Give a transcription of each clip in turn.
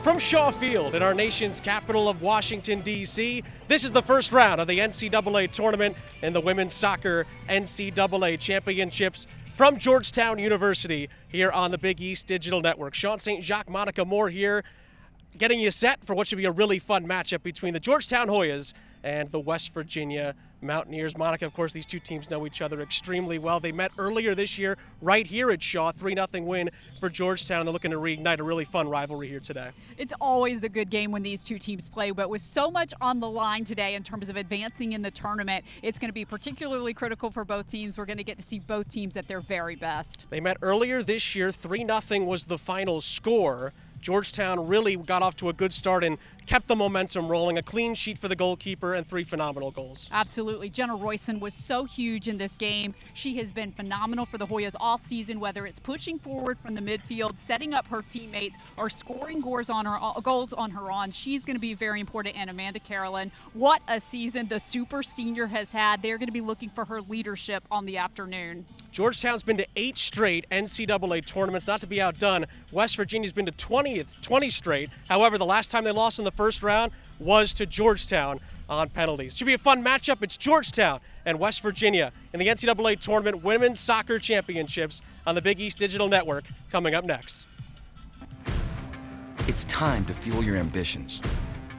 From Shaw Field in our nation's capital of Washington, D.C., this is the first round of the NCAA tournament in the women's soccer NCAA championships from Georgetown University here on the Big East Digital Network. Sean St. Jacques, Monica Moore here, getting you set for what should be a really fun matchup between the Georgetown Hoyas and the West Virginia Mountaineers. Monica, of course, these two teams know each other extremely well. They met earlier this year right here at Shaw, 3-0 win for Georgetown. They're looking to reignite a really fun rivalry here today. It's always a good game when these two teams play, but with so much on the line today in terms of advancing in the tournament, it's going to be particularly critical for both teams. We're going to get to see both teams at their very best. They met earlier this year. 3-0 was the final score. Georgetown really got off to a good start and kept the momentum rolling. A clean sheet for the goalkeeper and 3 phenomenal goals. Absolutely. Jenna Royson was so huge in this game. She has been phenomenal for the Hoyas all season, whether it's pushing forward from the midfield, setting up her teammates, or scoring goals on her own. She's going to be very important. And Amanda Carolyn, what a season the super senior has had. They're going to be looking for her leadership on the afternoon. Georgetown's been to 8 straight NCAA tournaments, not to be outdone. West Virginia's been to 20 straight. However, the last time they lost in the first round was to Georgetown on penalties. Should be a fun matchup. It's Georgetown and West Virginia in the NCAA Tournament Women's Soccer Championships on the Big East Digital Network coming up next. It's time to fuel your ambitions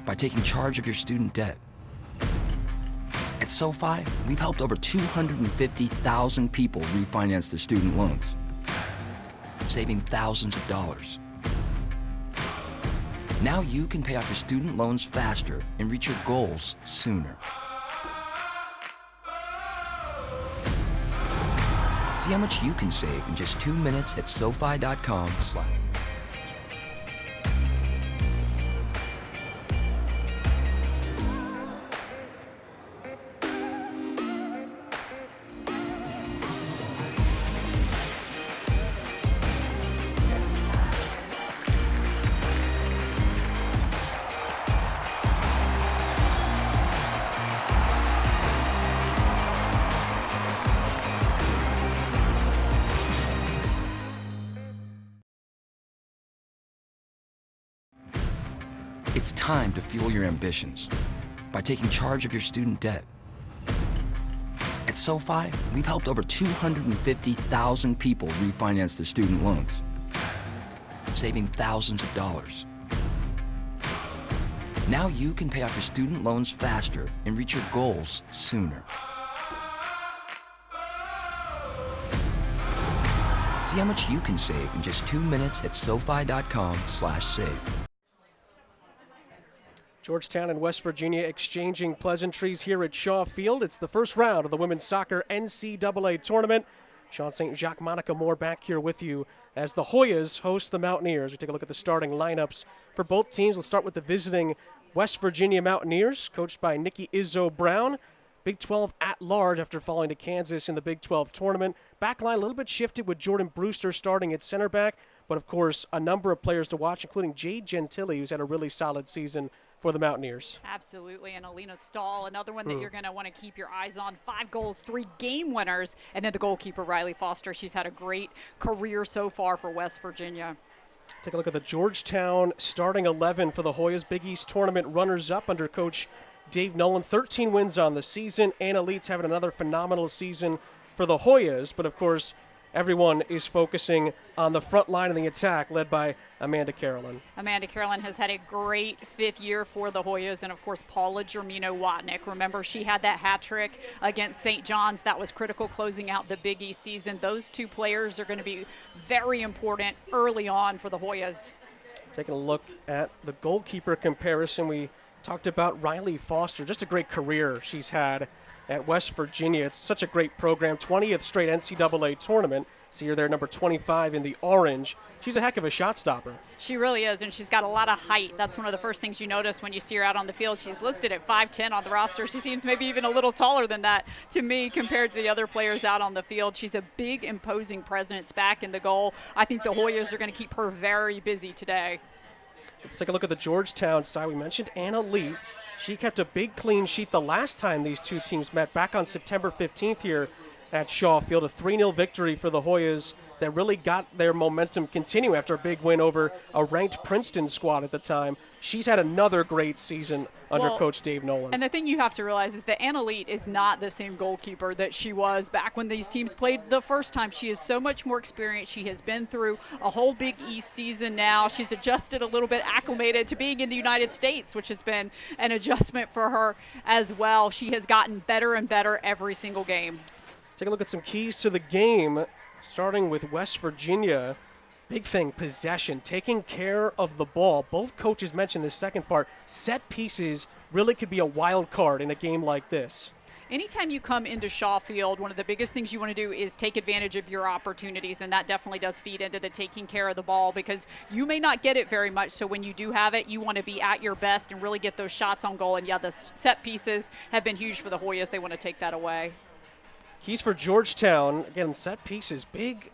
by taking charge of your student debt. At SoFi, we've helped over 250,000 people refinance their student loans, saving thousands of dollars. Now you can pay off your student loans faster and reach your goals sooner. See how much you can save in just 2 minutes at SoFi.com/. It's time to fuel your ambitions by taking charge of your student debt. At SoFi, we've helped over 250,000 people refinance their student loans, saving thousands of dollars. Now you can pay off your student loans faster and reach your goals sooner. See how much you can save in just 2 minutes at SoFi.com/save. Georgetown and West Virginia exchanging pleasantries here at Shaw Field. It's the first round of the women's soccer NCAA tournament. Sean St. Jacques, Monica Moore back here with you as the Hoyas host the Mountaineers. We take a look at the starting lineups for both teams. We'll start with the visiting West Virginia Mountaineers, coached by Nikki Izzo Brown. Big 12 at large after falling to Kansas in the Big 12 tournament. Backline a little bit shifted with Jordan Brewster starting at center back, but of course a number of players to watch, including Jade Gentile, who's had a really solid season for the Mountaineers. Absolutely, and Alina Stahl, another one that you're going to want to keep your eyes on. 5 goals, 3 game winners, and then the goalkeeper, Riley Foster. She's had a great career so far for West Virginia. Take a look at the Georgetown starting 11 for the Hoyas. Big East tournament runners-up under Coach Dave Nolan. 13 wins on the season. Anna Leeds having another phenomenal season for the Hoyas, but of course, everyone is focusing on the front line of the attack, led by Amanda Carolyn. Amanda Carolyn has had a great 5th year for the Hoyas, and of course Paula Germino-Watnick. Remember, she had that hat trick against St. John's. That was critical closing out the Big East season. Those two players are going to be very important early on for the Hoyas. Taking a look at the goalkeeper comparison, we talked about Riley Foster. Just a great career she's had at West Virginia. It's such a great program. 20th straight NCAA tournament. See her there, number 25 in the orange. She's a heck of a shot stopper. She really is, and she's got a lot of height. That's one of the first things you notice when you see her out on the field. She's listed at 5'10" on the roster. She seems maybe even a little taller than that to me compared to the other players out on the field. She's a big, imposing presence back in the goal. I think the Hoyas are going to keep her very busy today. Let's take a look at the Georgetown side. We mentioned Anna Lee. She kept a big clean sheet the last time these two teams met back on September 15th here at Shaw Field. A 3-0 victory for the Hoyas that really got their momentum continue after a big win over a ranked Princeton squad at the time. She's had another great season under Coach Dave Nolan. And the thing you have to realize is that Anna Leet is not the same goalkeeper that she was back when these teams played the first time. She is so much more experienced. She has been through a whole Big East season now. She's adjusted a little bit, acclimated to being in the United States, which has been an adjustment for her as well. She has gotten better and better every single game. Take a look at some keys to the game, starting with West Virginia. Big thing, possession, taking care of the ball. Both coaches mentioned this second part. Set pieces really could be a wild card in a game like this. Anytime you come into Shaw Field, one of the biggest things you want to do is take advantage of your opportunities, and that definitely does feed into the taking care of the ball because you may not get it very much, so when you do have it, you want to be at your best and really get those shots on goal. And yeah, the set pieces have been huge for the Hoyas. They want to take that away. Keys for Georgetown, again, set pieces, big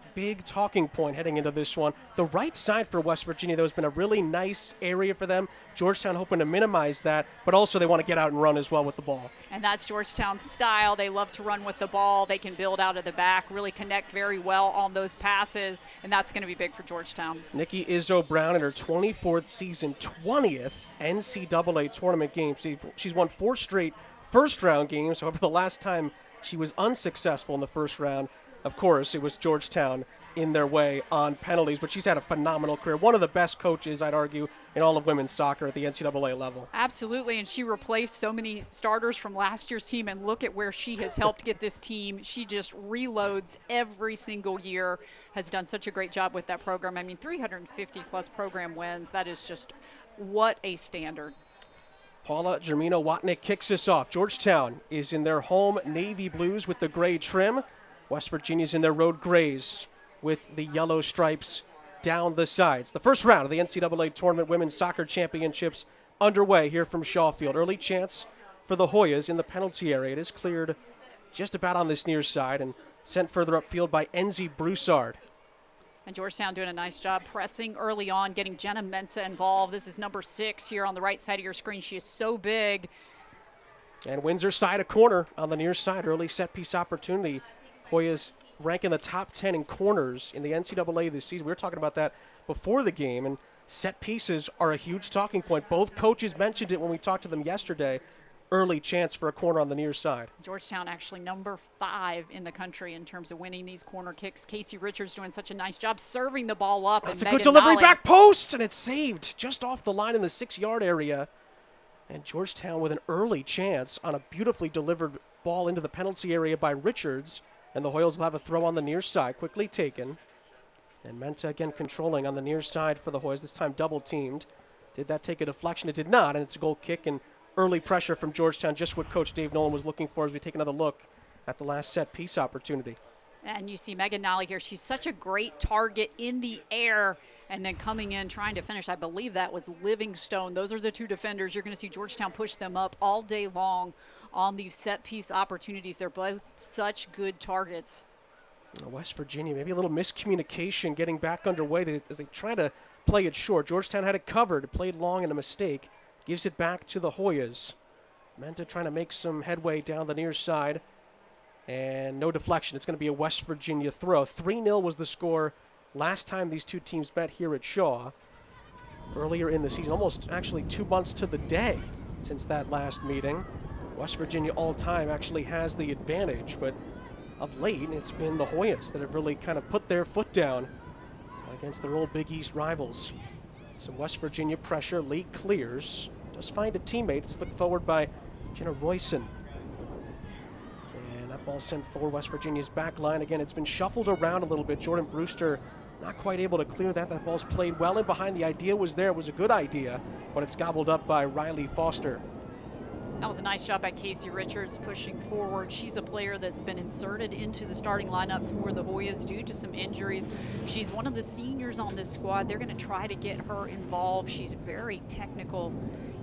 talking point heading into this one. The right side for West Virginia, though, has been a really nice area for them. Georgetown hoping to minimize that, but also they want to get out and run as well with the ball. And that's Georgetown's style. They love to run with the ball. They can build out of the back, really connect very well on those passes, and that's going to be big for Georgetown. Nikki Izzo-Brown in her 24th season, 20th NCAA tournament game. She's won 4 straight first-round games. However, the last time she was unsuccessful in the first round, of course, it was Georgetown in their way on penalties, but she's had a phenomenal career. One of the best coaches, I'd argue, in all of women's soccer at the NCAA level. Absolutely, and she replaced so many starters from last year's team, and look at where she has helped get this team. She just reloads every single year, has done such a great job with that program. I mean, 350-plus program wins. That is just what a standard. Paula Germino-Watnick kicks us off. Georgetown is in their home navy blues with the gray trim. West Virginia's in their road grays with the yellow stripes down the sides. The first round of the NCAA Tournament Women's Soccer Championships underway here from Shaw Field. Early chance for the Hoyas in the penalty area. It is cleared just about on this near side and sent further upfield by Enzi Broussard. And Georgetown doing a nice job pressing early on, getting Jenna Menta involved. This is number 6 here on the right side of your screen. She is so big. And Windsor side a corner on the near side. Early set piece opportunity. Hoyas rank in the top 10 in corners in the NCAA this season. We were talking about that before the game, and set pieces are a huge talking point. Both coaches mentioned it when we talked to them yesterday. Early chance for a corner on the near side. Georgetown actually number 5 in the country in terms of winning these corner kicks. Casey Richards doing such a nice job serving the ball up. That's a good delivery, back post, and it's saved just off the line in the 6-yard area. And Georgetown with an early chance on a beautifully delivered ball into the penalty area by Richards. And the Hoyas will have a throw on the near side, quickly taken. And Menta again controlling on the near side for the Hoyas, this time double teamed. Did that take a deflection? It did not, and it's a goal kick and early pressure from Georgetown, just what Coach Dave Nolan was looking for as we take another look at the last set piece opportunity. And you see Megan Nally here. She's such a great target in the air and then coming in trying to finish. I believe that was Livingstone. Those are the 2 defenders. You're going to see Georgetown push them up all day long on these set piece opportunities. They're both such good targets. West Virginia, maybe a little miscommunication getting back underway as they try to play it short. Georgetown had it covered. It played long and a mistake. Gives it back to the Hoyas. Menta trying to make some headway down the near side. And no deflection. It's going to be a West Virginia throw. 3-0 was the score last time these two teams met here at Shaw. Earlier in the season, almost actually 2 months to the day since that last meeting. West Virginia all-time actually has the advantage, but of late it's been the Hoyas that have really kind of put their foot down against their old Big East rivals. Some West Virginia pressure. Lee clears. Does find a teammate. It's flipped forward by Jenna Royson. And that ball sent forward West Virginia's back line. Again, it's been shuffled around a little bit. Jordan Brewster not quite able to clear that. That ball's played well in behind. The idea was there. It was a good idea, but it's gobbled up by Riley Foster. That was a nice job by Casey Richards pushing forward. She's a player that's been inserted into the starting lineup for the Hoyas due to some injuries. She's one of the seniors on this squad. They're going to try to get her involved. She's very technical.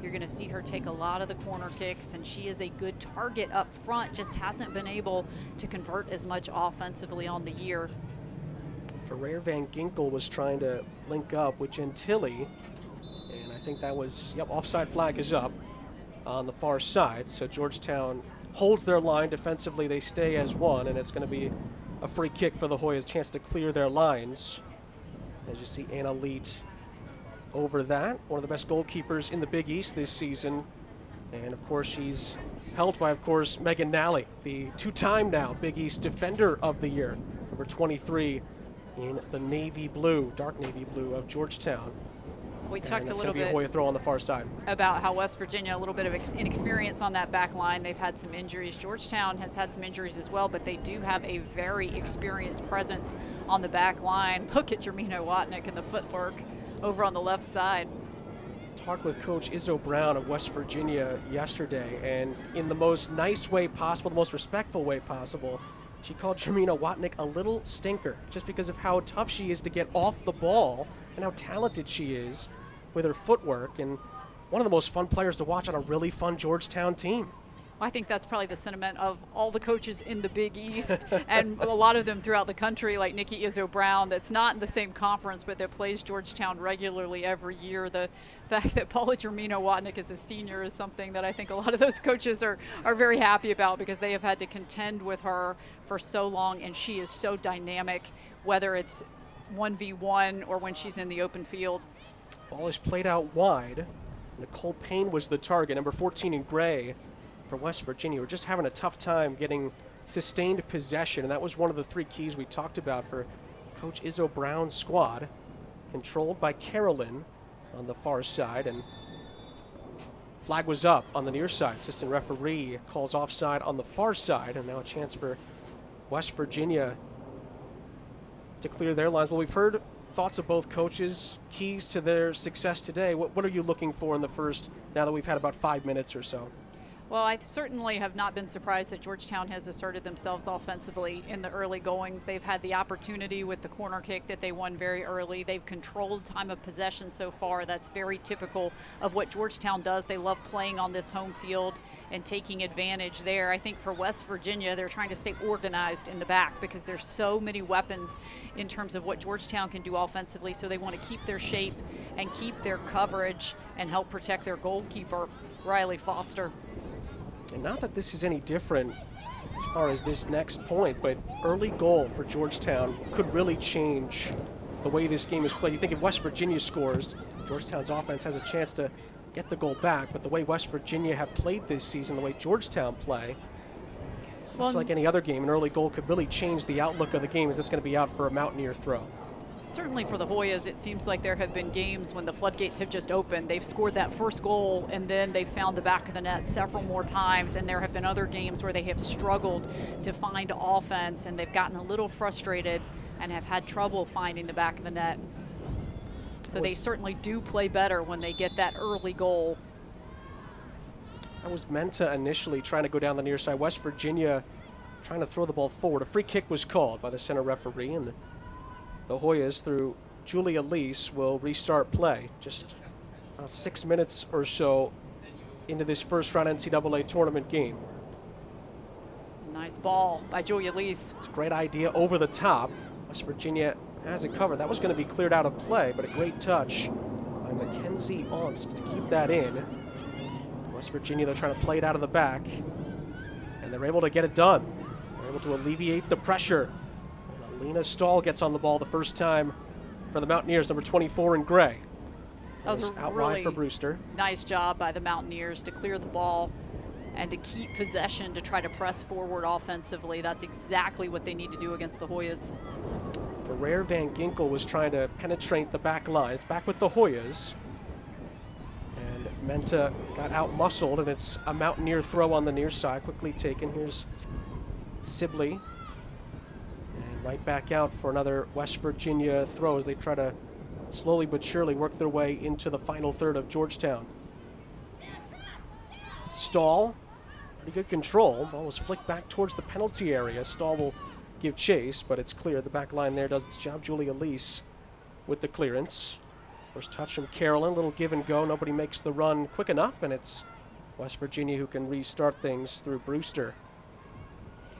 You're going to see her take a lot of the corner kicks, and she is a good target up front, just hasn't been able to convert as much offensively on the year. Ferrer Van Ginkel was trying to link up with Gentili, and I think that was, offside flag is up on the far side. So Georgetown holds their line defensively. They stay as one, and it's going to be a free kick for the Hoyas, chance to clear their lines. As you see Anna Leet over that, one of the best goalkeepers in the Big East this season. And of course, she's held by, of course, Megan Nally, the two-time now Big East Defender of the Year, number 23 in the navy blue, dark navy blue of Georgetown. We talked a little bit. bit Hoya throw on the far side. About how West Virginia, a little bit of inexperience on that back line. They've had some injuries. Georgetown has had some injuries as well, but they do have a very experienced presence on the back line. Look at Jermina Watnick and the footwork over on the left side. Talked with Coach Izzo Brown of West Virginia yesterday, and in the most nice way possible, the most respectful way possible, she called Jermina Watnick a little stinker just because of how tough she is to get off the ball and how talented she is with her footwork, and one of the most fun players to watch on a really fun Georgetown team. I think that's probably the sentiment of all the coaches in the Big East and a lot of them throughout the country, like Nikki Izzo Brown, that's not in the same conference but that plays Georgetown regularly every year. The fact that Paula Jermina Watnick is a senior is something that I think a lot of those coaches are very happy about, because they have had to contend with her for so long, and she is so dynamic, whether it's 1v1 or when she's in the open field. Ball is played out wide. Nicole Payne was the target, number 14 in gray for West Virginia. We're just having a tough time getting sustained possession, and that was one of the three keys we talked about for Coach Izzo Brown's squad. Controlled by Carolyn on the far side, and flag was up on the near side. Assistant referee calls offside on the far side, and now a chance for West Virginia to clear their lines. Well, we've heard thoughts of both coaches, keys to their success today. What are you looking for in the first, now that we've had about 5 minutes or so? Well, I certainly have not been surprised that Georgetown has asserted themselves offensively in the early goings. They've had the opportunity with the corner kick that they won very early. They've controlled time of possession so far. That's very typical of what Georgetown does. They love playing on this home field and taking advantage there. I think for West Virginia, they're trying to stay organized in the back because there's so many weapons in terms of what Georgetown can do offensively. So they want to keep their shape and keep their coverage and help protect their goalkeeper, Riley Foster. And not that this is any different as far as this next point, but early goal for Georgetown could really change the way this game is played. You think if West Virginia scores, Georgetown's offense has a chance to get the goal back, but the way West Virginia have played this season, the way Georgetown play, just like any other game, an early goal could really change the outlook of the game, as it's going to be out for a Mountaineer throw. Certainly for the Hoyas, it seems like there have been games when the floodgates have just opened. They've scored that first goal, and then they've found the back of the net several more times, and there have been other games where they have struggled to find offense, and they've gotten a little frustrated and have had trouble finding the back of the net. So they certainly do play better when they get that early goal. That was Menta initially trying to go down the near side. West Virginia trying to throw the ball forward. A free kick was called by the center referee, and the Hoyas, through Julia Lease, will restart play. Just about 6 minutes or so into this first round NCAA tournament game. Nice ball by Julia Lease. It's a great idea over the top. West Virginia has it covered. That was going to be cleared out of play, but a great touch by Mackenzie Onst to keep that in. West Virginia, they're trying to play it out of the back, and they're able to get it done. They're able to alleviate the pressure. Lena Stahl gets on the ball the first time for the Mountaineers, number 24 in gray. That was a out really wide for Brewster. Nice job by the Mountaineers to clear the ball and to keep possession, to try to press forward offensively. That's exactly what they need to do against the Hoyas. Ferrer Van Ginkel was trying to penetrate the back line. It's back with the Hoyas. And Menta got out-muscled, and it's a Mountaineer throw on the near side. Quickly taken. Here's Sibley. And right back out for another West Virginia throw as they try to slowly but surely work their way into the final third of Georgetown. Stahl, pretty good control. Ball was flicked back towards the penalty area. Stahl will give chase, but it's clear. The back line there does its job. Julia Lease with the clearance. First touch from Carolyn, little give and go. Nobody makes the run quick enough, and it's West Virginia who can restart things through Brewster.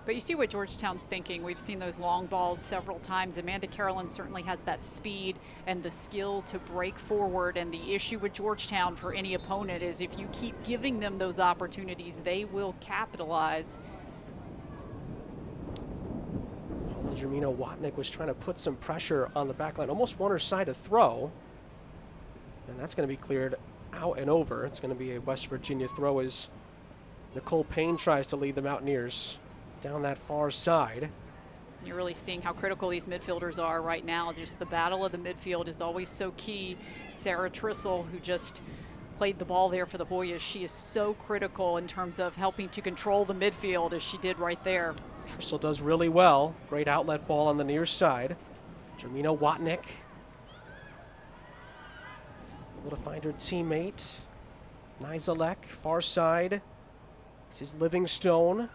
But you see what Georgetown's thinking. We've seen those long balls several times. Amanda Carolyn certainly has that speed and the skill to break forward. And the issue with Georgetown for any opponent is if you keep giving them those opportunities, they will capitalize. Jermina Watnick was trying to put some pressure on the back line. Almost won her side to throw. And that's going to be cleared out and over. It's going to be a West Virginia throw as Nicole Payne tries to lead the Mountaineers down that far side. You're really seeing how critical these midfielders are right now. Just the battle of the midfield is always so key. Sarah Trissel, who just played the ball there for the Hoyas, she is so critical in terms of helping to control the midfield as she did right there. Trissel does really well. Great outlet ball on the near side. Jermina Watnick able to find her teammate. Nizalek, far side. This is Livingstone.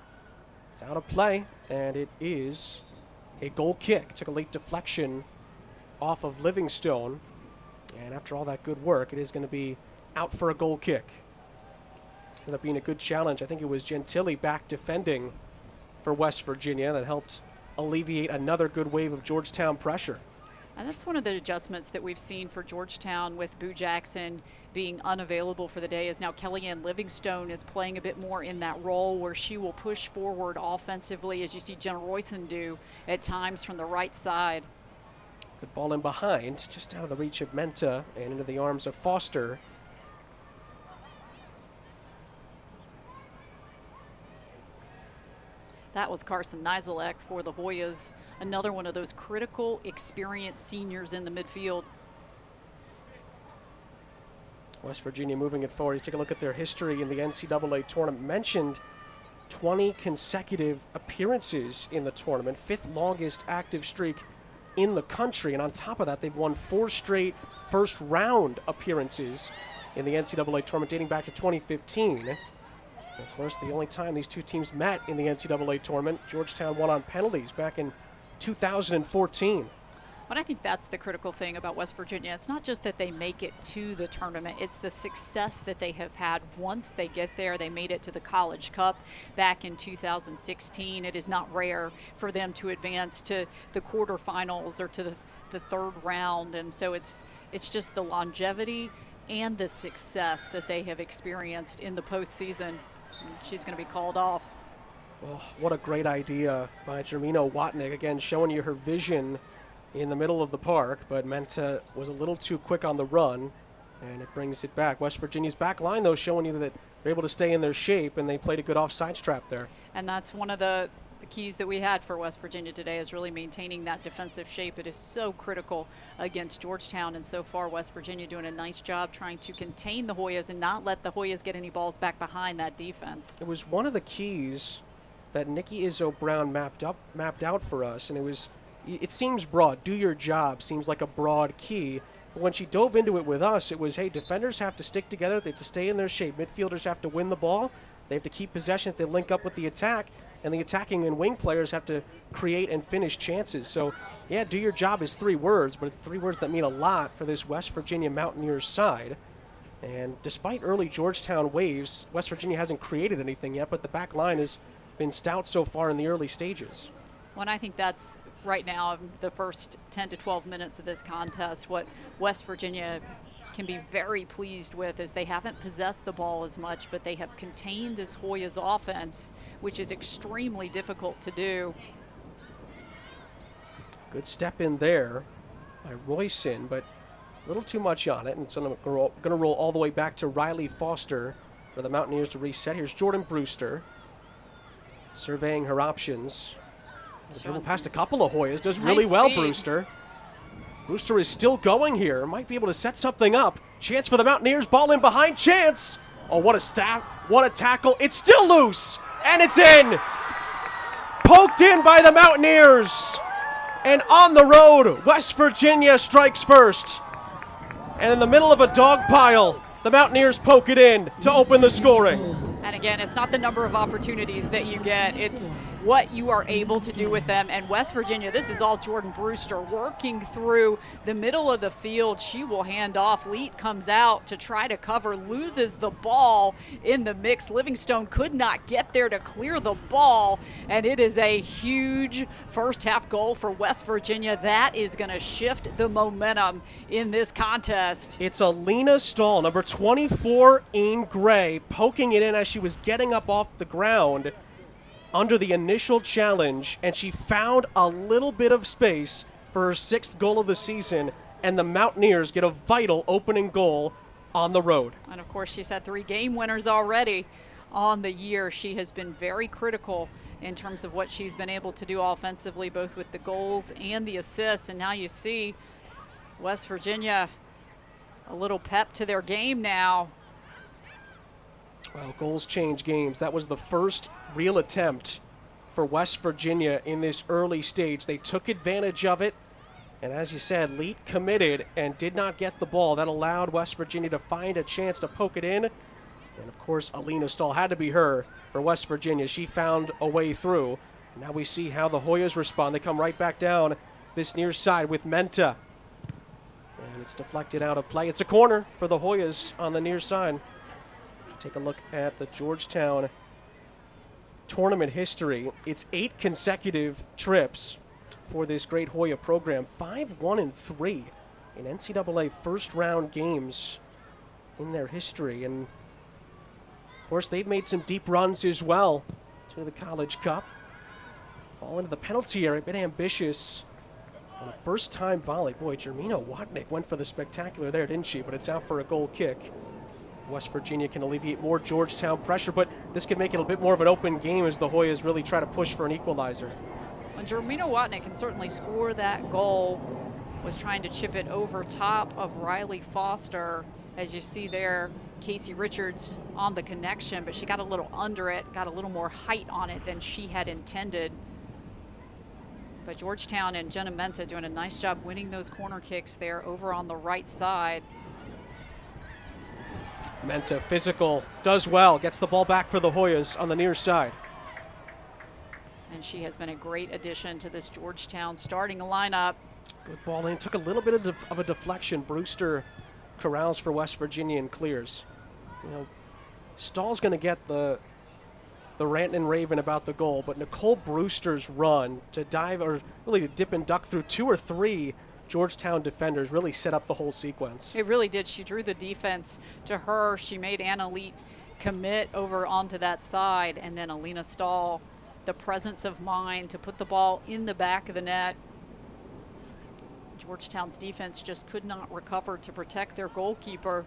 It's out of play, and it is a goal kick. Took a late deflection off of Livingstone. And after all that good work, it is going to be out for a goal kick. Ended up being a good challenge. I think it was Gentili back defending for West Virginia that helped alleviate another good wave of Georgetown pressure. And that's one of the adjustments that we've seen for Georgetown with Boo Jackson being unavailable for the day, is now Kellyanne Livingstone is playing a bit more in that role where she will push forward offensively, as you see Jenna Royson do at times from the right side. Good ball in behind, just out of the reach of Menta and into the arms of Foster. That was Carson Nizalek for the Hoyas, another one of those critical, experienced seniors in the midfield. West Virginia moving it forward. You take a look at their history in the NCAA tournament. Mentioned 20 consecutive appearances in the tournament, fifth longest active streak in the country. And on top of that, they've won 4 straight first round appearances in the NCAA tournament dating back to 2015. And of course, the only time these two teams met in the NCAA tournament, Georgetown won on penalties back in 2014. But I think that's the critical thing about West Virginia. It's not just that they make it to the tournament, it's the success that they have had once they get there. They made it to the College Cup back in 2016. It is not rare for them to advance to the quarterfinals or to the third round. And so it's just the longevity and the success that they have experienced in the postseason. She's going to be called off. Well, what a great idea by Jermina Watnick. Again, showing you her vision in the middle of the park, but Menta was a little too quick on the run, and it brings it back. West Virginia's back line, though, showing you that they're able to stay in their shape, and they played a good offsides trap there. And that's one of the keys that we had for West Virginia today, is really maintaining that defensive shape. It is so critical against Georgetown, and so far West Virginia doing a nice job trying to contain the Hoyas and not let the Hoyas get any balls back behind that defense. It was one of the keys that Nikki Izzo-Brown mapped out for us, and it seems broad. Do your job seems like a broad key. But when she dove into it with us, it was, hey, defenders have to stick together. They have to stay in their shape. Midfielders have to win the ball. They have to keep possession. They link up with the attack. And the attacking and wing players have to create and finish chances. So, yeah, do your job is 3 words, but it's 3 words that mean a lot for this West Virginia Mountaineers side. And despite early Georgetown waves, West Virginia hasn't created anything yet, but the back line has been stout so far in the early stages. Well, and I think that's right now the first 10 to 12 minutes of this contest. What West Virginia can be very pleased with is they haven't possessed the ball as much, but they have contained this Hoyas offense, which is extremely difficult to do. Good step in there by Royson, but a little too much on it, and it's going to roll all the way back to Riley Foster for the Mountaineers to reset. Here's Jordan Brewster surveying her options. Dribble past a couple of Hoyas, does really well, Brewster. Brewster is still going here, might be able to set something up. Chance for the Mountaineers, ball in behind, chance! Oh, what a stab, what a tackle. It's still loose, and it's in! Poked in by the Mountaineers! And on the road, West Virginia strikes first. And in the middle of a dog pile, the Mountaineers poke it in to open the scoring. And again, it's not the number of opportunities that you get, it's what you are able to do with them. And West Virginia, this is all Jordan Brewster working through the middle of the field. She will hand off. Leet comes out to try to cover, loses the ball in the mix. Livingstone could not get there to clear the ball, and it is a huge first half goal for West Virginia. That is going to shift the momentum in this contest. It's Alina Stahl, number 24 in gray, poking it in as she was getting up off the ground. under the initial challenge, and she found a little bit of space for her 6th goal of the season, and the Mountaineers get a vital opening goal on the road. And of course, she's had 3 game winners already on the year. She has been very critical in terms of what she's been able to do offensively, both with the goals and the assists. And now you see West Virginia a little pep to their game now. Well, goals change games. That was the first real attempt for West Virginia in this early stage. They took advantage of it. And as you said, Leet committed and did not get the ball. That allowed West Virginia to find a chance to poke it in. And, of course, Alina Stahl had to be her for West Virginia. She found a way through. And now we see how the Hoyas respond. They come right back down this near side with Menta. And it's deflected out of play. It's a corner for the Hoyas on the near side. Take a look at the Georgetown tournament history. It's 8 consecutive trips for this great Hoya program. 5-1-3 in NCAA first-round games in their history. And, of course, they've made some deep runs as well to the College Cup. All into the penalty area, a bit ambitious on a first-time volley. Boy, Jermina Watnick went for the spectacular there, didn't she? But it's out for a goal kick. West Virginia can alleviate more Georgetown pressure, but this could make it a bit more of an open game as the Hoyas really try to push for an equalizer. Well, Jermina Watnick can certainly score that goal. Was trying to chip it over top of Riley Foster. As you see there, Casey Richards on the connection, but she got a little under it, got a little more height on it than she had intended. But Georgetown and Jenna Menta doing a nice job winning those corner kicks there over on the right side. Menta, physical, does well, gets the ball back for the Hoyas on the near side. And she has been a great addition to this Georgetown starting lineup. Good ball in, took a little bit of a deflection. Brewster corrals for West Virginia and clears. You know, Stahl's going to get the rant and raving about the goal, but Nicole Brewster's run to dive, or really to dip and duck through 2 or 3 Georgetown defenders really set up the whole sequence. It really did. She drew the defense to her. She made Anna Leet commit over onto that side, and then Alina Stahl, the presence of mind to put the ball in the back of the net. Georgetown's defense just could not recover to protect their goalkeeper.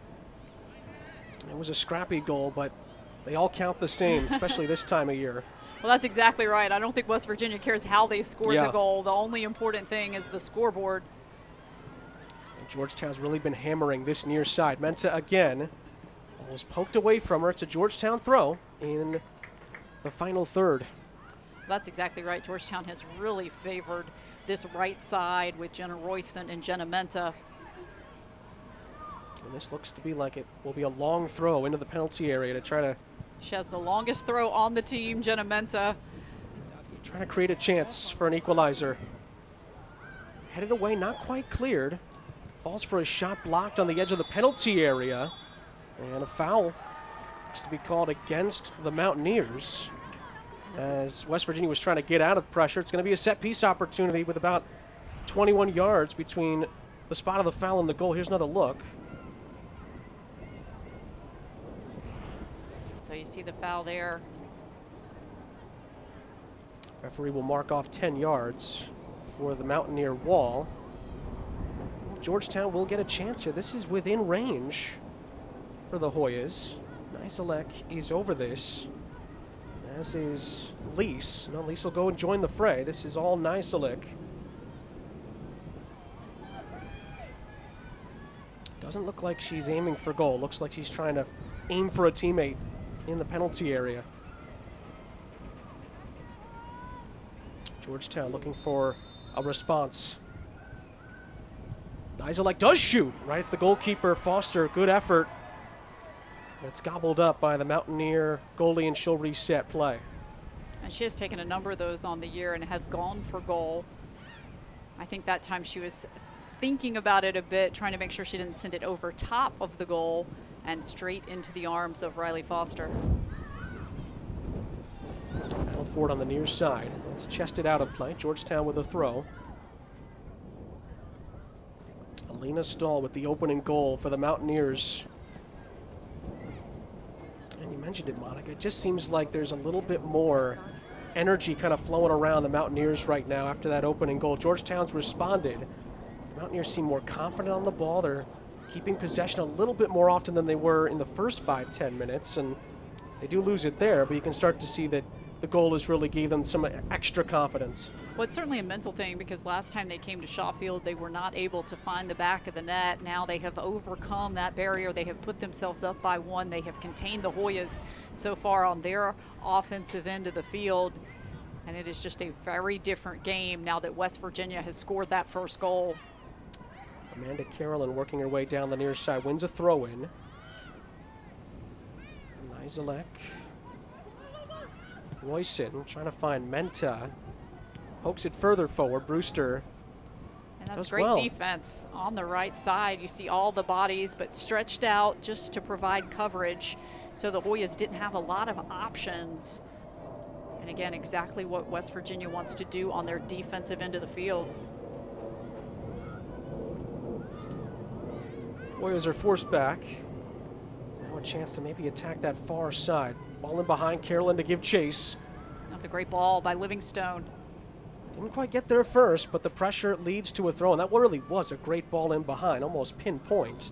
It was a scrappy goal, but they all count the same, especially this time of year. Well, that's exactly right. I don't think West Virginia cares how they scored the goal. The only important thing is the scoreboard. Georgetown's really been hammering this near side. Menta again was poked away from her. It's a Georgetown throw in the final third. That's exactly right. Georgetown has really favored this right side with Jenna Royston and Jenna Menta. And this looks to be like it will be a long throw into the penalty area to try to... She has the longest throw on the team, Jenna Menta. Trying to create a chance for an equalizer. Headed away, not quite cleared. Falls for a shot blocked on the edge of the penalty area. And a foul looks to be called against the Mountaineers. As West Virginia was trying to get out of pressure. It's going to be a set-piece opportunity with about 21 yards between the spot of the foul and the goal. Here's another look. So you see the foul there. Referee will mark off 10 yards for the Mountaineer wall. Georgetown will get a chance here. This is within range for the Hoyas. Niselek is over this, as is Lease. No, Lease will go and join the fray. This is all Niselek. Doesn't look like she's aiming for goal. Looks like she's trying to aim for a teammate in the penalty area. Georgetown looking for a response. Niselek does shoot right at the goalkeeper, Foster. Good effort. It's gobbled up by the Mountaineer goalie, and she'll reset play. And she has taken a number of those on the year and has gone for goal. I think that time she was thinking about it a bit, trying to make sure she didn't send it over top of the goal and straight into the arms of Riley Foster. Battle forward on the near side. It's chested out of play. Georgetown with a throw. Alina Stahl with the opening goal for the Mountaineers. And you mentioned it, Monica. It just seems like there's a little bit more energy kind of flowing around the Mountaineers right now after that opening goal. Georgetown's responded. The Mountaineers seem more confident on the ball. They're keeping possession a little bit more often than they were in the first 5-10 minutes, and they do lose it there, but you can start to see that the goal has really gave them some extra confidence. Well, it's certainly a mental thing because last time they came to Shaw Field, they were not able to find the back of the net. Now they have overcome that barrier. They have put themselves up by one. They have contained the Hoyas so far on their offensive end of the field. And it is just a very different game now that West Virginia has scored that first goal. Amanda Carolyn working her way down the near side, wins a throw-in. Nizelek. Royson trying to find Menta. Pokes it further forward. Brewster. And that's great well. Defense on the right side. You see all the bodies, but stretched out just to provide coverage. So the Hoyas didn't have a lot of options. And again, exactly what West Virginia wants to do on their defensive end of the field. Hoyas are forced back. Now a chance to maybe attack that far side. Ball in behind, Carolyn to give chase. That's a great ball by Livingstone. Didn't quite get there first, but the pressure leads to a throw, and that really was a great ball in behind, almost pinpoint.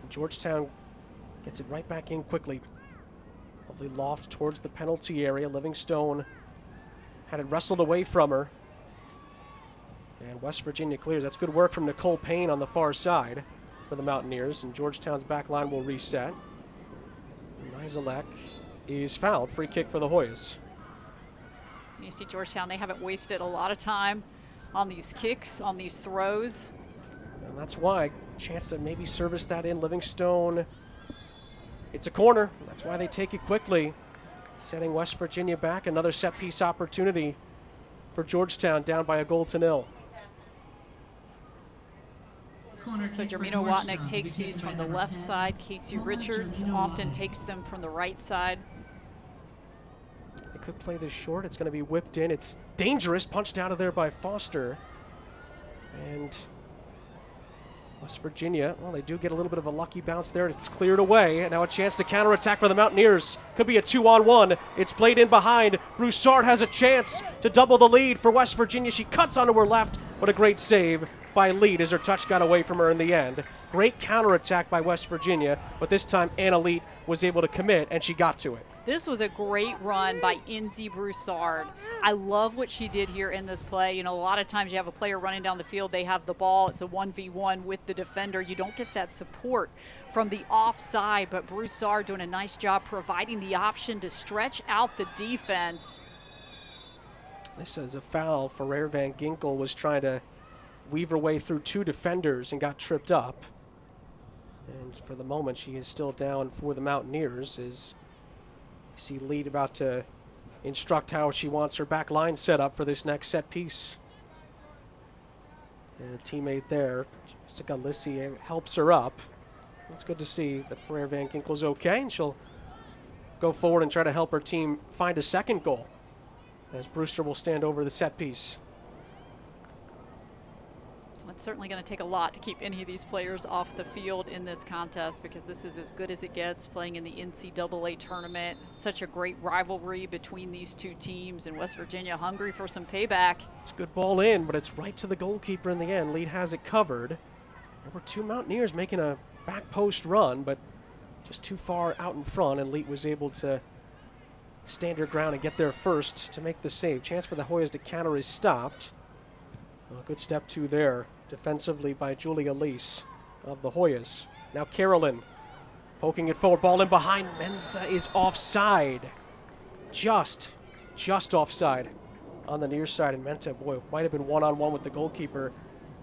And Georgetown gets it right back in quickly. Lovely loft towards the penalty area. Livingstone had it wrestled away from her. And West Virginia clears. That's good work from Nicole Payne on the far side for the Mountaineers, and Georgetown's back line will reset. Nizelek is fouled. Free kick for the Hoyas. You see Georgetown, they haven't wasted a lot of time on these kicks, on these throws. And that's why, chance to maybe service that in. Livingstone, it's a corner. That's why they take it quickly. Setting West Virginia back. Another set piece opportunity for Georgetown, down by a 0-0. So Jermina Watnick takes these from the left side. Casey Richards often takes them from the right side. They could play this short. It's going to be whipped in. It's dangerous. Punched out of there by Foster. And West Virginia, well, they do get a little bit of a lucky bounce there. It's cleared away. And now a chance to counterattack for the Mountaineers. Could be a 2-on-1. It's played in behind. Broussard has a chance to double the lead for West Virginia. She cuts onto her left. What a great save by Leet as her touch got away from her in the end. Great counterattack by West Virginia, but this time Anna Leet was able to commit, and she got to it. This was a great run by Enzi Broussard. I love what she did here in this play. You know, a lot of times you have a player running down the field, they have the ball, it's a 1v1 with the defender. You don't get that support from the offside, but Broussard doing a nice job providing the option to stretch out the defense. This is a foul. Ferrer Van Ginkel was trying to weave her way through two defenders and got tripped up. And for the moment, she is still down for the Mountaineers as you see Lead about to instruct how she wants her back line set up for this next set piece. And a teammate there, Jessica Lissi, helps her up. It's good to see that Ferrer Van Ginkel's okay, and she'll go forward and try to help her team find a second goal as Brewster will stand over the set piece. It's certainly going to take a lot to keep any of these players off the field in this contest because this is as good as it gets playing in the NCAA tournament. Such a great rivalry between these two teams, and West Virginia hungry for some payback. It's a good ball in, but it's right to the goalkeeper in the end. Lead has it covered. There were two Mountaineers making a back post run, but just too far out in front, and Leet was able to stand her ground and get there first to make the save. Chance for the Hoyas to counter is stopped. A good step two there defensively by Julia Lease of the Hoyas. Now Carolyn poking it forward, ball in behind. Mensah is offside. Just offside on the near side. And Mensah, boy, might have been one-on-one with the goalkeeper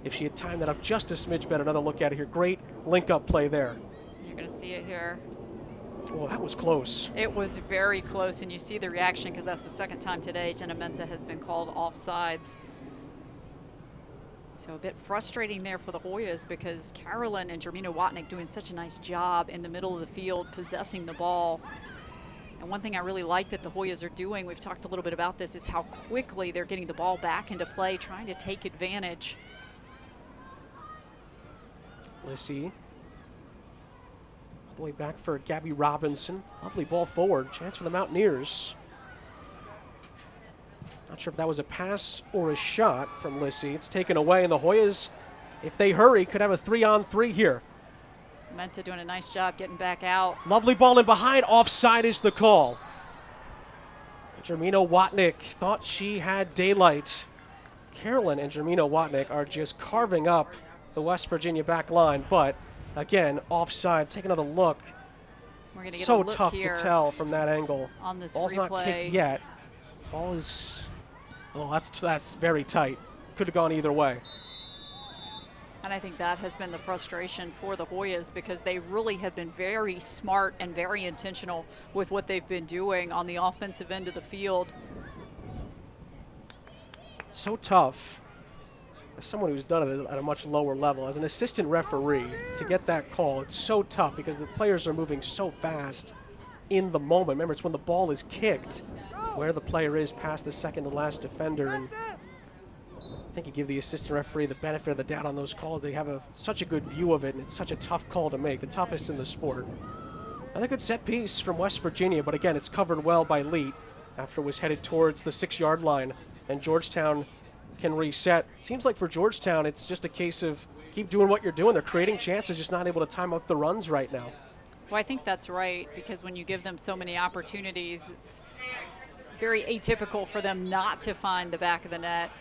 if she had timed that up just a smidge better. Another look at it here. Great link-up play there. You're going to see it here. Well, that was close. It was very close, and you see the reaction because that's the second time today Jenna Mensah has been called offsides. So a bit frustrating there for the Hoyas because Carolyn and Jermina Watnick doing such a nice job in the middle of the field possessing the ball. And one thing I really like that the Hoyas are doing, we've talked a little bit about this, is how quickly they're getting the ball back into play, trying to take advantage. Lissy. All the way back for Gabby Robinson. Lovely ball forward. Chance for the Mountaineers. Not sure if that was a pass or a shot from Lissy. It's taken away, and the Hoyas, if they hurry, could have a 3-on-3 here. Menta doing a nice job getting back out. Lovely ball in behind. Offside is the call. Jermina Watnick thought she had daylight. Carolyn and Jermina Watnick are just carving up the West Virginia back line, but again, offside. Take another look. We're gonna get So a look tough here to tell from that angle. on this Ball's replay. not kicked yet. Ball is, oh, that's very tight. Could have gone either way. And I think that has been the frustration for the Hoyas, because they really have been very smart and very intentional with what they've been doing on the offensive end of the field. It's so tough, as someone who's done it at a much lower level, as an assistant referee, to get that call. It's so tough because the players are moving so fast in the moment. Remember, it's when the ball is kicked where the player is past the second to last defender. And I think you give the assistant referee the benefit of the doubt on those calls. They have such a good view of it, and it's such a tough call to make, the toughest in the sport. Another good set piece from West Virginia, but again, it's covered well by Leet after it was headed towards the 6-yard line, and Georgetown can reset. Seems like for Georgetown, it's just a case of keep doing what you're doing. They're creating chances, just not able to time up the runs right now. Well, I think that's right, because when you give them so many opportunities, it's very atypical for them not to find the back of the net.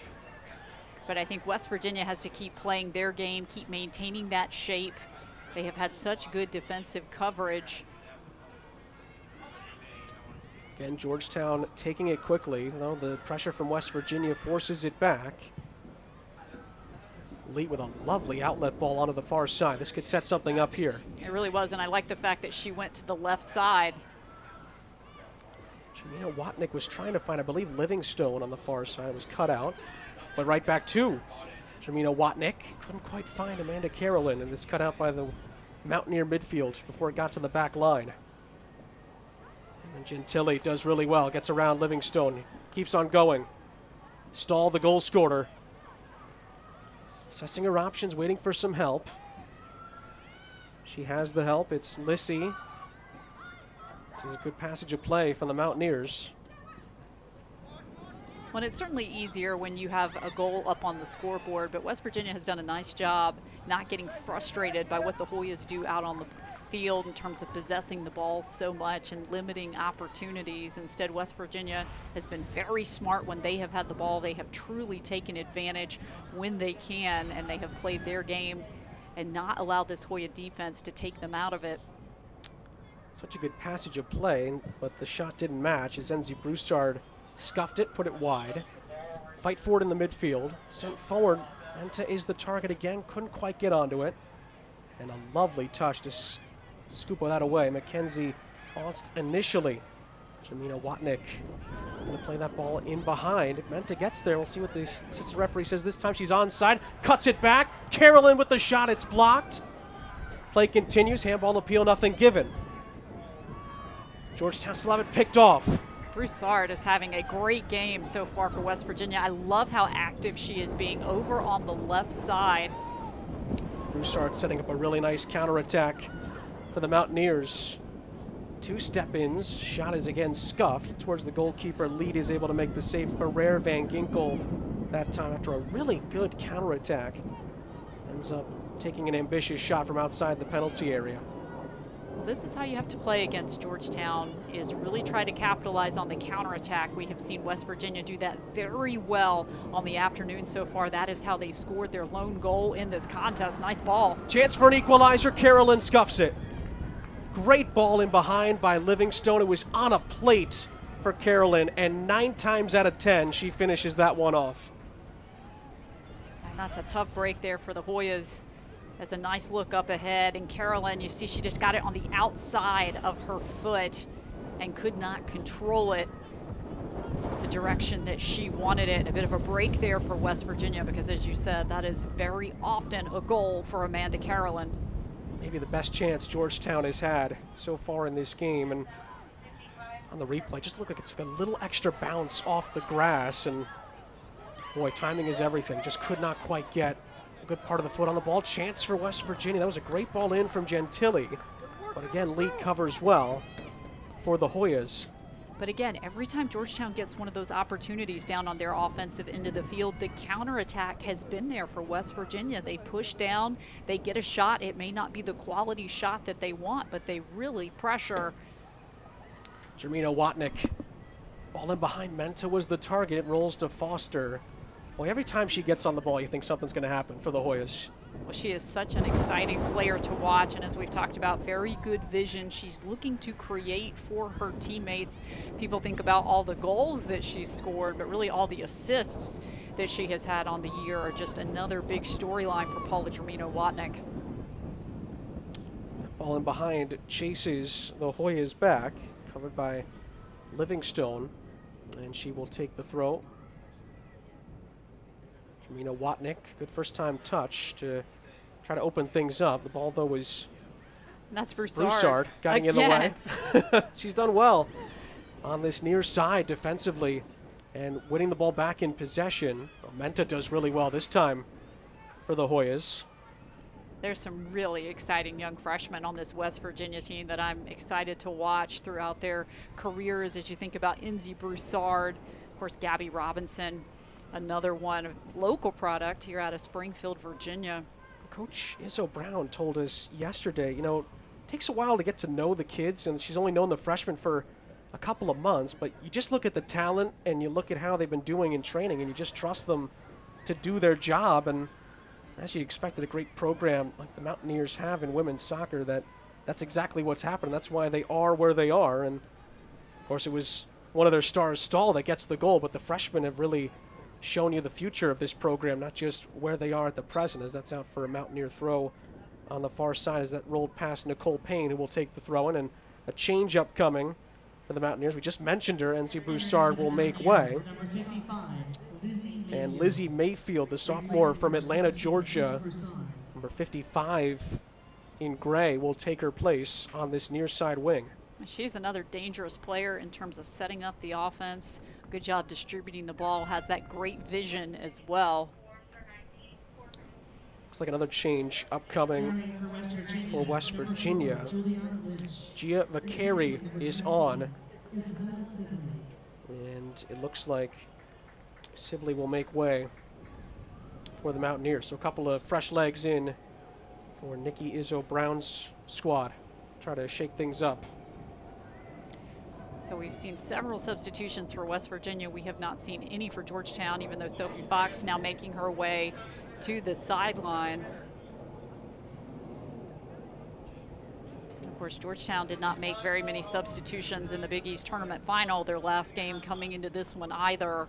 But I think West Virginia has to keep playing their game, keep maintaining that shape. They have had such good defensive coverage. Again, Georgetown taking it quickly, though the pressure from West Virginia forces it back. Leet with a lovely outlet ball onto the far side. This could set something up here. It really was, and I like the fact that she went to the left side. Jermina Watnick was trying to find, I believe, Livingstone on the far side. It was cut out. But right back to Jermina Watnick. Couldn't quite find Amanda Carolyn, and it's cut out by the Mountaineer midfield before it got to the back line. And then Gentile does really well, gets around Livingstone, keeps on going. Stahl, the goal scorer. Assessing her options, waiting for some help. She has the help. It's Lissy. This is a good passage of play from the Mountaineers. Well, it's certainly easier when you have a goal up on the scoreboard, but West Virginia has done a nice job not getting frustrated by what the Hoyas do out on the field in terms of possessing the ball so much and limiting opportunities. Instead, West Virginia has been very smart when they have had the ball. They have truly taken advantage when they can, and they have played their game and not allowed this Hoya defense to take them out of it. Such a good passage of play, but the shot didn't match as Enzi Broussard scuffed it, put it wide. Fight for it in the midfield. Sent forward. Menta is the target again. Couldn't quite get onto it. And a lovely touch to scoop that away. Mackenzie bounced initially. Jermina Watnick going to play that ball in behind. Menta gets there. We'll see what the assistant referee says this time. She's onside. Cuts it back. Carolyn with the shot. It's blocked. Play continues. Handball appeal. Nothing given. Georgetown still have it picked off. Broussard is having a great game so far for West Virginia. I love how active she is being over on the left side. Broussard setting up a really nice counterattack for the Mountaineers. 2 step-ins. Shot is again scuffed towards the goalkeeper. Lead is able to make the save for Rare Van Ginkel that time after a really good counterattack. Ends up taking an ambitious shot from outside the penalty area. This is how you have to play against Georgetown, is really try to capitalize on the counterattack. We have seen West Virginia do that very well on the afternoon so far. That is how they scored their lone goal in this contest. Nice ball. Chance for an equalizer. Carolyn scuffs it. Great ball in behind by Livingstone. It was on a plate for Carolyn, and 9 times out of 10, she finishes that one off. And that's a tough break there for the Hoyas. That's a nice look up ahead, and Carolyn, you see she just got it on the outside of her foot and could not control it the direction that she wanted it. A bit of a break there for West Virginia, because as you said, that is very often a goal for Amanda Carolyn. Maybe the best chance Georgetown has had so far in this game, and on the replay, just looked like it took a little extra bounce off the grass, and boy, timing is everything. Just could not quite get good part of the foot on the ball. Chance for West Virginia. That was a great ball in from Gentile. But again, Lee covers well for the Hoyas. But again, every time Georgetown gets one of those opportunities down on their offensive end of the field, the counterattack has been there for West Virginia. They push down, they get a shot. It may not be the quality shot that they want, but they really pressure. Jermina Watnick, ball in behind Menta was the target. It rolls to Foster. Boy, every time she gets on the ball, you think something's going to happen for the Hoyas. Well, she is such an exciting player to watch, and as we've talked about, very good vision. She's looking to create for her teammates. People think about all the goals that she's scored, but really all the assists that she has had on the year are just another big storyline for Paula Jermina Watnick. Ball in behind chases the Hoyas back, covered by Livingstone, and she will take the throw. Jermina Watnick, good first-time touch to try to open things up. The ball, though, was that's Broussard getting in the way. She's done well on this near side defensively and winning the ball back in possession. Menta does really well this time for the Hoyas. There's some really exciting young freshmen on this West Virginia team that I'm excited to watch throughout their careers. As you think about Enzi Broussard, of course, Gabby Robinson, another one, local product here out of Springfield, Virginia. Coach Izzo Brown told us yesterday, you know, it takes a while to get to know the kids, and she's only known the freshmen for a couple of months, but you just look at the talent and you look at how they've been doing in training, and you just trust them to do their job. And as you expected, a great program like the Mountaineers have in women's soccer, that's exactly what's happened. That's why they are where they are. And, of course, it was one of their stars, Stahl, that gets the goal, but the freshmen have really shown you the future of this program, not just where they are at the present, as that's out for a Mountaineer throw on the far side as that rolled past Nicole Payne, who will take the throw in, and a change up coming for the Mountaineers. We just mentioned her. NC Broussard will make way. And Lizzie Mayfield, the sophomore from Atlanta, Georgia, number 55 in gray, will take her place on this near side wing. She's another dangerous player in terms of setting up the offense. Good job distributing the ball, has that great vision as well. Looks like another change upcoming for West Virginia. Gia Vaccari is on. And it looks like Sibley will make way for the Mountaineers. So a couple of fresh legs in for Nikki Izzo Brown's squad. Try to shake things up. So we've seen several substitutions for West Virginia. We have not seen any for Georgetown, even though Sophie Fox now making her way to the sideline. Of course, Georgetown did not make very many substitutions in the Big East Tournament Final, their last game coming into this one either.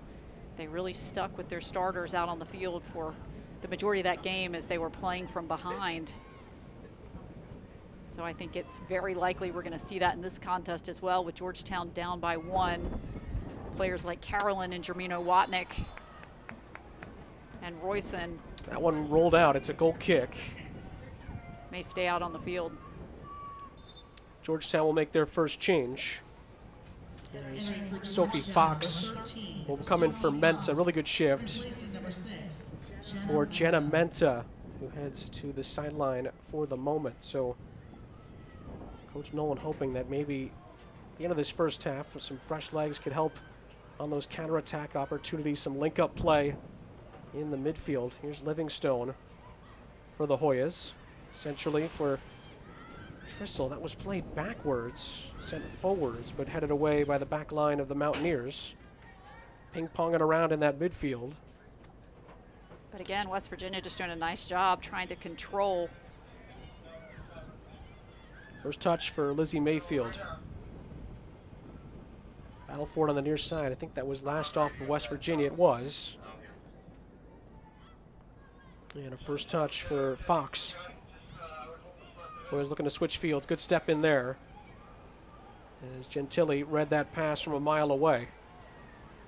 They really stuck with their starters out on the field for the majority of that game as they were playing from behind. So I think it's very likely we're going to see that in this contest as well, with Georgetown down by 1. Players like Carolyn and Jermina Watnick and Royson. That one rolled out. It's a goal kick. May stay out on the field. Georgetown will make their first change. As Sophie Fox will come in for Menta. Really good shift for Jenna Menta, who heads to the sideline for the moment. So Coach Nolan hoping that maybe at the end of this first half, some fresh legs could help on those counterattack opportunities, some link-up play in the midfield. Here's Livingstone for the Hoyas. Essentially for Trissel, that was played backwards, sent forwards, but headed away by the back line of the Mountaineers. Ping-ponging around in that midfield. But again, West Virginia just doing a nice job trying to control. First touch for Lizzie Mayfield. Battle for it on the near side. I think that was last off of West Virginia. It was. And a first touch for Fox. Boys looking to switch fields. Good step in there, as Gentili read that pass from a mile away.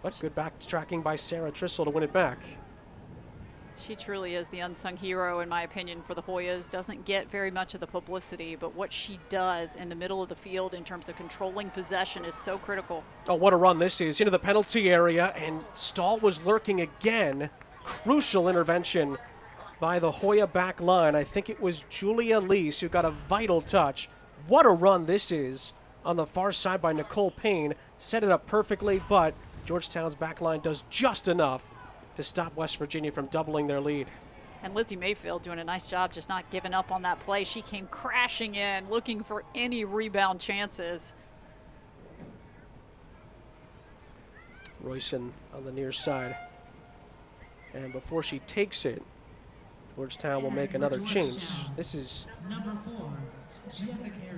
But good backtracking by Sarah Trissel to win it back. She truly is the unsung hero, in my opinion, for the Hoyas. Doesn't get very much of the publicity, but what she does in the middle of the field in terms of controlling possession is so critical. Oh, what a run this is. Into the penalty area, and Stahl was lurking again. Crucial intervention by the Hoya back line. I think it was Julia Lees who got a vital touch. What a run this is on the far side by Nicole Payne. Set it up perfectly, but Georgetown's back line does just enough to stop West Virginia from doubling their lead. And Lizzie Mayfield doing a nice job just not giving up on that play. She came crashing in, looking for any rebound chances. Royson on the near side. And before she takes it, Georgetown will make another change. This is number 4,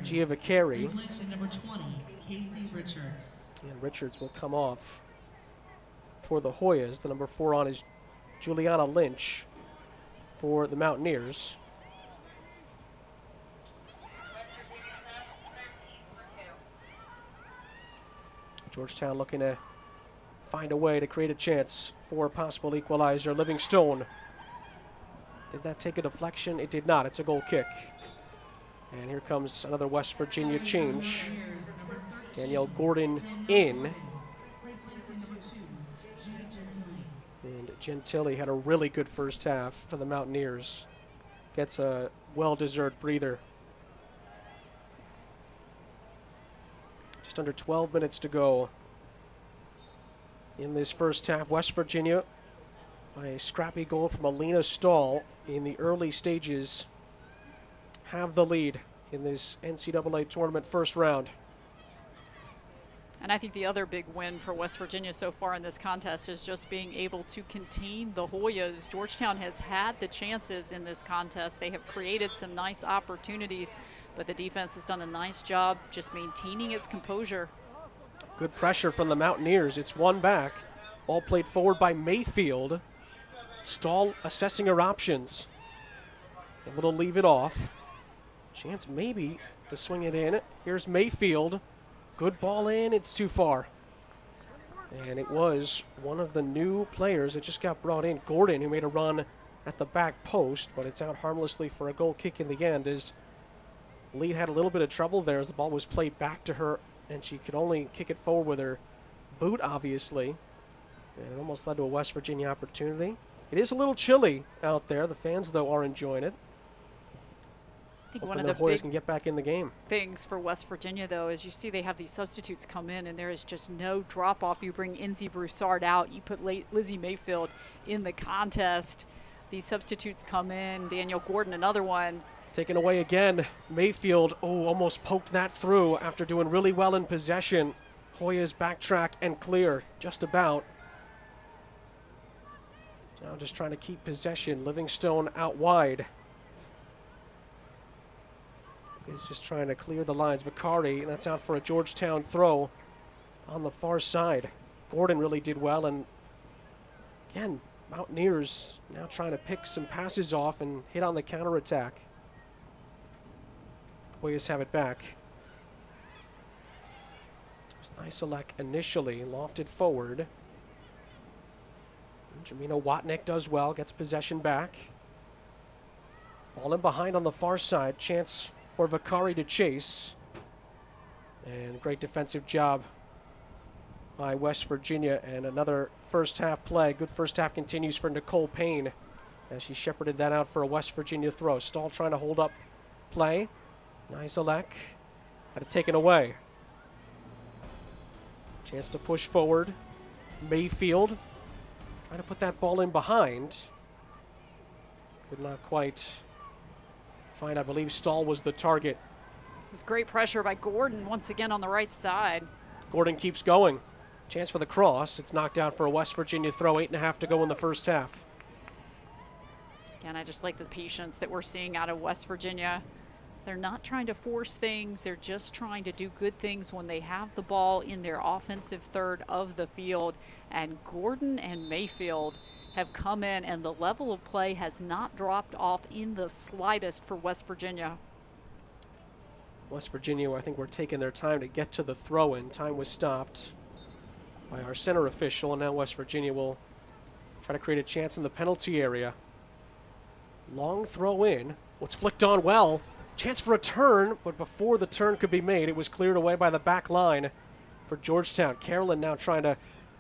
Gia Vicari. number 20, Casey Richards. And Richards will come off for the Hoyas. The number 4 on is Juliana Lynch for the Mountaineers. Georgetown looking to find a way to create a chance for a possible equalizer. Livingstone. Did that take a deflection? It did not. It's a goal kick. And here comes another West Virginia change. Danielle Gordon in. And Gentili had a really good first half for the Mountaineers. Gets a well-deserved breather. Just under 12 minutes to go in this first half. West Virginia, by a scrappy goal from Alina Stahl in the early stages, have the lead in this NCAA tournament first round. And I think the other big win for West Virginia so far in this contest is just being able to contain the Hoyas. Georgetown has had the chances in this contest. They have created some nice opportunities, but the defense has done a nice job just maintaining its composure. Good pressure from the Mountaineers. It's one back. Ball played forward by Mayfield. Stahl assessing her options. Able to leave it off. Chance maybe to swing it in. Here's Mayfield. Good ball in. It's too far. And it was one of the new players that just got brought in, Gordon, who made a run at the back post, but it's out harmlessly for a goal kick in the end, as Lee had a little bit of trouble there as the ball was played back to her, and she could only kick it forward with her boot, obviously. And it almost led to a West Virginia opportunity. It is a little chilly out there. The fans, though, are enjoying it. I think Hoping one of the the Hoyas big can get back in the game. things for West Virginia, though, is you see they have these substitutes come in, and there is just no drop-off. You bring Inzi Broussard out. You put Lizzie Mayfield in the contest. These substitutes come in. Danielle Gordon, another one. Taken away again. Mayfield, almost poked that through after doing really well in possession. Hoyas backtrack and clear, just about. Now just trying to keep possession. Livingstone out wide. Is just trying to clear the lines. Vicari, and that's out for a Georgetown throw on the far side. Gordon really did well, and again, Mountaineers now trying to pick some passes off and hit on the counterattack. Hoyas have it back. It was Nicelek initially, lofted forward. And Jamina Watnick does well, gets possession back. Ball in behind on the far side. Chance for Vicari to chase. And great defensive job by West Virginia. And another first half play. Good first half continues for Nicole Payne as she shepherded that out for a West Virginia throw. Stahl trying to hold up play. Nicelek had it taken away. Chance to push forward. Mayfield trying to put that ball in behind. Could not quite find, I believe Stahl was the target. This is great pressure by Gordon once again on the right side. Gordon keeps going. Chance for the cross. It's knocked out for a West Virginia throw. 8.5 to go in the first half. Again, I just like the patience that we're seeing out of West Virginia. They're not trying to force things. They're just trying to do good things when they have the ball in their offensive third of the field. And Gordon and Mayfield have come in, and the level of play has not dropped off in the slightest for West Virginia. West Virginia, I think, were taking their time to get to the throw-in. Time was stopped by our center official, and now West Virginia will try to create a chance in the penalty area. Long throw in. What's flicked on well. Chance for a turn, but before the turn could be made, it was cleared away by the back line for Georgetown. Carolyn now trying to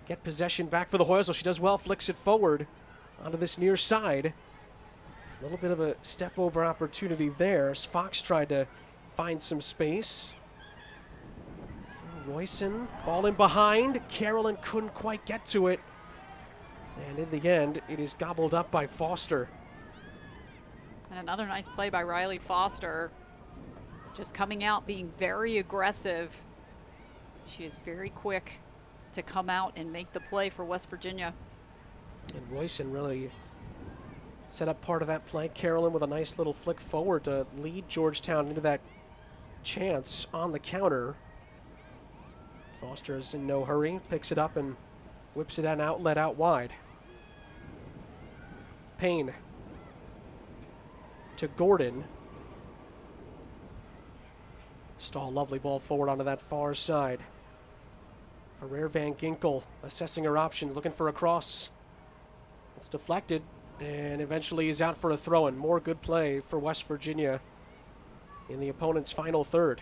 get possession back for the Hoyas. So she does well, flicks it forward onto this near side. A little bit of a step over opportunity there as Fox tried to find some space. Royson all in behind. Carolyn couldn't quite get to it. And in the end, it is gobbled up by Foster. And another nice play by Riley Foster. Just coming out, being very aggressive. She is very quick to come out and make the play for West Virginia. And Royson really set up part of that play. Carolyn with a nice little flick forward to lead Georgetown into that chance on the counter. Foster is in no hurry, picks it up and whips it an outlet out wide. Payne to Gordon. Stahl, lovely ball forward onto that far side. Ferrer Van Ginkel assessing her options, looking for a cross. It's deflected and eventually is out for a throw-in. More good play for West Virginia in the opponent's final third.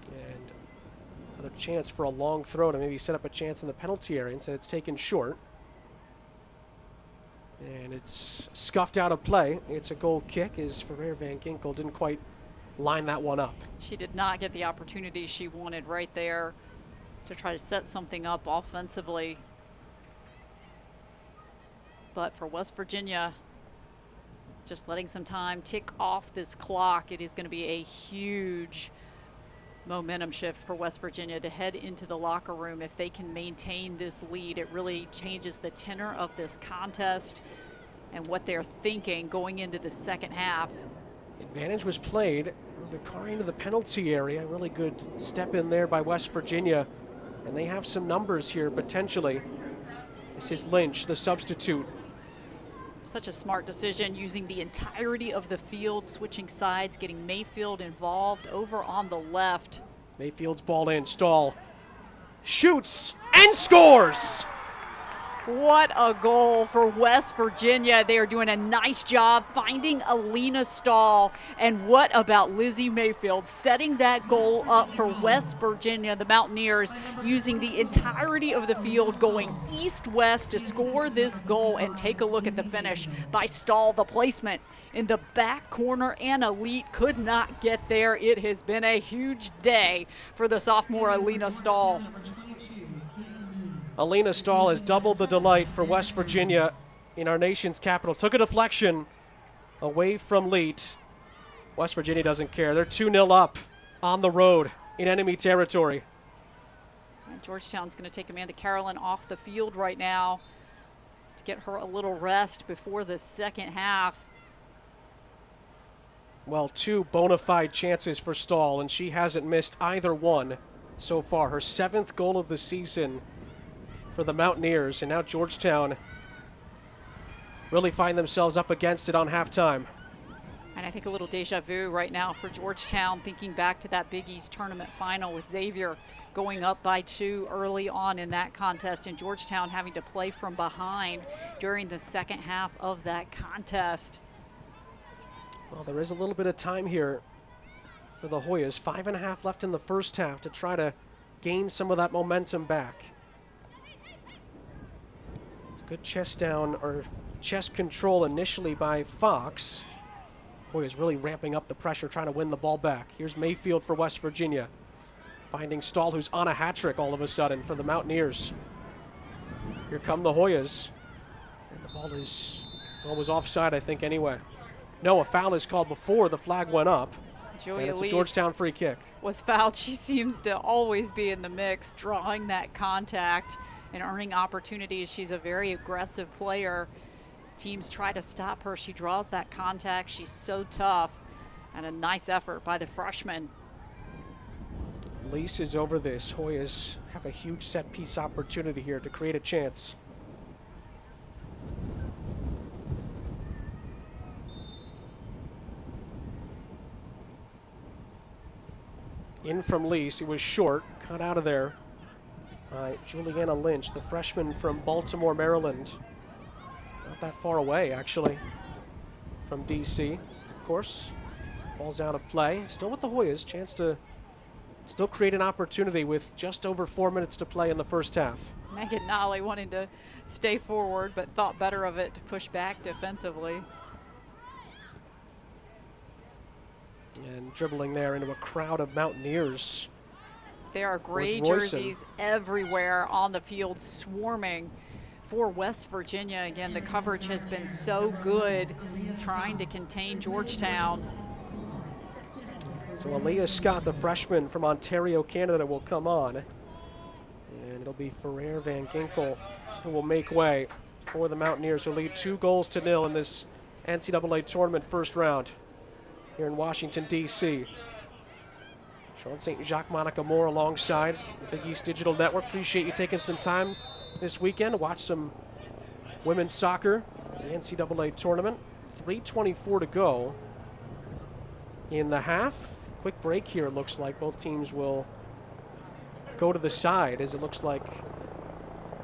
And another chance for a long throw to maybe set up a chance in the penalty area. Instead, it's taken short. And it's scuffed out of play. It's a goal kick as Ferrer Van Ginkel didn't quite line that one up. She did not get the opportunity she wanted right there to try to set something up offensively. But for West Virginia, just letting some time tick off this clock, it is going to be a huge momentum shift for West Virginia to head into the locker room. If they can maintain this lead, it really changes the tenor of this contest and what they're thinking going into the second half. Advantage was played. Vicari into the penalty area. Really good step in there by West Virginia. And they have some numbers here potentially. This is Lynch, the substitute. Such a smart decision, using the entirety of the field, switching sides, getting Mayfield involved over on the left. Mayfield's ball in. Stahl shoots and scores. What a goal for West Virginia. They are doing a nice job finding Alina Stahl. And what about Lizzie Mayfield setting that goal up for West Virginia, the Mountaineers, using the entirety of the field, going east-west to score this goal. And take a look at the finish by Stahl. The placement in the back corner, and Elite could not get there. It has been a huge day for the sophomore Alina Stahl. Alina Stahl has doubled the delight for West Virginia in our nation's capital. Took a deflection away from Leet. West Virginia doesn't care. They're 2-0 up on the road in enemy territory. And Georgetown's going to take Amanda Carolyn off the field right now to get her a little rest before the second half. Well, two bona fide chances for Stahl, and she hasn't missed either one so far. Her 7th goal of the season for the Mountaineers, and now Georgetown really find themselves up against it on halftime. And I think a little deja vu right now for Georgetown, thinking back to that Big East tournament final with Xavier going up by 2 early on in that contest, and Georgetown having to play from behind during the second half of that contest. Well, there is a little bit of time here for the Hoyas. 5.5 left in the first half to try to gain some of that momentum back. Good chest down, or chest control initially by Fox. Hoyas really ramping up the pressure, trying to win the ball back. Here's Mayfield for West Virginia, finding Stahl, who's on a hat trick all of a sudden for the Mountaineers. Here come the Hoyas. And the ball was offside, I think, anyway. No, a foul is called before the flag went up. And it's a Georgetown free kick. Was fouled. She seems to always be in the mix, drawing that contact and earning opportunities. She's a very aggressive player. Teams try to stop her. She draws that contact. She's so tough. And a nice effort by the freshman. Lease is over this. Hoyas have a huge set piece opportunity here to create a chance. In from Lease. It was short. Cut out of there by Juliana Lynch, the freshman from Baltimore, Maryland. Not that far away, actually, from D.C. Of course, ball's out of play. Still with the Hoyas. Chance to still create an opportunity with just over 4 minutes to play in the first half. Megan Nolly wanting to stay forward, but thought better of it to push back defensively. And dribbling there into a crowd of Mountaineers. There are gray Was Royson. jerseys everywhere on the field, swarming for West Virginia. Again, the coverage has been so good, trying to contain Georgetown. So Aaliyah Scott, the freshman from Ontario, Canada, will come on. And it'll be Ferrer Van Ginkel who will make way for the Mountaineers, who lead 2-0 in this NCAA tournament first round here in Washington, D.C. Sean St. Jacques, Monica Moore alongside the Big East Digital Network. Appreciate you taking some time this weekend to watch some women's soccer, the NCAA tournament. 3:24 to go in the half. Quick break here, it looks like. Both teams will go to the side, as it looks like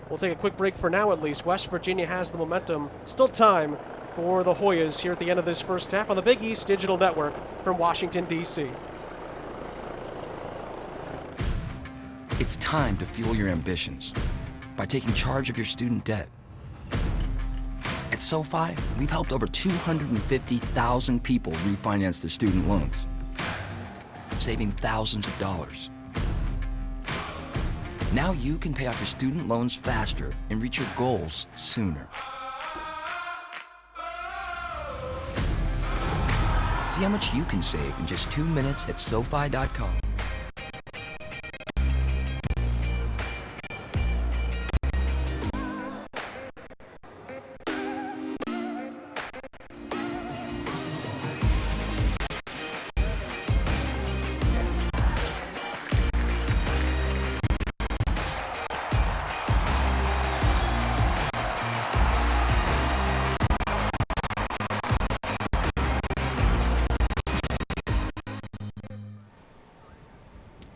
we'll take a quick break for now at least. West Virginia has the momentum. Still time for the Hoyas here at the end of this first half on the Big East Digital Network from Washington, D.C. It's time to fuel your ambitions by taking charge of your student debt. At SoFi, we've helped over 250,000 people refinance their student loans, saving thousands of dollars. Now you can pay off your student loans faster and reach your goals sooner. See how much you can save in just 2 minutes at SoFi.com.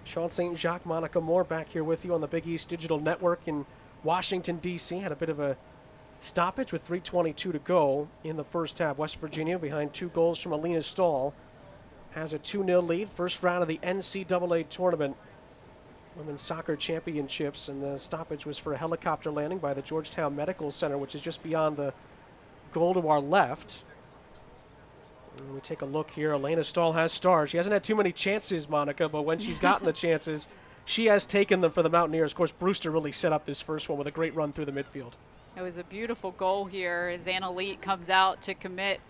Sean St. Jacques, Monica Moore back here with you on the Big East Digital Network in Washington, D.C. Had a bit of a stoppage with 3:22 to go in the first half. West Virginia, behind 2 goals from Alina Stahl, has a 2-0 lead. First round of the NCAA tournament, Women's Soccer Championships, and the stoppage was for a helicopter landing by the Georgetown Medical Center, which is just beyond the goal to our left. And we take a look here. Elena Stahl has stars. She hasn't had too many chances, Monica, but when she's gotten the chances, she has taken them for the Mountaineers. Of course, Brewster really set up this first one with a great run through the midfield. It was a beautiful goal here as Anna Leet comes out to commit.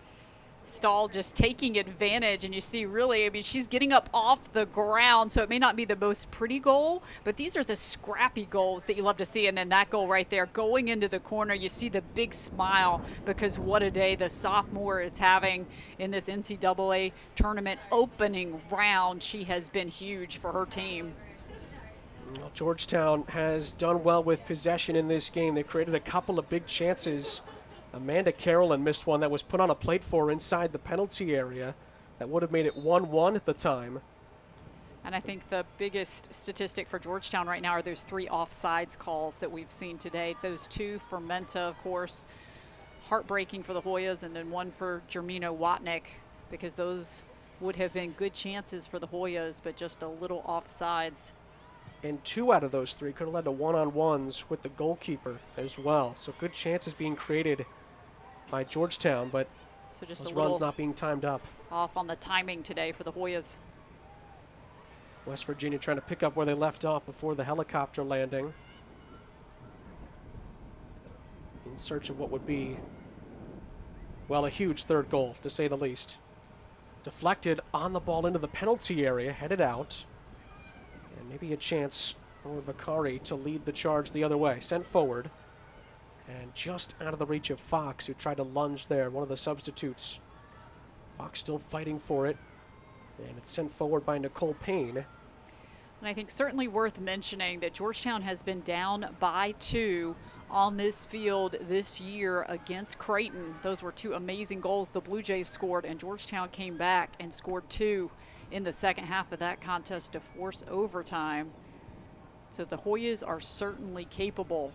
Stahl just taking advantage, and you see really, I mean, she's getting up off the ground, so it may not be the most pretty goal, but these are the scrappy goals that you love to see. And then that goal right there going into the corner, you see the big smile, because what a day the sophomore is having in this NCAA tournament opening round. She has been huge for her team. Well, Georgetown has done well with possession in this game. They created a couple of big chances. Amanda Carolyn missed one that was put on a plate for her inside the penalty area. That would have made it 1-1 at the time. And I think the biggest statistic for Georgetown right now are those 3 offsides calls that we've seen today. Those 2 for Menta, of course, heartbreaking for the Hoyas, and then 1 for Jermina Watnick, because those would have been good chances for the Hoyas, but just a little offsides. And 2 out of those 3 could have led to one-on-ones with the goalkeeper as well. So good chances being created by Georgetown, but so just those a runs little not being timed up. off on the timing today for the Hoyas. West Virginia trying to pick up where they left off before the helicopter landing, in search of what would be, well, a huge third goal, to say the least. Deflected on the ball into the penalty area, headed out. And maybe a chance for Vicari to lead the charge the other way. Sent forward. And just out of the reach of Fox, who tried to lunge there, one of the substitutes. Fox still fighting for it. And it's sent forward by Nicole Payne. And I think certainly worth mentioning that Georgetown has been down by 2 on this field this year against Creighton. Those were 2 amazing goals the Blue Jays scored, and Georgetown came back and scored 2 in the second half of that contest to force overtime. So the Hoyas are certainly capable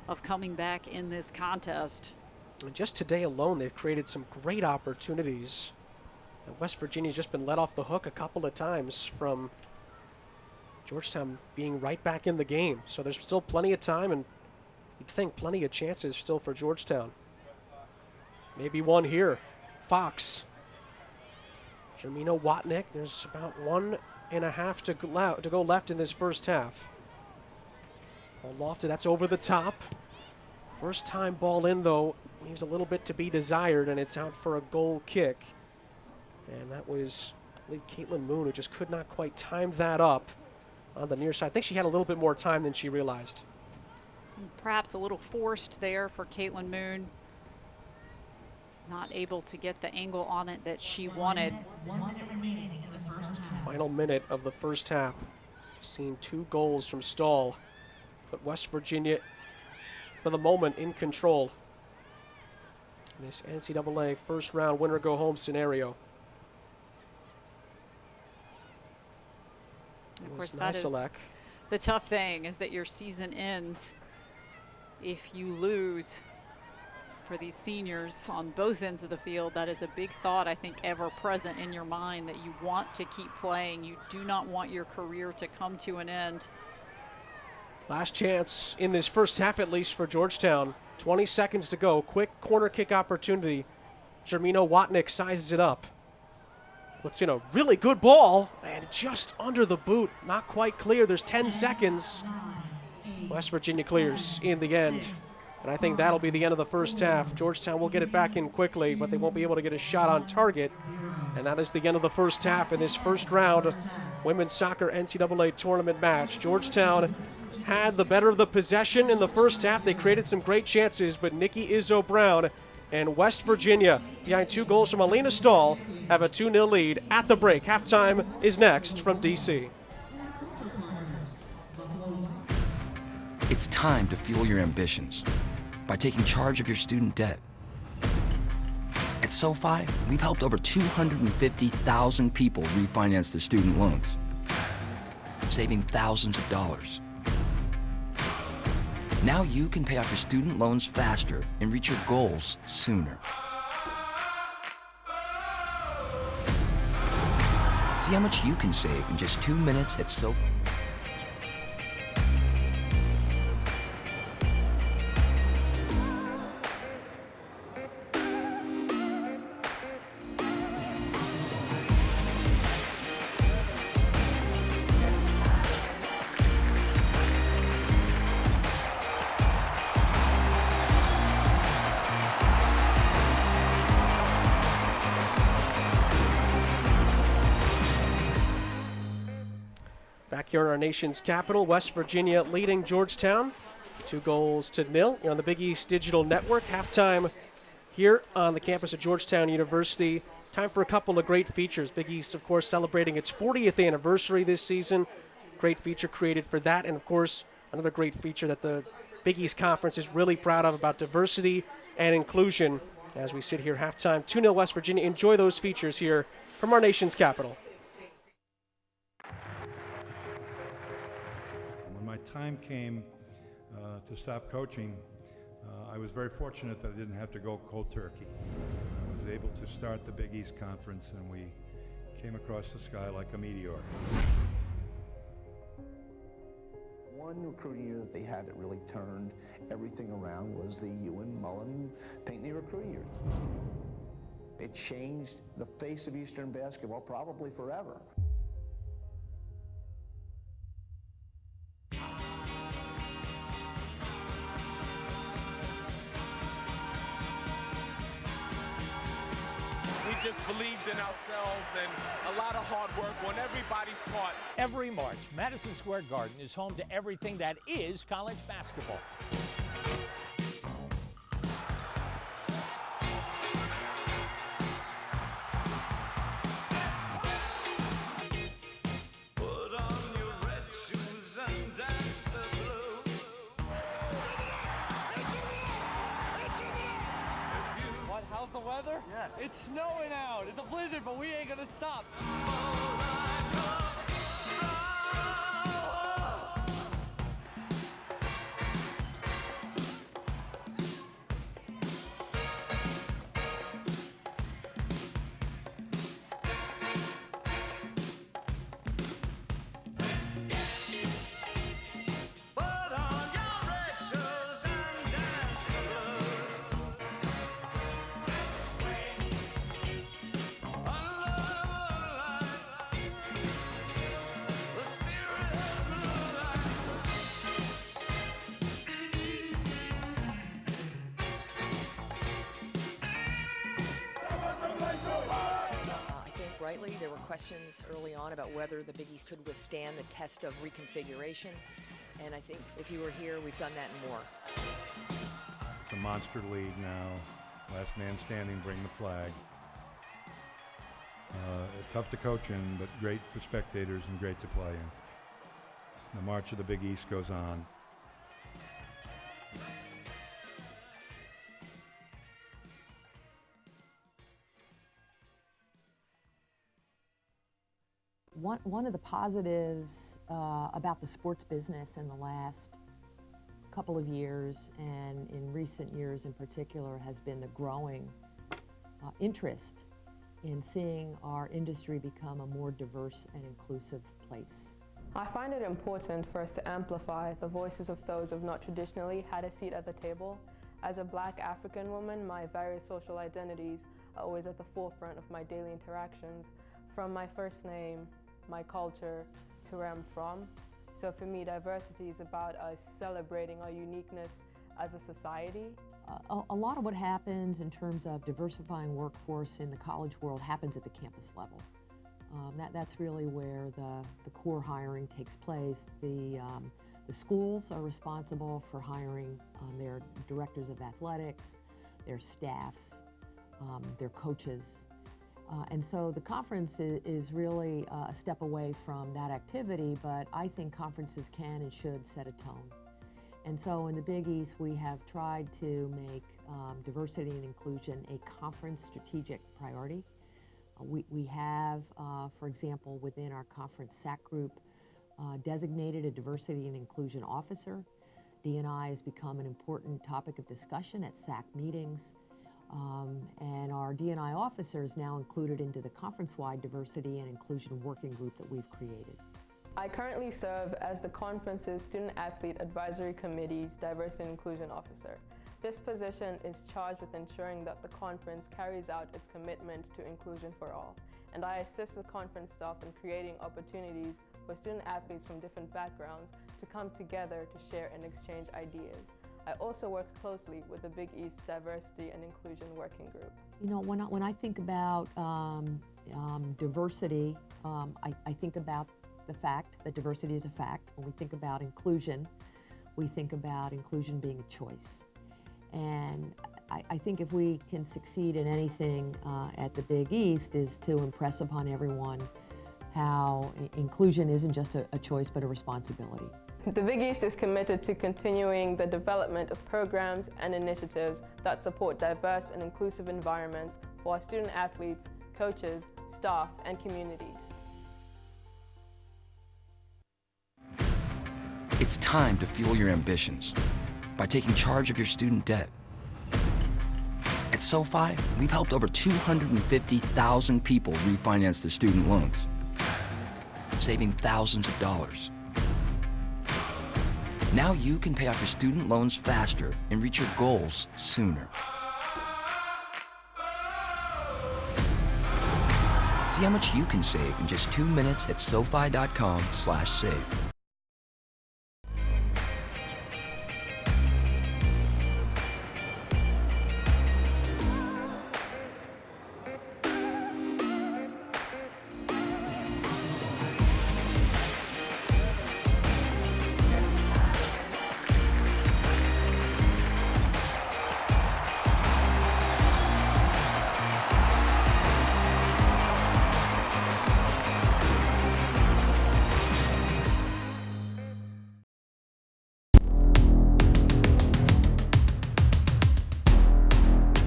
of coming back in this contest. And just today alone, they've created some great opportunities. And West Virginia's just been let off the hook a couple of times from Georgetown being right back in the game. So there's still plenty of time, and you'd think plenty of chances still for Georgetown. Maybe one here. Fox Jermina Watnick, there's about 1.5 to go left in this first half. Ball lofted, that's over the top. First time ball in, though, leaves a little bit to be desired, and it's out for a goal kick. And that was, I believe, Caitlin Moon, who just could not quite time that up on the near side. I think she had a little bit more time than she realized. Perhaps a little forced there for Caitlin Moon. Not able to get the angle on it that she wanted. 1 minute remaining in the first half. Final minute of the first half. Seen 2 goals from Stahl. Put West Virginia, for the moment, in control. This NCAA first round winner go home scenario. Of course, that is the tough thing, is that your season ends if you lose. For these seniors on both ends of the field, that is a big thought, I think, ever present in your mind, that you want to keep playing. You do not want your career to come to an end. Last chance in this first half, at least, for Georgetown. 20 seconds to go. Quick corner kick opportunity. Jermina Watnick sizes it up. Puts in a really good ball, and just under the boot. Not quite clear. There's 10 seconds. West Virginia clears in the end. And I think that'll be the end of the first half. Georgetown will get it back in quickly, but they won't be able to get a shot on target. And that is the end of the first half in this first round women's soccer NCAA tournament match. Georgetown had the better of the possession in the first half. They created some great chances, but Nikki Izzo-Brown and West Virginia, behind 2 goals from Alina Stahl, have a 2-0 lead at the break. Halftime is next from D.C. It's time to fuel your ambitions by taking charge of your student debt. At SoFi, we've helped over 250,000 people refinance their student loans, saving thousands of dollars. Now you can pay off your student loans faster and reach your goals sooner. See how much you can save in just 2 minutes at SoFi. Back here in our nation's capital, West Virginia leading Georgetown 2-0. You're on the Big East Digital Network. Halftime here on the campus of Georgetown University. Time for a couple of great features. Big East, of course, celebrating its 40th anniversary this season. Great feature created for that. And, of course, another great feature that the Big East Conference is really proud of about diversity and inclusion. As we sit here, halftime, 2-0 West Virginia. Enjoy those features here from our nation's capital. When my time came to stop coaching, I was very fortunate that I didn't have to go cold turkey. I was able to start the Big East Conference, and we came across the sky like a meteor. One recruiting year that they had that really turned everything around was the Ewan Mullen Pinckney recruiting year. It changed the face of Eastern basketball probably forever. We just believed in ourselves, and a lot of hard work on everybody's part. Every March, Madison Square Garden is home to everything that is college basketball. How's the weather? Yeah. It's snowing out. It's a blizzard, but we ain't gonna stop. quickly. There were questions early on about whether the Big East could withstand the test of reconfiguration. And I think if you were here, we've done that and more. It's a monster league now. Last man standing, bring the flag. Tough to coach in, but great for spectators and great to play in. The march of the Big East goes on. One of the positives about the sports business in the last couple of years, and in recent years in particular, has been the growing interest in seeing our industry become a more diverse and inclusive place. I find it important for us to amplify the voices of those who have not traditionally had a seat at the table. As a Black African woman, my various social identities are always at the forefront of my daily interactions, from my first name, my culture, to where I'm from. So for me, diversity is about us celebrating our uniqueness as a society. A lot of what happens in terms of diversifying workforce in the college world happens at the campus level. That's really where the core hiring takes place. The schools are responsible for hiring their directors of athletics, their staffs, their coaches. And so the conference is really a step away from that activity, but I think conferences can and should set a tone. And so in the Big East, we have tried to make diversity and inclusion a conference strategic priority. We have, for example, within our conference SAC group, designated a diversity and inclusion officer. D&I has become an important topic of discussion at SAC meetings. And our D&I officer is now included into the conference-wide diversity and inclusion working group that we've created. I currently serve as the conference's Student Athlete Advisory Committee's Diversity and Inclusion Officer. This position is charged with ensuring that the conference carries out its commitment to inclusion for all. And I assist the conference staff in creating opportunities for student athletes from different backgrounds to come together to share and exchange ideas. I also work closely with the Big East Diversity and Inclusion Working Group. You know, when I think about diversity, I think about the fact that diversity is a fact. When we think about inclusion, we think about inclusion being a choice. And I think if we can succeed in anything at the Big East is to impress upon everyone how inclusion isn't just a choice but a responsibility. The Big East is committed to continuing the development of programs and initiatives that support diverse and inclusive environments for our student athletes, coaches, staff, and communities. It's time to fuel your ambitions by taking charge of your student debt. At SoFi, we've helped over 250,000 people refinance their student loans, saving thousands of dollars. Now you can pay off your student loans faster and reach your goals sooner. See how much you can save in just 2 minutes at SoFi.com/save.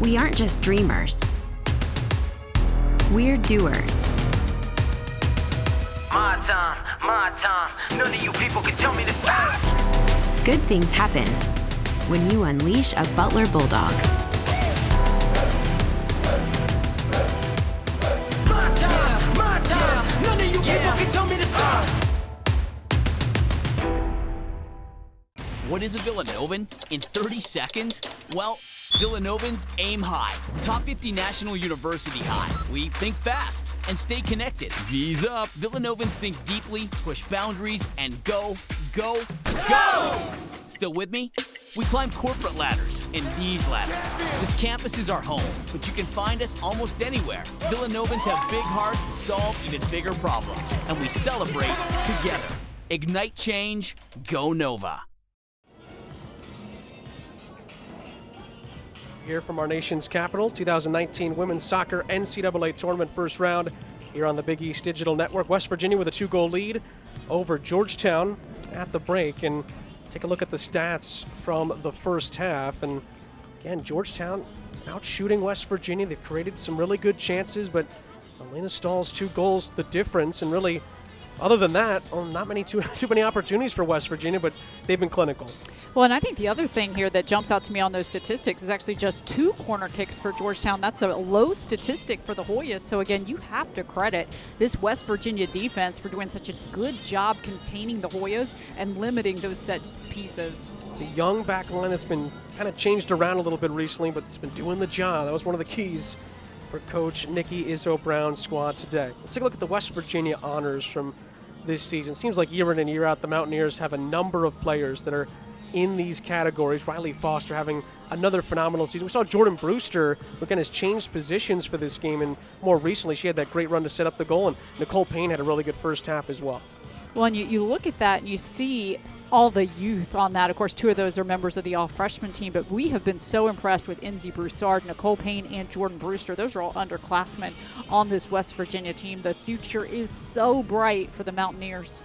We aren't just dreamers. We're doers. My time. None of you people can tell me to stop. Good things happen when you unleash a Butler Bulldog. My time. None of you people can tell me to stop. What is a Villanovan? In 30 seconds? Well, Villanovans aim high. Top 50 National University high. We think fast and stay connected. V's up. Villanovans think deeply, push boundaries, and go. Still with me? We climb corporate ladders and these ladders. This campus is our home, but you can find us almost anywhere. Villanovans have big hearts and solve even bigger problems, and we celebrate together. Ignite change, go Nova. Here from our nation's capital, 2019 Women's Soccer NCAA Tournament first round here on the Big East Digital Network. West Virginia with a 2-goal lead over Georgetown at the break. And take a look at the stats from the first half. And again, Georgetown out shooting West Virginia. They've created some really good chances, but Elena Stahl's 2 goals the difference. And really, other than that, not too many opportunities for West Virginia, but they've been clinical. Well, and I think the other thing here that jumps out to me on those statistics is actually just 2 corner kicks for Georgetown. That's a low statistic for the Hoyas. So, again, you have to credit this West Virginia defense for doing such a good job containing the Hoyas and limiting those set pieces. It's a young back line that's been kind of changed around a little bit recently, but it's been doing the job. That was one of the keys for Coach Nikki Izzo-Brown's squad today. Let's take a look at the West Virginia honors from this season. It seems like year in and year out, the Mountaineers have a number of players that are in these categories. Riley Foster having another phenomenal season. We saw Jordan Brewster, who again has changed positions for this game, and more recently she had that great run to set up the goal, and Nicole Payne had a really good first half as well. Well, and you look at that and you see all the youth on that. Of course, 2 of those are members of the all-freshman team, but we have been so impressed with Enzi Broussard, Nicole Payne, and Jordan Brewster. Those are all underclassmen on this West Virginia team. The future is so bright for the Mountaineers.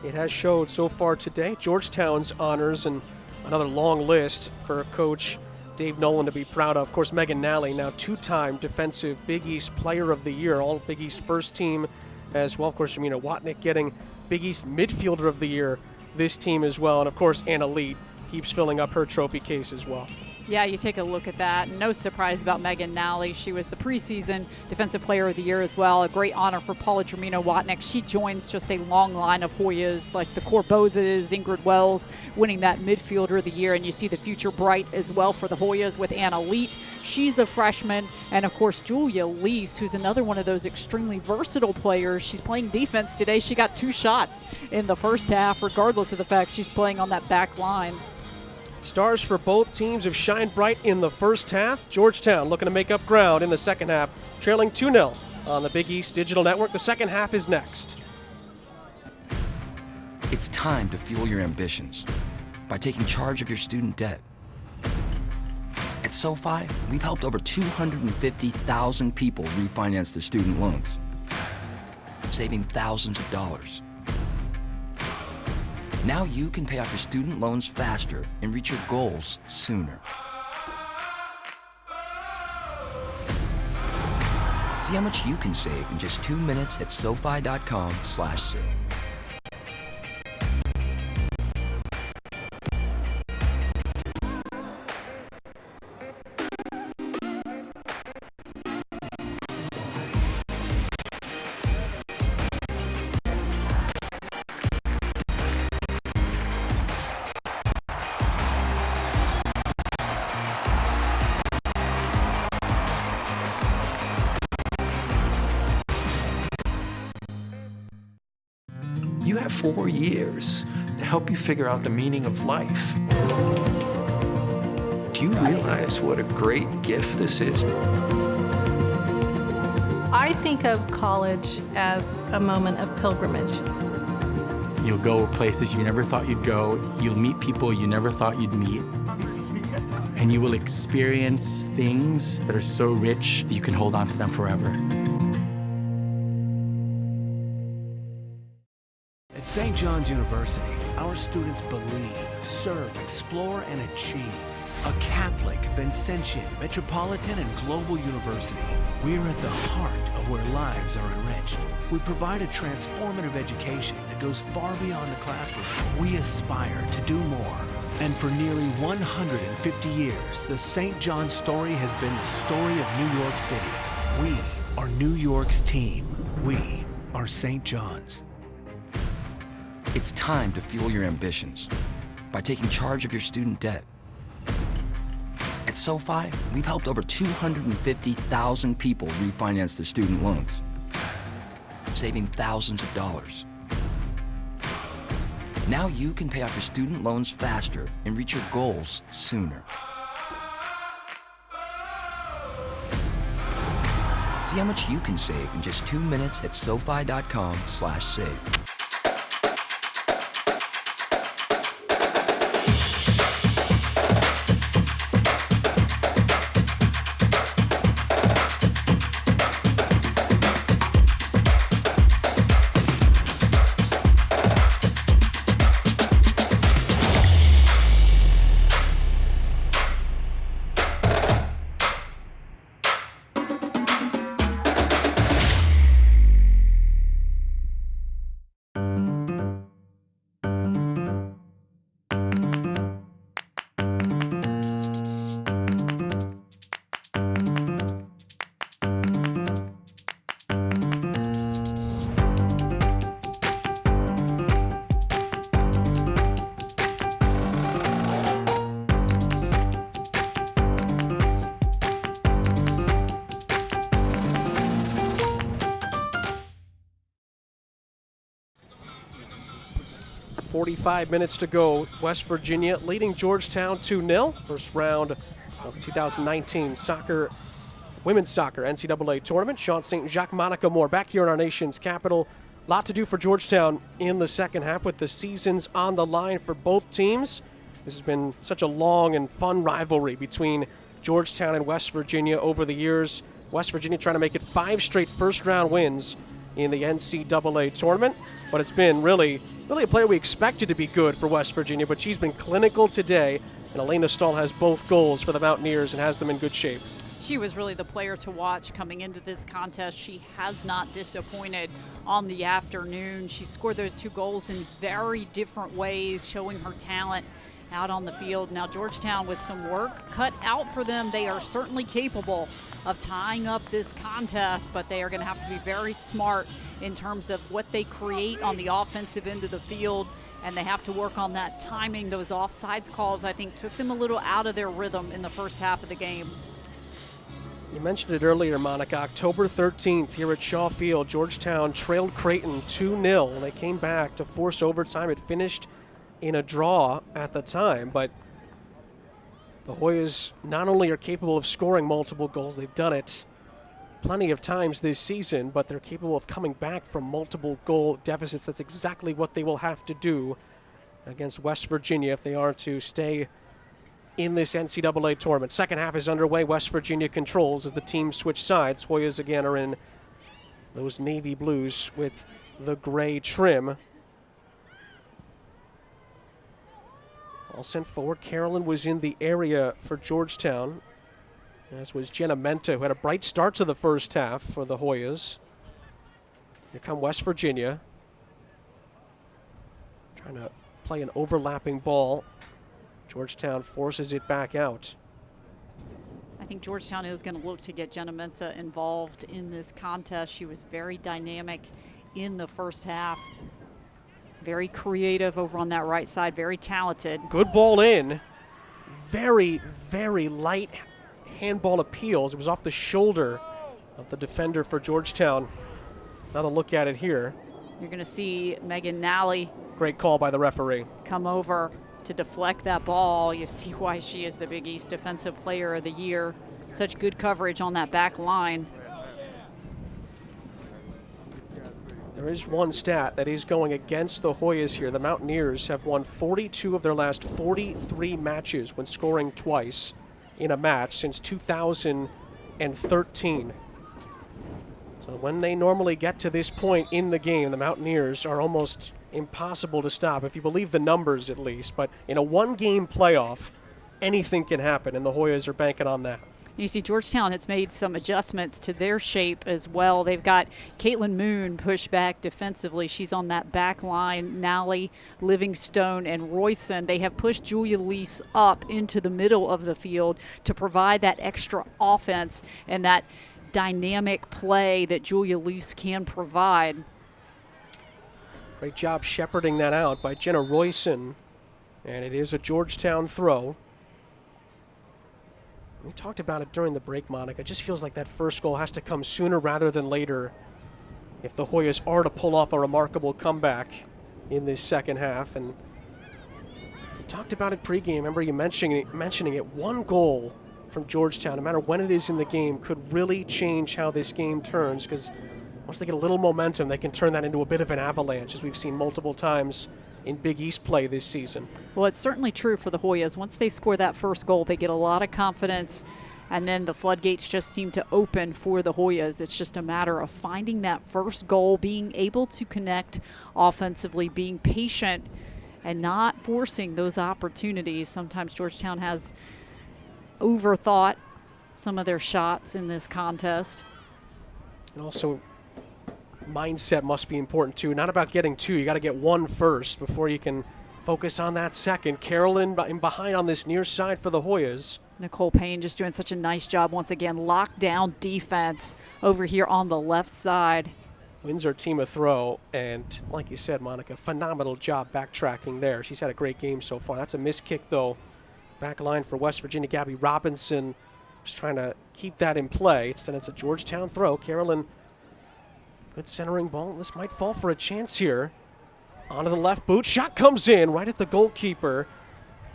It has showed so far today. Georgetown's honors and another long list for Coach Dave Nolan to be proud of. Of course, Megan Nally, now 2-time defensive Big East Player of the Year, all Big East first team as well. Of course, Jamina Watnick getting Big East Midfielder of the Year, this team as well. And of course, Anna Leet keeps filling up her trophy case as well. Yeah, you take a look at that. No surprise about Megan Nally. She was the preseason Defensive Player of the Year as well. A great honor for Paula Germino-Watnick. She joins just a long line of Hoyas like the Corbozes, Ingrid Wells, winning that Midfielder of the Year. And you see the future bright as well for the Hoyas with Anna Leet. She's a freshman. And, of course, Julia Lease, who's another one of those extremely versatile players. She's playing defense today. She got 2 shots in the first half, regardless of the fact she's playing on that back line. Stars for both teams have shined bright in the first half. Georgetown looking to make up ground in the second half, trailing 2-0 on the Big East Digital Network. The second half is next. It's time to fuel your ambitions by taking charge of your student debt. At SoFi, we've helped over 250,000 people refinance their student loans, saving thousands of dollars. Now you can pay off your student loans faster and reach your goals sooner. See how much you can save in just 2 minutes at SoFi.com/save. You have 4 years to help you figure out the meaning of life. Do you realize what a great gift this is? I think of college as a moment of pilgrimage. You'll go places you never thought you'd go. You'll meet people you never thought you'd meet. And you will experience things that are so rich that you can hold on to them forever. At St. John's University, our students believe, serve, explore, and achieve. A Catholic, Vincentian, metropolitan, and global university. We're at the heart of where lives are enriched. We provide a transformative education that goes far beyond the classroom. We aspire to do more. And for nearly 150 years, the St. John's story has been the story of New York City. We are New York's team. We are St. John's. It's time to fuel your ambitions by taking charge of your student debt. At SoFi, we've helped over 250,000 people refinance their student loans, saving thousands of dollars. Now you can pay off your student loans faster and reach your goals sooner. See how much you can save in just 2 minutes at SoFi.com/save. .45 minutes to go. West Virginia leading Georgetown 2-0. First round of the 2019 women's soccer NCAA tournament. Sean St. Jacques, Monica Moore back here in our nation's capital. Lot to do for Georgetown in the second half with the seasons on the line for both teams. This has been such a long and fun rivalry between Georgetown and West Virginia over the years. West Virginia trying to make it 5 straight first-round wins in the NCAA tournament, but it's been really a player we expected to be good for West Virginia, but she's been clinical today, and Elena Stahl has both goals for the Mountaineers and has them in good shape. She was really the player to watch coming into this contest. She has not disappointed on the afternoon. She scored those 2 goals in very different ways, showing her talent out on the field. Now Georgetown, with some work cut out for them, they are certainly capable of tying up this contest, but they are going to have to be very smart in terms of what they create on the offensive end of the field, and they have to work on that timing. Those offsides calls, I think, took them a little out of their rhythm in the first half of the game. You mentioned it earlier, Monica. October 13th here at Shaw Field, Georgetown trailed Creighton 2-0. They came back to force overtime. It finished in a draw at the time, but the Hoyas not only are capable of scoring multiple goals, they've done it plenty of times this season, but they're capable of coming back from multiple goal deficits. That's exactly what they will have to do against West Virginia if they are to stay in this NCAA tournament. Second half is underway. West Virginia controls as the teams switch sides. Hoyas again are in those navy blues with the gray trim. All sent forward. Carolyn was in the area for Georgetown, as was Jenna Menta, who had a bright start to the first half for the Hoyas. Here come West Virginia, trying to play an overlapping ball. Georgetown forces it back out. I think Georgetown is going to look to get Jenna Menta involved in this contest. She was very dynamic in the first half. Very creative over on that right side, very talented. Good ball in. Very, very light handball appeals. It was off the shoulder of the defender for Georgetown. Now a look at it here. You're going to see Megan Nally. Great call by the referee. Come over to deflect that ball. You see why she is the Big East Defensive Player of the Year. Such good coverage on that back line. There is one stat that is going against the Hoyas here. The Mountaineers have won 42 of their last 43 matches when scoring twice in a match since 2013. So when they normally get to this point in the game, the Mountaineers are almost impossible to stop, if you believe the numbers at least. But in a one-game playoff, anything can happen, and the Hoyas are banking on that. You see Georgetown has made some adjustments to their shape as well. They've got Caitlin Moon pushed back defensively. She's on that back line. Nally, Livingstone, and Royson. They have pushed Julia Lease up into the middle of the field to provide that extra offense and that dynamic play that Julia Lease can provide. Great job shepherding that out by Jenna Royson. And it is a Georgetown throw. We talked about it during the break, Monica. It just feels like that first goal has to come sooner rather than later if the Hoyas are to pull off a remarkable comeback in this second half. And you talked about it pregame. Remember you mentioning it. One goal from Georgetown, no matter when it is in the game, could really change how this game turns, because once they get a little momentum, they can turn that into a bit of an avalanche, as we've seen multiple times in Big East play this season. Well, it's certainly true for the Hoyas. Once they score that first goal, they get a lot of confidence, and then the floodgates just seem to open for the Hoyas. It's just a matter of finding that first goal, being able to connect offensively, being patient, and not forcing those opportunities. Sometimes Georgetown has overthought some of their shots in this contest. And also, mindset must be important too. Not about getting two, you got to get one first before you can focus on that second. Carolyn in behind on this near side for the Hoyas. Nicole Payne just doing such a nice job once again. Lockdown defense over here on the left side. Wins her team a throw, and like you said, Monica, phenomenal job backtracking there. She's had a great game so far. That's a missed kick though. Back line for West Virginia, Gabby Robinson just trying to keep that in play. It's a Georgetown throw. Carolyn, good centering ball. This might fall for a chance here. Onto the left boot. Shot comes in right at the goalkeeper.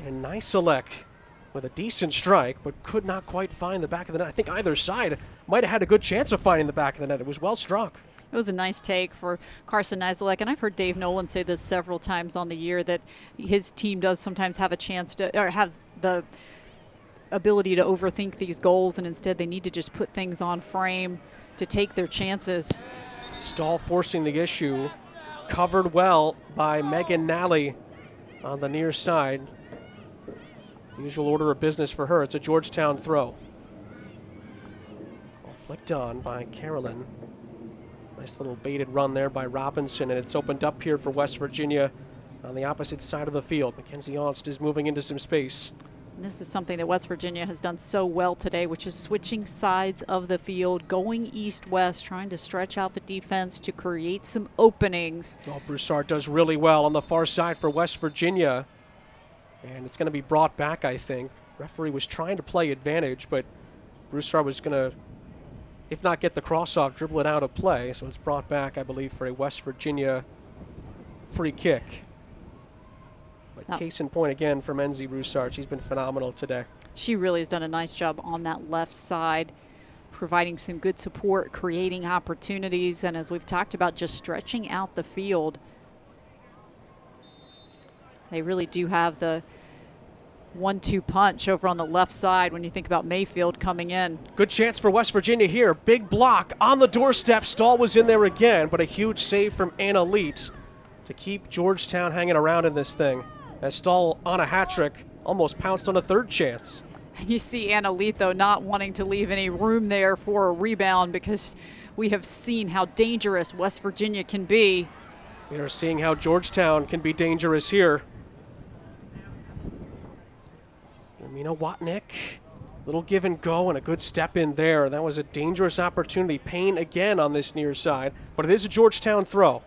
And Nicelek with a decent strike, but could not quite find the back of the net. I think either side might have had a good chance of finding the back of the net. It was well struck. It was a nice take for Carson Nicelek, and I've heard Dave Nolan say this several times on the year, that his team does sometimes have a chance to, or has the ability to overthink these goals, and instead they need to just put things on frame to take their chances. Stahl forcing the issue, covered well by Megan Nally on the near side. Usual order of business for her. It's a Georgetown throw. Ball flicked on by Carolyn. Nice little baited run there by Robinson, and it's opened up here for West Virginia on the opposite side of the field. Mackenzie Aunst is moving into some space. And this is something that West Virginia has done so well today, which is switching sides of the field, going east-west, trying to stretch out the defense to create some openings. Oh, Broussard does really well on the far side for West Virginia. And it's going to be brought back, I think. Referee was trying to play advantage, but Broussard was going to, if not get the cross-off, dribble it out of play. So it's brought back, I believe, for a West Virginia free kick. But case in point, again, for Menzie Broussard. She's been phenomenal today. She really has done a nice job on that left side, providing some good support, creating opportunities, and as we've talked about, just stretching out the field. They really do have the 1-2 punch over on the left side when you think about Mayfield coming in. Good chance for West Virginia here. Big block on the doorstep. Stahl was in there again, but a huge save from Anna Leet to keep Georgetown hanging around in this thing. As Stahl on a hat trick, almost pounced on a third chance. And you see Anna Leet, though, not wanting to leave any room there for a rebound, because we have seen how dangerous West Virginia can be. We are seeing how Georgetown can be dangerous here. Romina Watnick, little give and go and a good step in there. That was a dangerous opportunity. Payne again on this near side, but it is a Georgetown throw.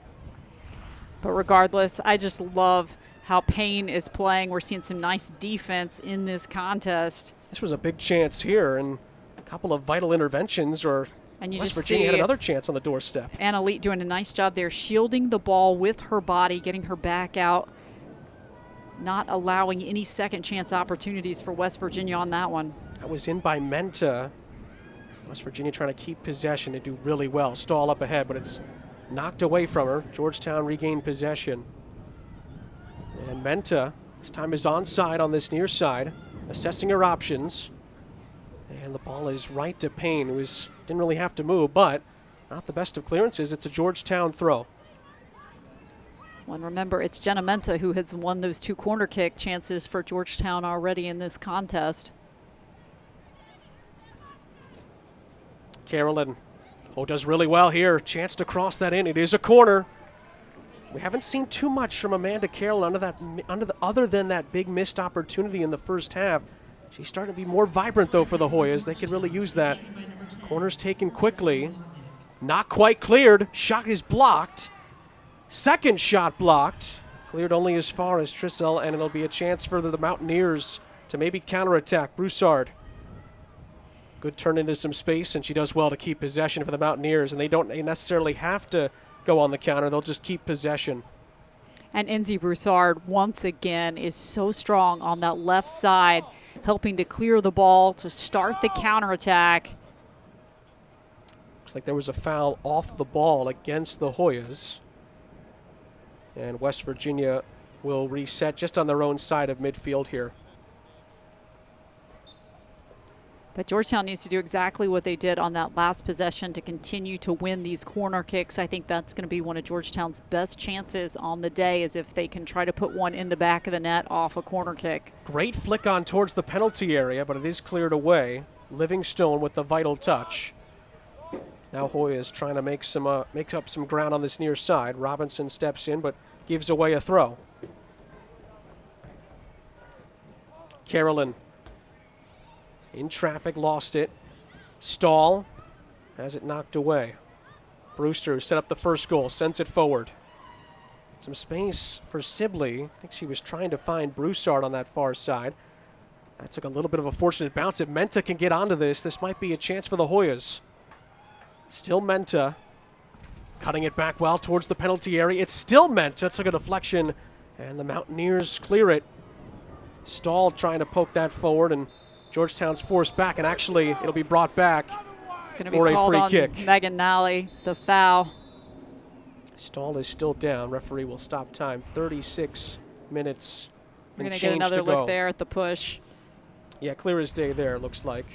But regardless, I just love how Payne is playing. We're seeing some nice defense in this contest. This was a big chance here, and a couple of vital interventions, or and West Virginia had another chance on the doorstep. Anna Leet doing a nice job there, shielding the ball with her body, getting her back out, not allowing any second chance opportunities for West Virginia on that one. That was in by Menta. West Virginia trying to keep possession and do really well. Stahl up ahead, but it's knocked away from her. Georgetown regained possession. And Menta, this time is onside on this near side, assessing her options. And the ball is right to Payne, who didn't really have to move, but not the best of clearances. It's a Georgetown throw. Well, and remember, it's Jenna Menta who has won those 2 corner kick chances for Georgetown already in this contest. Carolyn, does really well here. Chance to cross that in. It is a corner. We haven't seen too much from Amanda Carroll other than that big missed opportunity in the first half. She's starting to be more vibrant, though, for the Hoyas. They could really use that. Corner's taken quickly. Not quite cleared. Shot is blocked. Second shot blocked. Cleared only as far as Trissell, and it'll be a chance for the Mountaineers to maybe counterattack. Broussard. Good turn into some space, and she does well to keep possession for the Mountaineers, and they don't necessarily have to go on the counter. They'll just keep possession. And Enzi Broussard, once again, is so strong on that left side, helping to clear the ball to start the counterattack. Looks like there was a foul off the ball against the Hoyas. And West Virginia will reset just on their own side of midfield here. But Georgetown needs to do exactly what they did on that last possession to continue to win these corner kicks. I think that's going to be one of Georgetown's best chances on the day, is if they can try to put one in the back of the net off a corner kick. Great flick on towards the penalty area, but it is cleared away. Livingstone with the vital touch. Now Hoyas trying to make up some ground on this near side. Robinson steps in, but gives away a throw. Carolyn in traffic, lost it. Stahl has it knocked away. Brewster, who set up the first goal, sends it forward. Some space for Sibley. I think she was trying to find Broussard on that far side. That took a little bit of a fortunate bounce. If Menta can get onto this might be a chance for the Hoyas. Still Menta. Cutting it back well towards the penalty area. It's still Menta. Took a deflection, and the Mountaineers clear it. Stahl trying to poke that forward, and Georgetown's forced back, and actually it'll be brought back it's gonna for be called a free on kick. Megan Nally, the foul. Stahl is still down. Referee will stop time. 36 minutes We're and going to change get another to go. look there at the push. Yeah, clear as day there, looks like.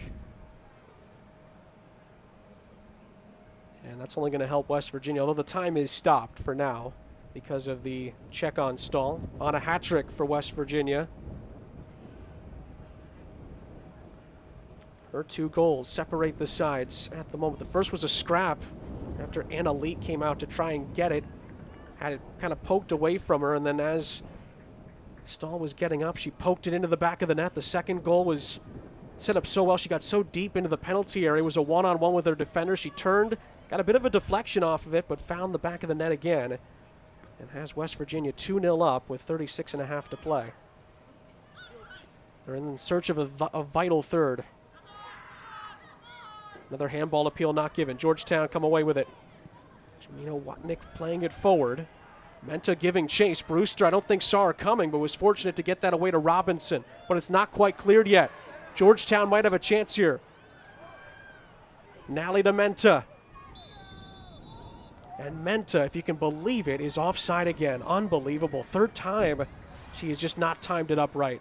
And that's only going to help West Virginia, although the time is stopped for now because of the check on Stahl. On a hat trick for West Virginia. Her 2 goals separate the sides at the moment. The first was a scrap after Anna Leak came out to try and get it. Had it kind of poked away from her, and then as Stahl was getting up, she poked it into the back of the net. The second goal was set up so well. She got so deep into the penalty area. It was a one-on-one with her defender. She turned, got a bit of a deflection off of it, but found the back of the net again. And has West Virginia 2-0 up with 36.5 to play. They're in search of a vital third. Another handball appeal not given. Georgetown come away with it. Jamino Watnick playing it forward. Menta giving chase. Brewster, I don't think saw her coming, but was fortunate to get that away to Robinson. But it's not quite cleared yet. Georgetown might have a chance here. Nally to Menta. And Menta, if you can believe it, is offside again. Unbelievable. Third time she has just not timed it up right.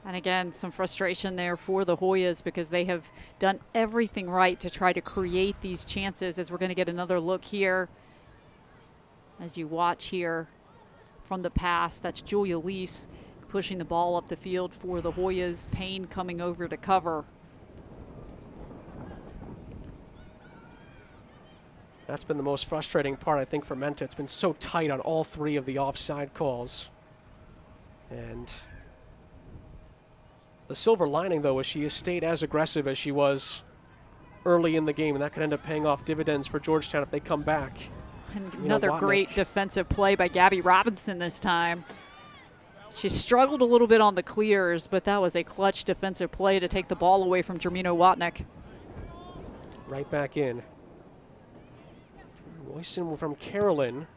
And again, some frustration there for the Hoyas because they have done everything right to try to create these chances, as we're going to get another look here. As you watch here from the pass, that's Julia Lease pushing the ball up the field for the Hoyas. Payne coming over to cover. That's been the most frustrating part, I think, for Menta. It's been so tight on all 3 of the offside calls. And the silver lining, though, is she has stayed as aggressive as she was early in the game, and that could end up paying off dividends for Georgetown if they come back. And another great defensive play by Gabby Robinson this time. She struggled a little bit on the clears, but that was a clutch defensive play to take the ball away from Jermino Watnick. Right back in. Royson from Carolyn.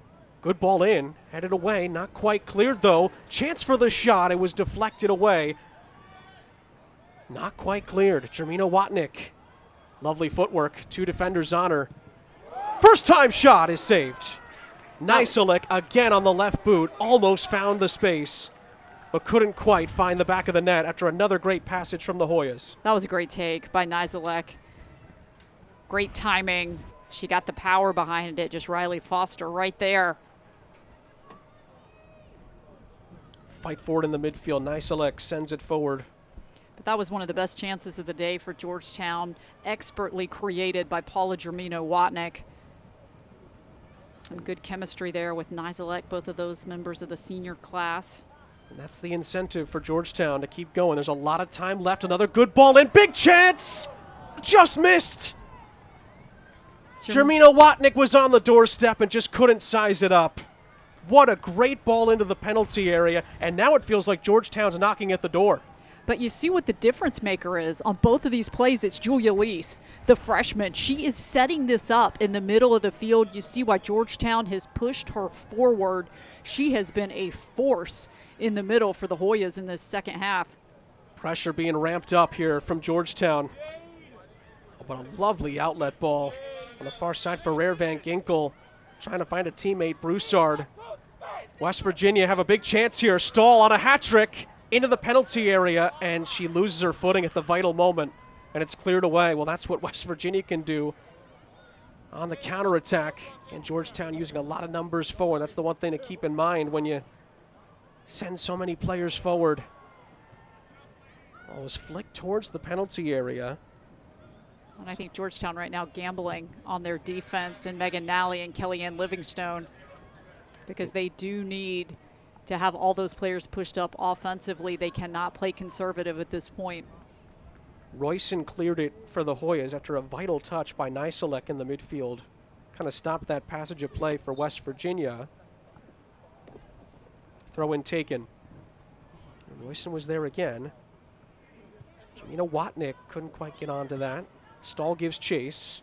Good ball in, headed away, not quite cleared though. Chance for the shot, it was deflected away. Not quite cleared. Jermino Watnick. Lovely footwork. 2 defenders on her. First time shot is saved. Nicelek again on the left boot. Almost found the space, but couldn't quite find the back of the net after another great passage from the Hoyas. That was a great take by Nicelek. Great timing. She got the power behind it. Just Riley Foster right there. Fight forward in the midfield. Nicelek sends it forward. But that was one of the best chances of the day for Georgetown, expertly created by Paula Jermino Watnick. Some good chemistry there with Nicelek, both of those members of the senior class. And that's the incentive for Georgetown to keep going. There's a lot of time left. Another good ball in. Big chance! Just missed! Jermino Watnick was on the doorstep and just couldn't size it up. What a great ball into the penalty area, and now it feels like Georgetown's knocking at the door. But you see what the difference maker is on both of these plays. It's Julia Lease, the freshman. She is setting this up in the middle of the field. You see why Georgetown has pushed her forward. She has been a force in the middle for the Hoyas in this second half. Pressure being ramped up here from Georgetown. Oh, but a lovely outlet ball on the far side for Rare Van Ginkel, trying to find a teammate, Broussard. West Virginia have a big chance here. Stahl on a hat trick into the penalty area, and she loses her footing at the vital moment, and it's cleared away. Well, that's what West Virginia can do on the counterattack. And Georgetown using a lot of numbers forward. That's the one thing to keep in mind when you send so many players forward. Ball was flicked towards the penalty area. And I think Georgetown right now gambling on their defense and Megan Nally and Kellyanne Livingstone, because they do need to have all those players pushed up offensively. They cannot play conservative at this point. Royson cleared it for the Hoyas after a vital touch by Nyselek in the midfield. Kind of stopped that passage of play for West Virginia. Throw in taken. And Royson was there again. Jamina Watnick couldn't quite get onto that. Stahl gives chase.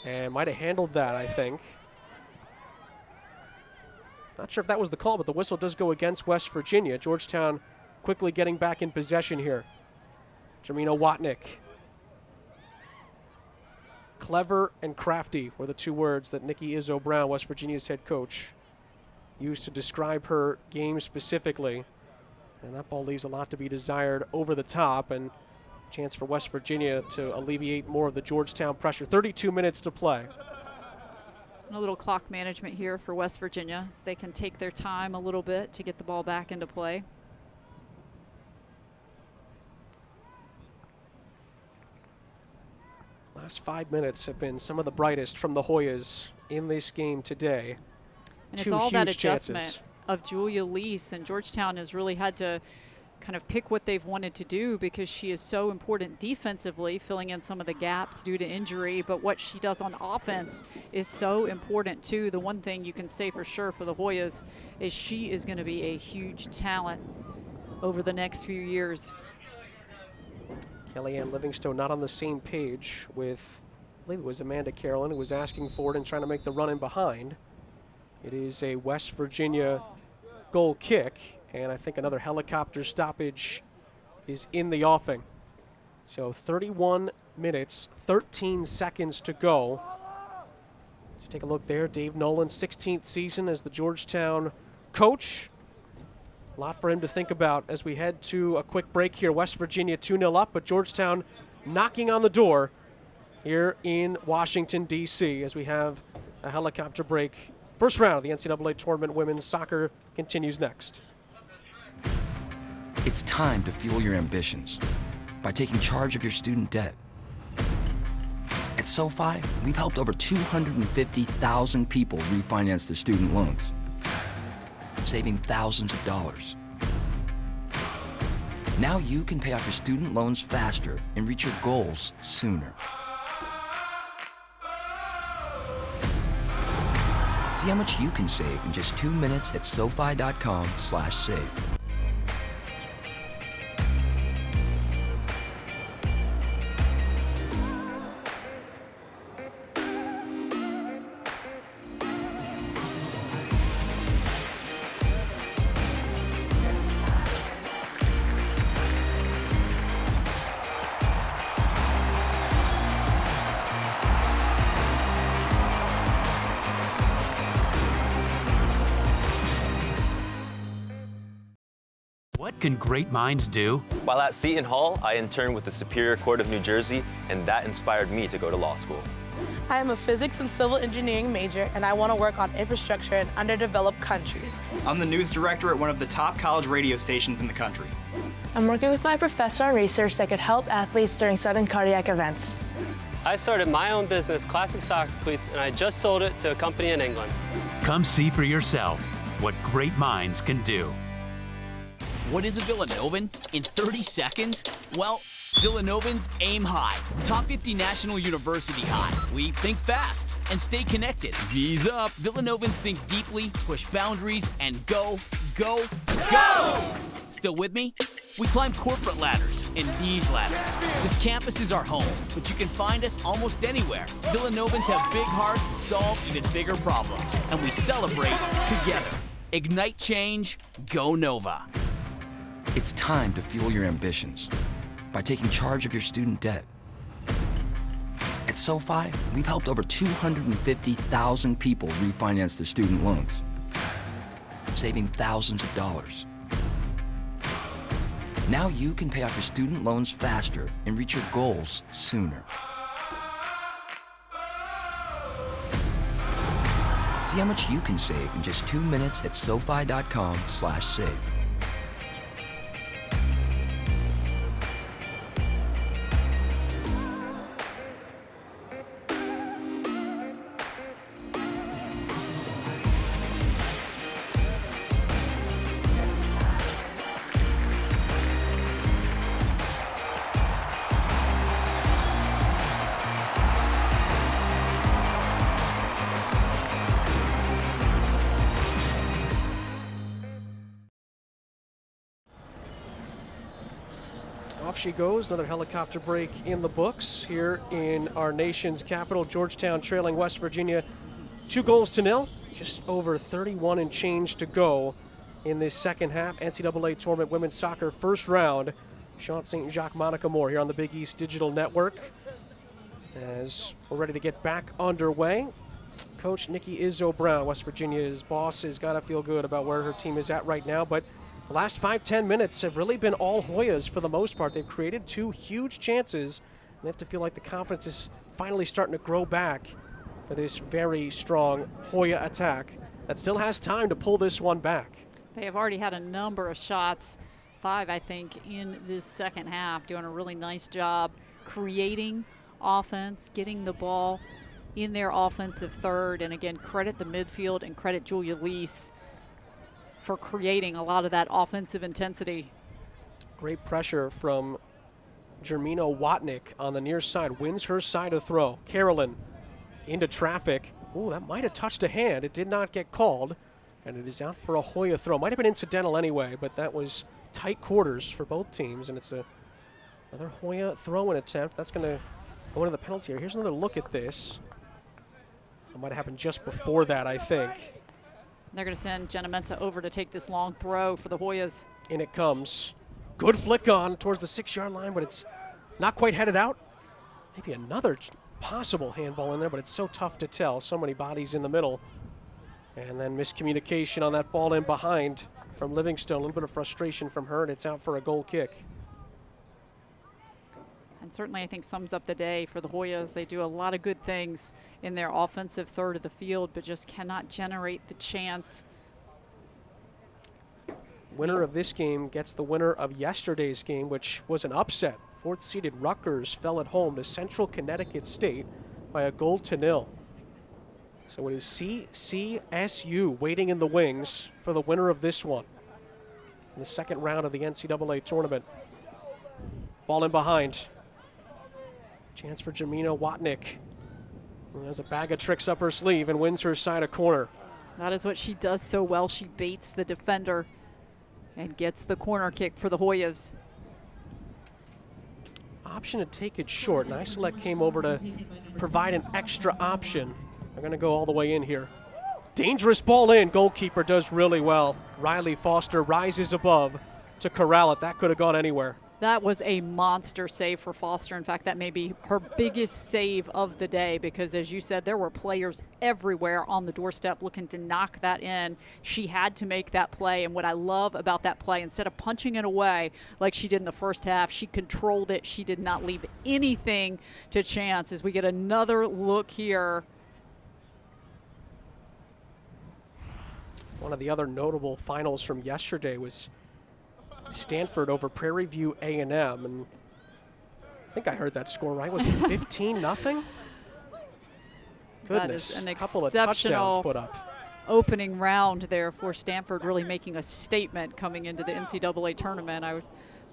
And might have handled that, I think. Not sure if that was the call, but the whistle does go against West Virginia. Georgetown quickly getting back in possession here. Jamina Watnick. Clever and crafty were the two words that Nikki Izzo Brown, West Virginia's head coach, used to describe her game specifically. And that ball leaves a lot to be desired over the top, and chance for West Virginia to alleviate more of the Georgetown pressure. 32 minutes to play. A little clock management here for West Virginia, so they can take their time a little bit to get the ball back into play. Last 5 minutes have been some of the brightest from the Hoyas in this game today. And it's all that adjustment of Julia Lease, and Georgetown has really had to kind of pick what they've wanted to do, because she is so important defensively, filling in some of the gaps due to injury, but what she does on offense is so important too. The one thing you can say for sure for the Hoyas is she is going to be a huge talent over the next few years. Kellyanne Livingstone not on the same page with, I believe it was Amanda Carolyn, who was asking for it and trying to make the run in behind. It is a West Virginia goal kick, and I think another helicopter stoppage is in the offing. So 31 minutes, 13 seconds to go. So take a look there. Dave Nolan, 16th season as the Georgetown coach. A lot for him to think about as we head to a quick break here. West Virginia 2-0 up, but Georgetown knocking on the door here in Washington, D.C. as we have a helicopter break. First round of the NCAA Tournament Women's Soccer continues next. It's time to fuel your ambitions by taking charge of your student debt. At SoFi, we've helped over 250,000 people refinance their student loans, saving thousands of dollars. Now you can pay off your student loans faster and reach your goals sooner. See how much you can save in just 2 minutes at SoFi.com/save. What can great minds do? While at Seton Hall, I interned with the Superior Court of New Jersey, and that inspired me to go to law school. I am a physics and civil engineering major, and I want to work on infrastructure in underdeveloped countries. I'm the news director at one of the top college radio stations in the country. I'm working with my professor on research that could help athletes during sudden cardiac events. I started my own business, Classic Soccer Cleats, and I just sold it to a company in England. Come see for yourself what great minds can do. What is a Villanovan in 30 seconds? Well, Villanovans aim high. Top 50 National University high. We think fast and stay connected. V's up. Villanovans think deeply, push boundaries, and go, go, go! Still with me? We climb corporate ladders and these ladders. This campus is our home, but you can find us almost anywhere. Villanovans have big hearts and solve even bigger problems, and we celebrate together. Ignite change, go Nova. It's time to fuel your ambitions by taking charge of your student debt. At SoFi, we've helped over 250,000 people refinance their student loans, saving thousands of dollars. Now you can pay off your student loans faster and reach your goals sooner. See how much you can save in just 2 minutes at SoFi.com/save. Off she goes, another helicopter break in the books here in our nation's capital. Georgetown trailing West Virginia 2-0. Just over 31 and change to go in this second half. NCAA Tournament Women's Soccer first round. Sean St. Jacques, Monica Moore here on the Big East Digital Network. As we're ready to get back underway, Coach Nikki Izzo Brown, West Virginia's boss, has got to feel good about where her team is at right now, but the last 5-10 minutes have really been all Hoyas for the most part. They've created 2 huge chances, and they have to feel like the confidence is finally starting to grow back for this very strong Hoya attack that still has time to pull this one back. They have already had a number of shots, 5 I think, in this second half, doing a really nice job creating offense, getting the ball in their offensive third, and again, credit the midfield and credit Julia Lease for creating a lot of that offensive intensity. Great pressure from Jermino Watnick on the near side, wins her side of throw. Carolyn into traffic. Ooh, that might have touched a hand. It did not get called, and it is out for a Hoya throw. Might have been incidental anyway, but that was tight quarters for both teams, and it's another Hoya throw-in attempt. That's going to go into the penalty area. Here's another look at this. That might have happened just before that, I think. They're going to send Jenna Menta over to take this long throw for the Hoyas. In it comes. Good flick on towards the 6-yard line, but it's not quite headed out. Maybe another possible handball in there, but it's so tough to tell. So many bodies in the middle. And then miscommunication on that ball in behind from Livingstone. A little bit of frustration from her, and it's out for a goal kick. And certainly I think sums up the day for the Hoyas. They do a lot of good things in their offensive third of the field, but just cannot generate the chance. Winner of this game gets the winner of yesterday's game, which was an upset. 4th-seeded Rutgers fell at home to Central Connecticut State by 1-0. So it is CCSU waiting in the wings for the winner of this one in the second round of the NCAA tournament. Ball in behind. Chance for Jermino Watnick, who has a bag of tricks up her sleeve and wins her side a corner. That is what she does so well. She baits the defender and gets the corner kick for the Hoyas. Option to take it short. Nicelet came over to provide an extra option. They're going to go all the way in here. Dangerous ball in. Goalkeeper does really well. Riley Foster rises above to corral it. That could have gone anywhere. That was a monster save for Foster. In fact, that may be her biggest save of the day because, as you said, there were players everywhere on the doorstep looking to knock that in. She had to make that play, and what I love about that play, instead of punching it away like she did in the first half, she controlled it. She did not leave anything to chance. As we get another look here. One of the other notable finals from yesterday was Stanford over Prairie View A&M, and I think I heard that score right. Was it 15-0? That is Goodness, an a couple of touchdowns put up. opening round there for Stanford, really making a statement coming into the NCAA tournament. I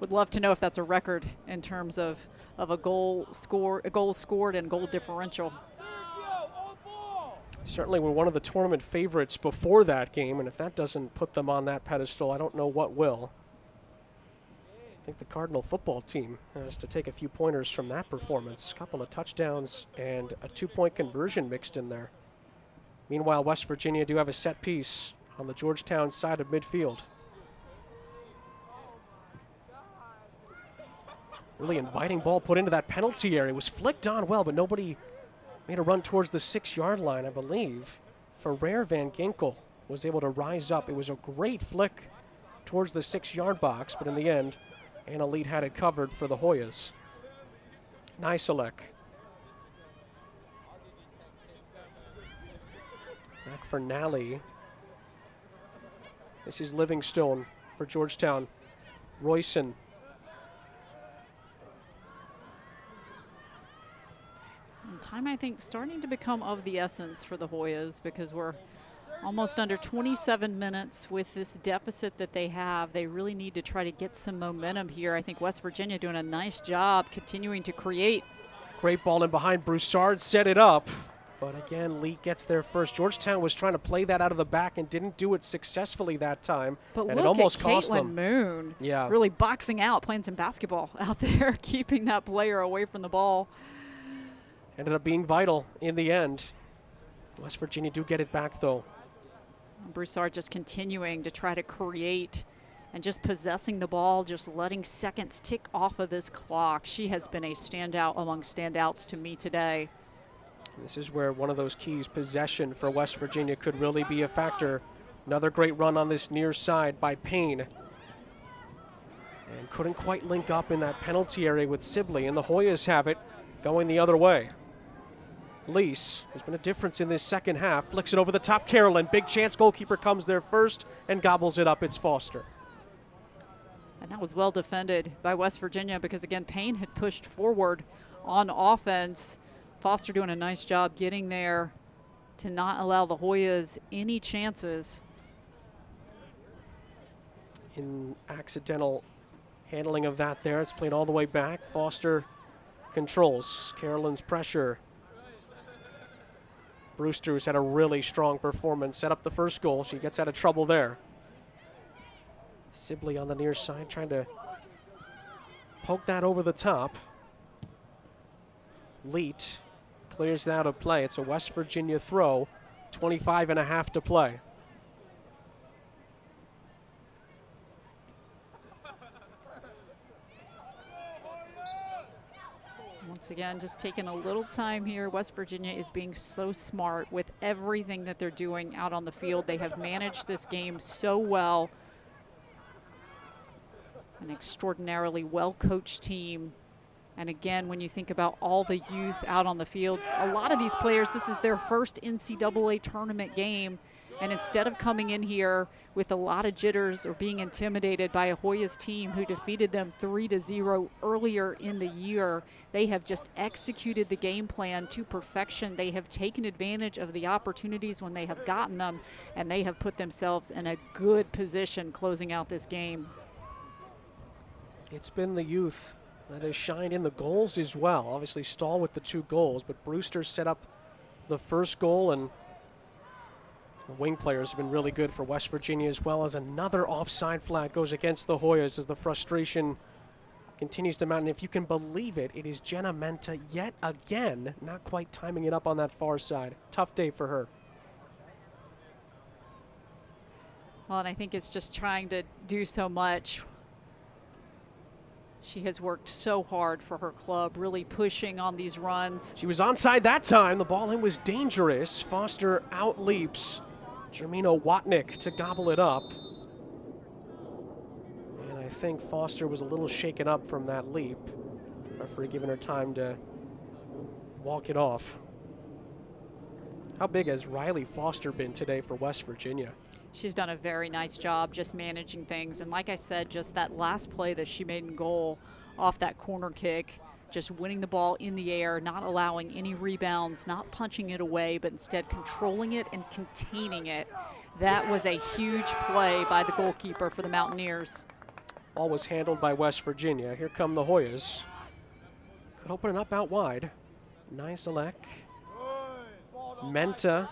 would love to know if that's a record in terms of a goal scored and goal differential. Certainly were one of the tournament favorites before that game, and if that doesn't put them on that pedestal, I don't know what will. I think the Cardinal football team has to take a few pointers from that performance. A couple of touchdowns and a 2-point conversion mixed in there. Meanwhile, West Virginia do have a set piece on the Georgetown side of midfield. Really inviting ball put into that penalty area. It was flicked on well, but nobody made a run towards the 6-yard line, I believe. Ferrer Van Ginkel was able to rise up. It was a great flick towards the 6-yard box, but in the end, Anna Lead had it covered for the Hoyas. Nicelek. Back for Nally. This is Livingstone for Georgetown. Royson. And time, I think, starting to become of the essence for the Hoyas, because we're almost under 27 minutes with this deficit that they have. They really need to try to get some momentum here. I think West Virginia doing a nice job continuing to create. Great ball in behind. Broussard set it up. But again, Lee gets there first. Georgetown was trying to play that out of the back and didn't do it successfully that time. But and look it almost at cost Caitlin them. Moon, Yeah. really boxing out, playing some basketball out there, keeping that player away from the ball. Ended up being vital in the end. West Virginia do get it back, though. Broussard just continuing to try to create and just possessing the ball, just letting seconds tick off of this clock. She has been a standout among standouts to me today. This is where one of those keys, possession for West Virginia, could really be a factor. Another great run on this near side by Payne. And couldn't quite link up in that penalty area with Sibley, and the Hoyas have it going the other way. Lease, there's been a difference in this second half, flicks it over the top. Carolyn, big chance, goalkeeper comes there first and gobbles it up. It's Foster. And that was well defended by West Virginia because, again, Payne had pushed forward on offense. Foster doing a nice job getting there to not allow the Hoyas any chances. In accidental handling of that there, it's played all the way back. Foster controls Carolyn's pressure. Brewster's had a really strong performance, set up the first goal. She gets out of trouble there. Sibley on the near side trying to poke that over the top. Leet clears it out of play. It's a West Virginia throw, 25.5 to play. Once again, just taking a little time here. West Virginia is being so smart with everything that they're doing out on the field. They have managed this game so well. An extraordinarily well-coached team. And again, when you think about all the youth out on the field, a lot of these players, this is their first NCAA tournament game. And instead of coming in here with a lot of jitters or being intimidated by a Hoyas team who defeated them 3-0 earlier in the year, they have just executed the game plan to perfection. They have taken advantage of the opportunities when they have gotten them, and they have put themselves in a good position closing out this game. It's been the youth that has shined in the goals as well. Obviously Stahl with the 2 goals, but Brewster set up the first goal, and the wing players have been really good for West Virginia, as well as another offside flag goes against the Hoyas as the frustration continues to mount. And if you can believe it, it is Jenna Menta yet again, not quite timing it up on that far side. Tough day for her. Well, and I think it's just trying to do so much. She has worked so hard for her club, really pushing on these runs. She was onside that time. The ball in was dangerous. Foster outleaps Jermino Watnick to gobble it up. And I think Foster was a little shaken up from that leap. Referee giving her time to walk it off. How big has Riley Foster been today for West Virginia? She's done a very nice job just managing things. And like I said, just that last play that she made in goal off that corner kick, just winning the ball in the air, not allowing any rebounds, not punching it away, but instead controlling it and containing it. That was a huge play by the goalkeeper for the Mountaineers. Ball was handled by West Virginia. Here come the Hoyas. Could open it up out wide. Nizelek. Menta.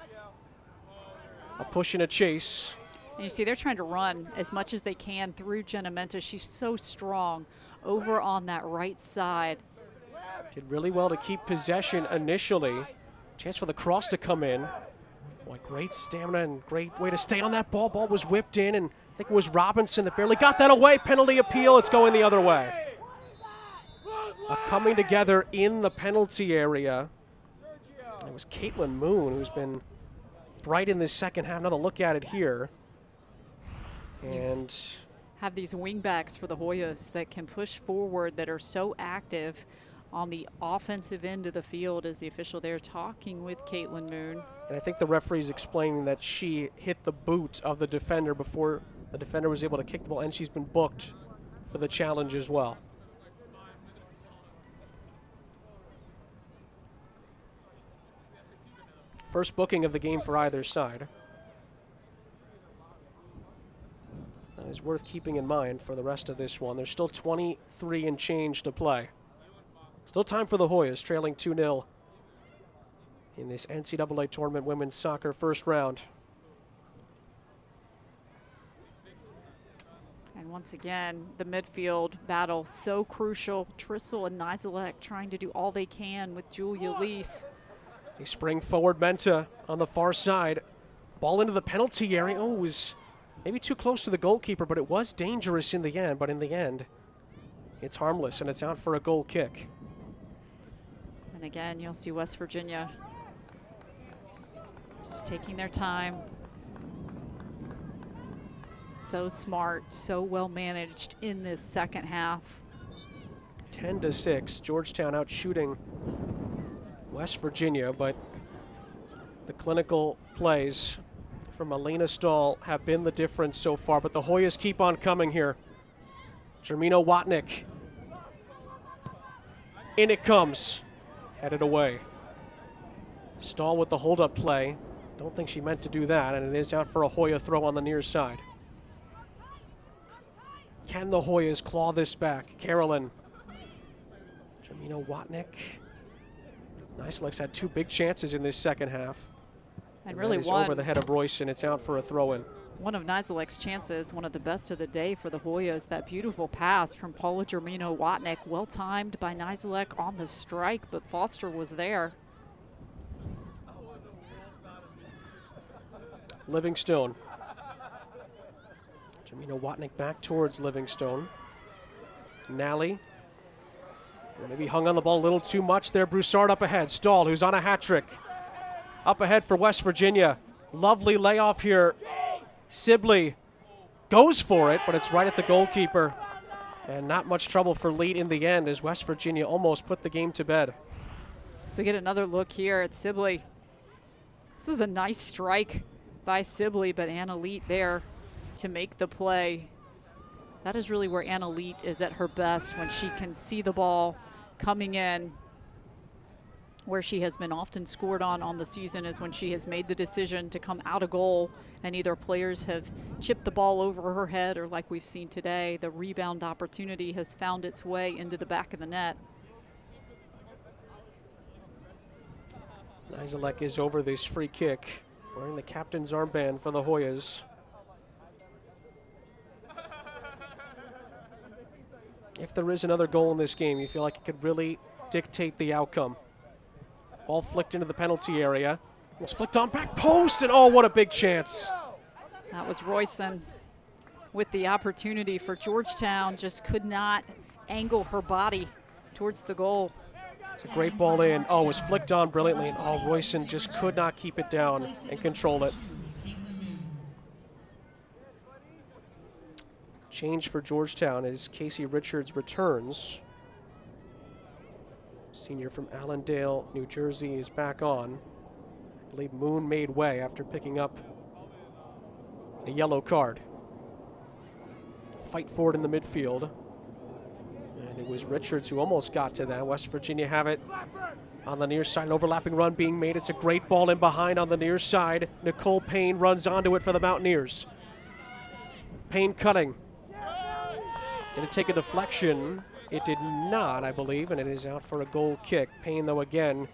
A push and a chase. And you see they're trying to run as much as they can through Jenna Menta. She's so strong over on that right side. Did really well to keep possession initially. Chance for the cross to come in. Boy, great stamina and great way to stay on that ball. Ball was whipped in, and I think it was Robinson that barely got that away. Penalty appeal, it's going the other way. A coming together in the penalty area. It was Caitlin Moon, who's been bright in this second half. Another look at it here. And have these wingbacks for the Hoyas that can push forward, that are so active on the offensive end of the field, as the official there talking with Caitlin Moon. And I think the referee's explaining that she hit the boot of the defender before the defender was able to kick the ball, and she's been booked for the challenge as well. First booking of the game for either side. That is worth keeping in mind for the rest of this one. There's still 23 and change to play. Still time for the Hoyas, trailing 2-0 in this NCAA tournament women's soccer first round. And once again, the midfield battle so crucial. Trissel and Nizelek trying to do all they can with Julia Lease. They spring forward. Menta on the far side. Ball into the penalty area. Oh, it was maybe too close to the goalkeeper, but it was dangerous in the end. But in the end, it's harmless, and it's out for a goal kick. And again, you'll see West Virginia just taking their time. So smart, so well managed in this second half. 10-6, Georgetown out shooting West Virginia, but the clinical plays from Elena Stahl have been the difference so far, but the Hoyas keep on coming here. Jermino Watnick. In it comes. Headed away. Stahl with the hold-up play. Don't think she meant to do that, and it is out for a Hoya throw on the near side. Can the Hoyas claw this back? Carolyn. Jermino Watnick. Nicelek's had two big chances in this second half. And really one over the head of Royce, and it's out for a throw-in. One of Nizelek's chances, one of the best of the day for the Hoyas, that beautiful pass from Paula Jermino Watnick, well timed by Nizelek on the strike, but Foster was there. Livingstone. Jermino Watnick back towards Livingstone. Nally. Maybe hung on the ball a little too much there. Broussard up ahead. Stahl, who's on a hat trick. Up ahead for West Virginia. Lovely layoff here. Sibley goes for it, but it's right at the goalkeeper. And not much trouble for Leet in the end, as West Virginia almost put the game to bed. So we get another look here at Sibley. This was a nice strike by Sibley, but Anna Leet there to make the play. That is really where Anna Leet is at her best, when she can see the ball coming in. Where she has been often scored on the season is when she has made the decision to come out of goal, and either players have chipped the ball over her head, or like we've seen today, the rebound opportunity has found its way into the back of the net. Nizelek is over this free kick, wearing the captain's armband for the Hoyas. If there is another goal in this game, you feel like it could really dictate the outcome. Ball flicked into the penalty area. It was flicked on back post, and oh, what a big chance. That was Royson with the opportunity for Georgetown, just could not angle her body towards the goal. It's a great ball in. Oh, it was flicked on brilliantly, and oh, Royson just could not keep it down and control it. Change for Georgetown as Casey Richards returns. Senior from Allendale, New Jersey is back on. I believe Moon made way after picking up a yellow card. Fight forward in the midfield. And it was Richards who almost got to that. West Virginia have it on the near side. An overlapping run being made. It's a great ball in behind on the near side. Nicole Payne runs onto it for the Mountaineers. Payne cutting. Did it take a deflection? It did not, I believe, and it is out for a goal kick. Payne, though, again,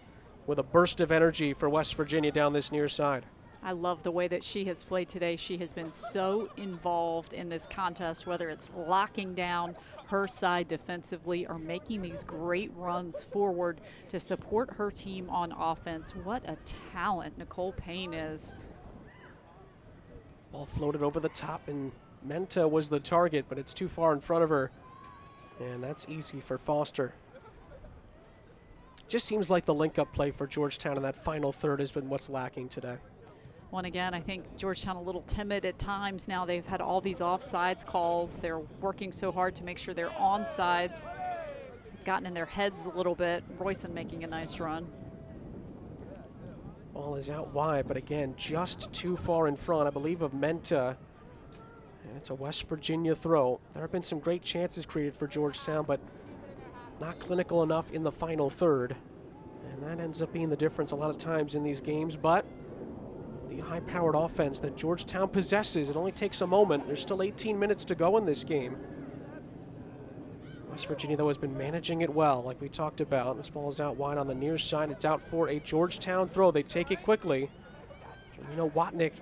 with a burst of energy for West Virginia down this near side. I love the way that she has played today. She has been so involved in this contest, whether it's locking down her side defensively or making these great runs forward to support her team on offense. What a talent Nicole Payne is. Ball floated over the top, and Menta was the target, but it's too far in front of her, and that's easy for Foster. Just seems like the link-up play for Georgetown in that final third has been what's lacking today. Well, again, I think Georgetown a little timid at times now. They've had all these offsides calls. They're working so hard to make sure they're onside. It's gotten in their heads a little bit. Royson making a nice run. Ball is out wide, but again, just too far in front, I believe, of Menta. And it's a West Virginia throw. There have been some great chances created for Georgetown, but not clinical enough in the final third. And that ends up being the difference a lot of times in these games, but the high-powered offense that Georgetown possesses, it only takes a moment. There's still 18 minutes to go in this game. West Virginia, though, has been managing it well, like we talked about. This ball is out wide on the near side. It's out for a Georgetown throw. They take it quickly. Watnick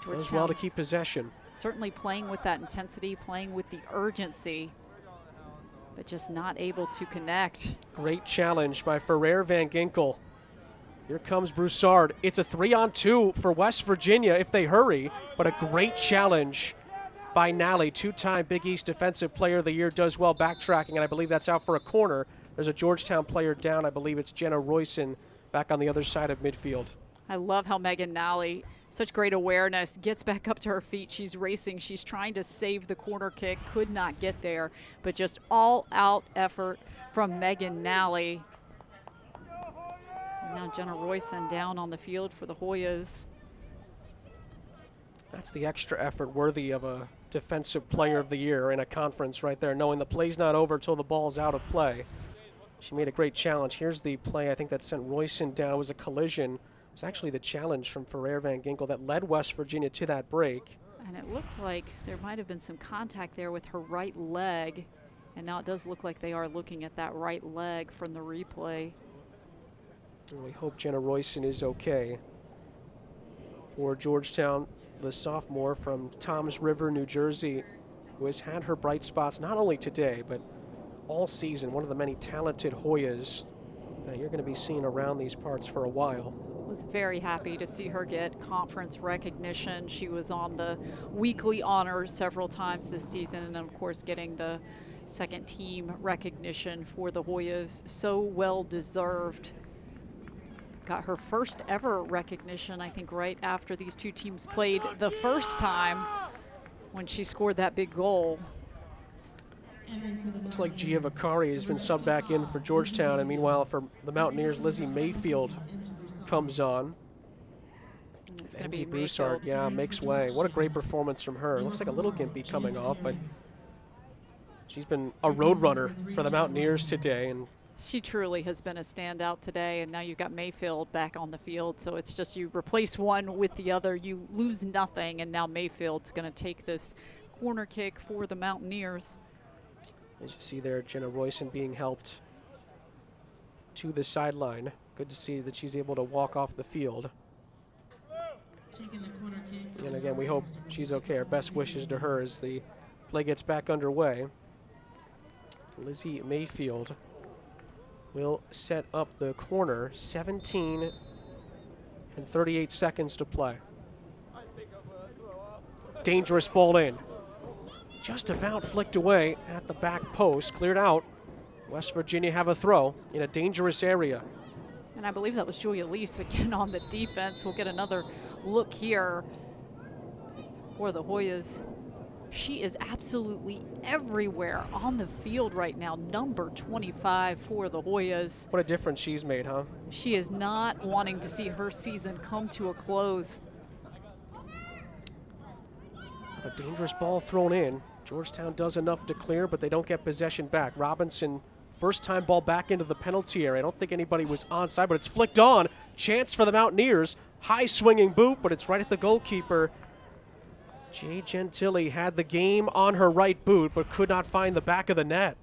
does well to keep possession. Certainly playing with that intensity, playing with the urgency, but just not able to connect. Great challenge by Ferrer Van Ginkel. Here comes Broussard. It's a 3-on-2 for West Virginia if they hurry, but a great challenge by Nally. Two-time Big East Defensive Player of the Year, does well backtracking, and I believe that's out for a corner. There's a Georgetown player down. I believe it's Jenna Royson back on the other side of midfield. I love how Megan Nally, such great awareness, gets back up to her feet. She's racing. She's trying to save the corner kick. Could not get there, but just all-out effort from Megan Nally. And now Jenna Royson down on the field for the Hoyas. That's the extra effort worthy of a Defensive Player of the Year in a conference right there, knowing the play's not over until the ball's out of play. She made a great challenge. Here's the play, I think, that sent Royson down. It was a collision. It was actually the challenge from Ferrer Van Ginkel that led West Virginia to that break. And it looked like there might have been some contact there with her right leg. And now it does look like they are looking at that right leg from the replay. And we hope Jenna Royson is okay. For Georgetown, the sophomore from Toms River, New Jersey, who has had her bright spots not only today, but all season. One of the many talented Hoyas that you're going to be seeing around these parts for a while. Was very happy to see her get conference recognition. She was on the weekly honors several times this season, and of course getting the second team recognition for the Hoyas. So well deserved. Got her first ever recognition, I think, right after these two teams played the first time when she scored that big goal. Looks like Gia Vicari has been subbed back in for Georgetown, and meanwhile for the Mountaineers, Lizzie Mayfield comes on. Nancy Broussard, yeah, makes way. What a great performance from her. Looks like a little gimpy coming off, but she's been a road runner for the Mountaineers today. And she truly has been a standout today, and now you've got Mayfield back on the field, so it's just you replace one with the other, you lose nothing, and now Mayfield's going to take this corner kick for the Mountaineers. As you see there, Jenna Royson being helped to the sideline. Good to see that she's able to walk off the field. And again, we hope she's okay. Our best wishes to her as the play gets back underway. Lizzie Mayfield will set up the corner. 17 and 38 seconds to play. Dangerous ball in. Just about flicked away at the back post, cleared out. West Virginia have a throw in a dangerous area. And I believe that was Julia Leafs again on the defense. We'll get another look here for the Hoyas. She is absolutely everywhere on the field right now. Number 25 for the Hoyas. What a difference she's made, huh? She is not wanting to see her season come to a close. A dangerous ball thrown in. Georgetown does enough to clear, but they don't get possession back. Robinson, first time ball back into the penalty area. I don't think anybody was onside, but it's flicked on. Chance for the Mountaineers. High swinging boot, but it's right at the goalkeeper. Jay Gentile had the game on her right boot, but could not find the back of the net.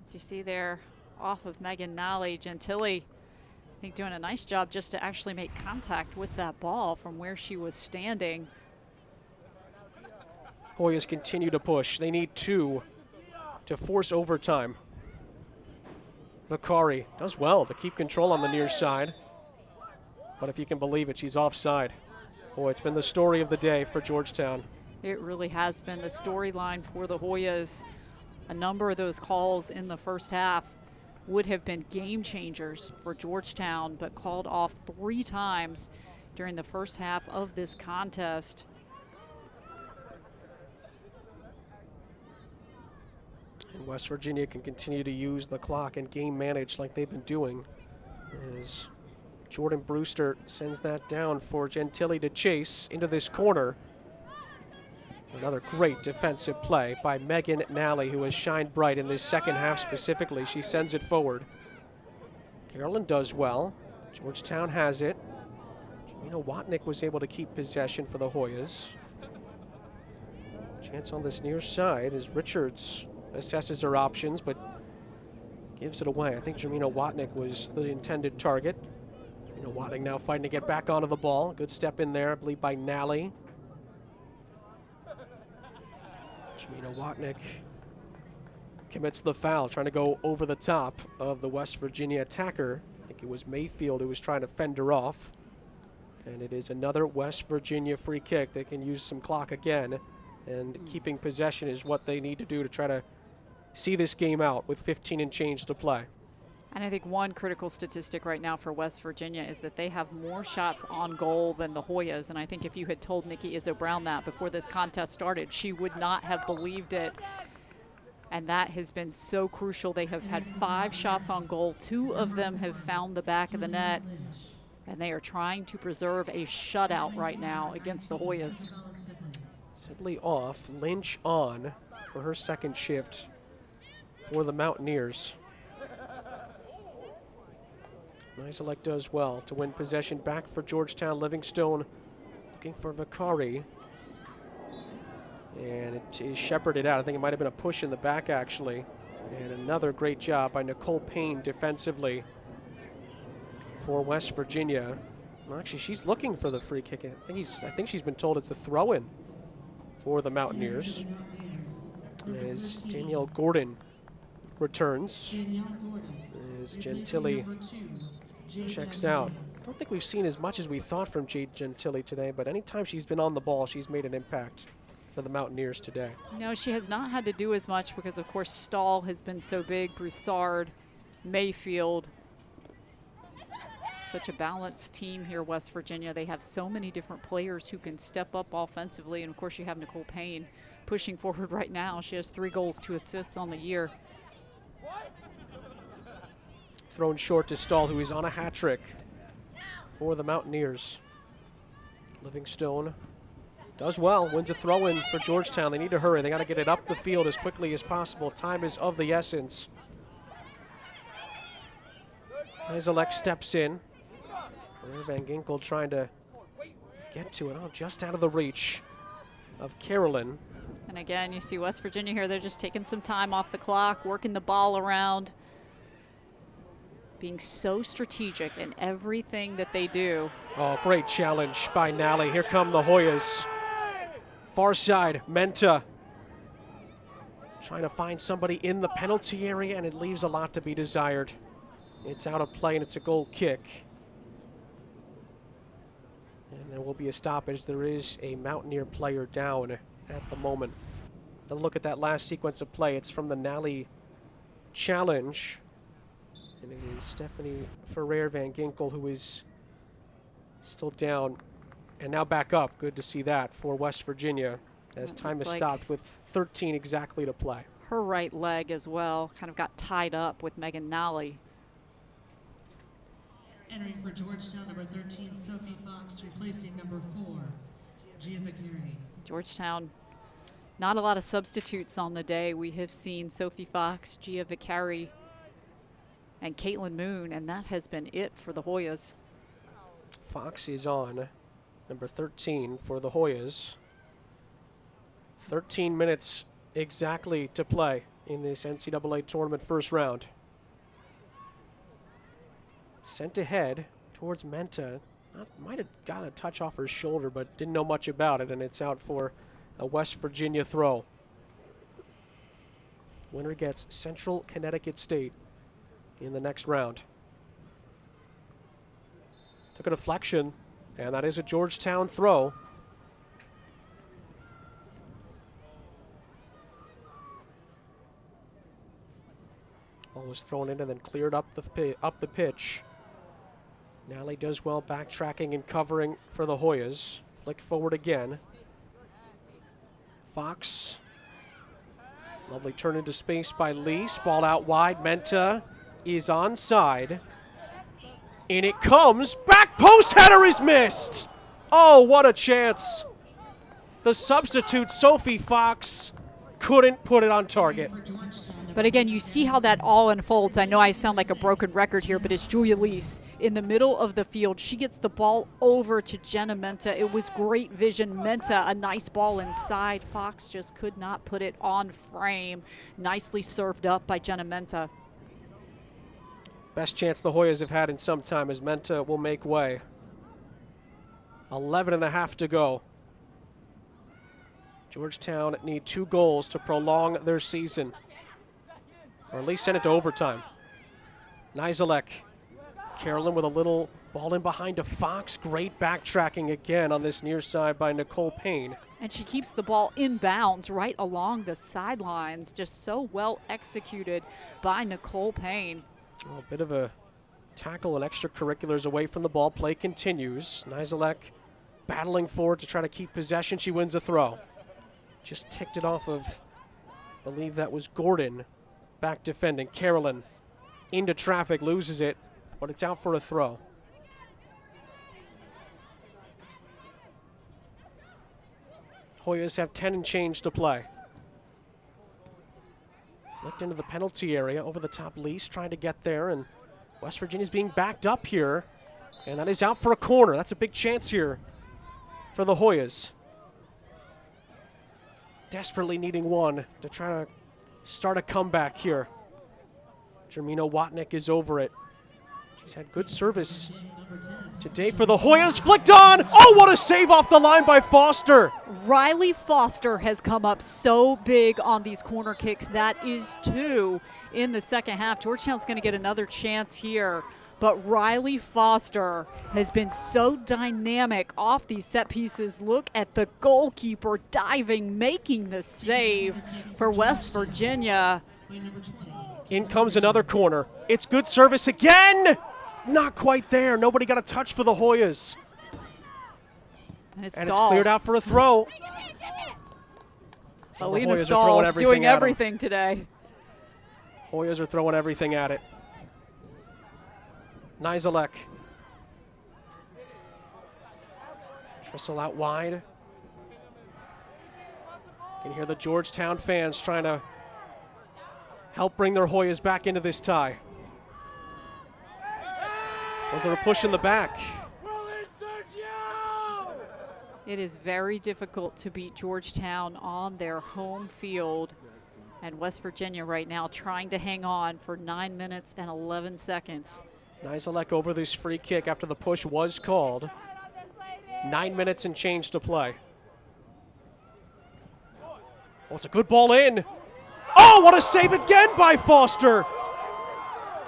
As you see there, off of Megan Nally, Gentile, I think doing a nice job just to actually make contact with that ball from where she was standing. Hoyas continue to push. They need 2 to force overtime. Vakari does well to keep control on the near side. But if you can believe it, she's offside. Boy, it's been the story of the day for Georgetown. It really has been the storyline for the Hoyas. A number of those calls in the first half would have been game changers for Georgetown, but called off 3 times during the first half of this contest. And West Virginia can continue to use the clock and game manage like they've been doing, as Jordan Brewster sends that down for Gentile to chase into this corner. Another great defensive play by Megan Nally, who has shined bright in this second half specifically. She sends it forward. Carolyn does well. Georgetown has it. Jamina Watnick was able to keep possession for the Hoyas. Chance on this near side as Richards assesses her options, but gives it away. I think Jamina Watnick was the intended target. Jamina Watnick now fighting to get back onto the ball. Good step in there, I believe, by Nally. Jamina Watnick commits the foul, trying to go over the top of the West Virginia attacker. I think it was Mayfield who was trying to fend her off. And it is another West Virginia free kick. They can use some clock again, and keeping possession is what they need to do to try to see this game out with 15 and change to play. And I think one critical statistic right now for West Virginia is that they have more shots on goal than the Hoyas. And I think if you had told Nikki Izzo-Brown that before this contest started, she would not have believed it. And that has been so crucial. They have had 5 shots on goal. 2 of them have found the back of the net. And they are trying to preserve a shutout right now against the Hoyas. Sibley off, Lynch on for her second shift for the Mountaineers. Nizelek does well to win possession back for Georgetown. Livingstone looking for Vakari. And it is shepherded out. I think it might have been a push in the back, actually. And another great job by Nicole Payne defensively for West Virginia. Well, actually, she's looking for the free kick. I think she's been told it's a throw-in for the Mountaineers. As Danielle Gordon returns. As Gentile checks out. I don't think we've seen as much as we thought from Jade Gentile today, but anytime she's been on the ball, she's made an impact for the Mountaineers today. No, she has not had to do as much because, of course, Stahl has been so big, Broussard, Mayfield. Such a balanced team here, West Virginia. They have so many different players who can step up offensively, and, of course, you have Nicole Payne pushing forward right now. She has 3 goals, 2 assists on the year. Thrown short to Stahl, who is on a hat trick for the Mountaineers. Livingstone does well, wins a throw-in for Georgetown. They need to hurry. They got to get it up the field as quickly as possible. Time is of the essence. Nizelek steps in. Van Ginkel trying to get to it. Oh, just out of the reach of Carolyn. And again, you see West Virginia here. They're just taking some time off the clock, working the ball around, being so strategic in everything that they do. Oh, great challenge by Nally. Here come the Hoyas. Far side, Menta trying to find somebody in the penalty area, and it leaves a lot to be desired. It's out of play, and it's a goal kick. And there will be a stoppage. There is a Mountaineer player down at the moment. A look at that last sequence of play. It's from the Nally challenge. And it is Stephanie Ferrer Van Ginkel who is still down and now back up. Good to see that for West Virginia as time is stopped with 13 exactly to play. Her right leg as well kind of got tied up with Megan Nally. Entering for Georgetown, number 13, Sophie Fox, replacing number 4, Gia McNary. Georgetown Not a lot of substitutes on the day. We have seen Sophie Fox, Gia Vicari, and Caitlin Moon, and that has been it for the Hoyas. Fox is on, number 13 for the Hoyas. 13 minutes exactly to play in this NCAA tournament first round. Sent ahead towards Menta. Might have got a touch off her shoulder, but didn't know much about it, and it's out for a West Virginia throw. Winner gets Central Connecticut State in the next round. Took a deflection, and that is a Georgetown throw. Ball was thrown in and then cleared up the pitch. Nally does well backtracking and covering for the Hoyas. Flicked forward again. Fox. Lovely turn into space by Lease. Ball out wide. Menta is onside. In it comes. Back post header is missed. Oh, what a chance. The substitute, Sophie Fox, couldn't put it on target. But again, you see how that all unfolds. I know I sound like a broken record here, but it's Julia Lease in the middle of the field. She gets the ball over to Jenna Menta. It was great vision. Menta, a nice ball inside. Fox just could not put it on frame. Nicely served up by Jenna Menta. Best chance the Hoyas have had in some time as Menta will make way. 11.5 to go. Georgetown need 2 goals to prolong their season, or at least send it to overtime. Nizelek. Carolyn with a little ball in behind to Fox. Great backtracking again on this near side by Nicole Payne. And she keeps the ball inbounds right along the sidelines. Just so well executed by Nicole Payne. A bit of a tackle and extracurriculars away from the ball. Play continues. Nizelek battling forward to try to keep possession. She wins a throw. Just ticked it off of, I believe that was Gordon. Back defending. Carolyn into traffic, loses it, but it's out for a throw. Hoyas have 10 and change to play. Flicked into the penalty area, over the top. Lease trying to get there, and West Virginia's being backed up here, and that is out for a corner. That's a big chance here for the Hoyas. Desperately needing one to try to start a comeback here. Jermina Watnick is over it. She's had good service today for the Hoyas. Flicked on. Oh, what a save off the line by Foster. Riley Foster has come up so big on these corner kicks. That is 2 in the second half. Georgetown's going to get another chance here. But Riley Foster has been so dynamic off these set pieces. Look at the goalkeeper diving, making the save for West Virginia. In comes another corner. It's good service again. Not quite there. Nobody got a touch for the Hoyas. And it's cleared out for a throw. Alina Stahl doing everything today. Hoyas are throwing everything at it. Nizelek. Tristle out wide. You can hear the Georgetown fans trying to help bring their Hoyas back into this tie. Was there a push in the back? It is very difficult to beat Georgetown on their home field. And West Virginia right now trying to hang on for 9 minutes and 11 seconds. Nizelek over this free kick after the push was called. 9 minutes and change to play. Oh, it's a good ball in. Oh, what a save again by Foster.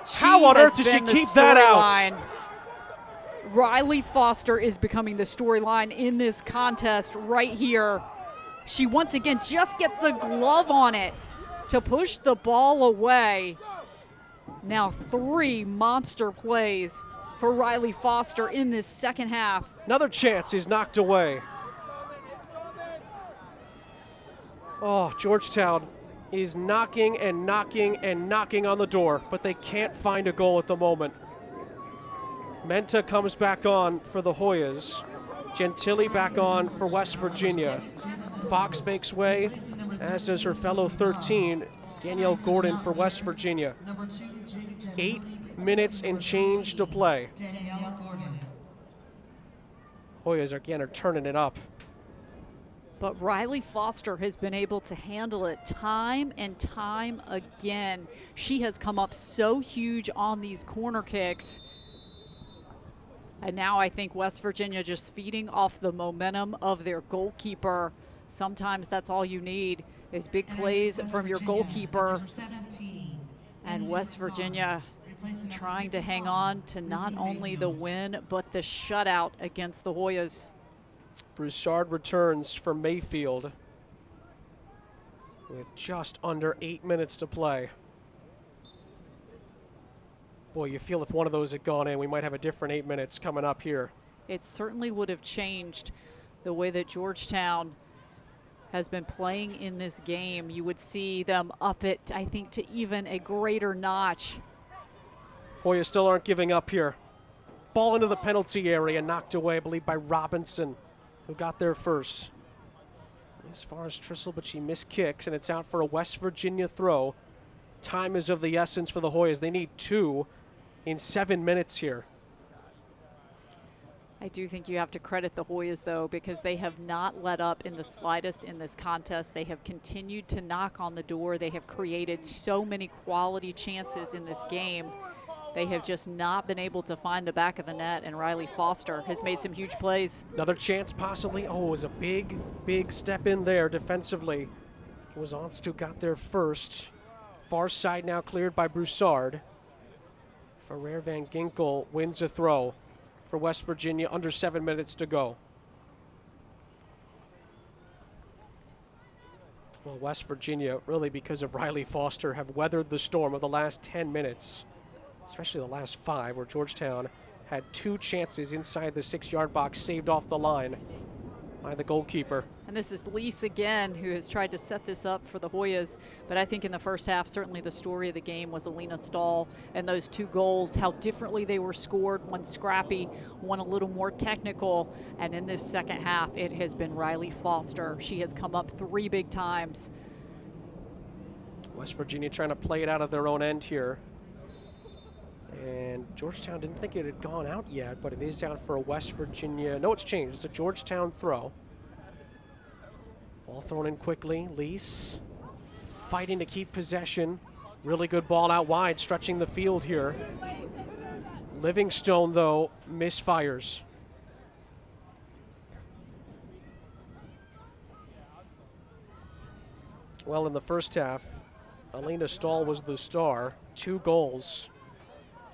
How on earth did she keep that out? Riley Foster is becoming the storyline in this contest right here. She once again just gets a glove on it to push the ball away. Now 3 monster plays for Riley Foster in this second half. Another chance is knocked away. Oh, Georgetown is knocking and knocking and knocking on the door, but they can't find a goal at the moment. Menta comes back on for the Hoyas. Gentili back on for West Virginia. Fox makes way as does her fellow 13, Danielle Gordon for West Virginia. 8 minutes and change to play. Hoyas again are turning it up. But Riley Foster has been able to handle it time and time again. She has come up so huge on these corner kicks. And now I think West Virginia just feeding off the momentum of their goalkeeper. Sometimes that's all you need is big plays from your goalkeeper. And West Virginia trying to hang on to not only the win, but the shutout against the Hoyas. Broussard returns for Mayfield with just under 8 minutes to play. Boy, you feel if one of those had gone in, we might have a different 8 minutes coming up here. It certainly would have changed the way that Georgetown has been playing in this game. You would see them up it, I think, to even a greater notch. Hoyas still aren't giving up here. Ball into the penalty area, knocked away, I believe, by Robinson, who got there first. As far as Trissel, but she missed kicks, and it's out for a West Virginia throw. Time is of the essence for the Hoyas. They need 2 in 7 minutes here. I do think you have to credit the Hoyas, though, because they have not let up in the slightest in this contest. They have continued to knock on the door. They have created so many quality chances in this game. They have just not been able to find the back of the net, and Riley Foster has made some huge plays. Another chance possibly. Oh, it was a big, big step in there defensively. It was Onst who got there first. Far side now cleared by Broussard. Ferrer Van Ginkel wins a throw for West Virginia, under 7 minutes to go. Well, West Virginia, really because of Riley Foster, have weathered the storm of the last 10 minutes, especially the last 5, where Georgetown had 2 chances inside the 6-yard box saved off the line by the goalkeeper. And this is Lise again, who has tried to set this up for the Hoyas. But I think in the first half, certainly the story of the game was Alina Stahl and those 2 goals, how differently they were scored, one scrappy, one a little more technical. And in this second half, it has been Riley Foster. She has come up 3 big times. West Virginia trying to play it out of their own end here. And Georgetown didn't think it had gone out yet, but it is out for a West Virginia. No, it's changed. It's a Georgetown throw. Ball thrown in quickly. Lise fighting to keep possession. Really good ball out wide, stretching the field here. Livingstone, though, misfires. Well, in the first half, Alina Stahl was the star. 2 goals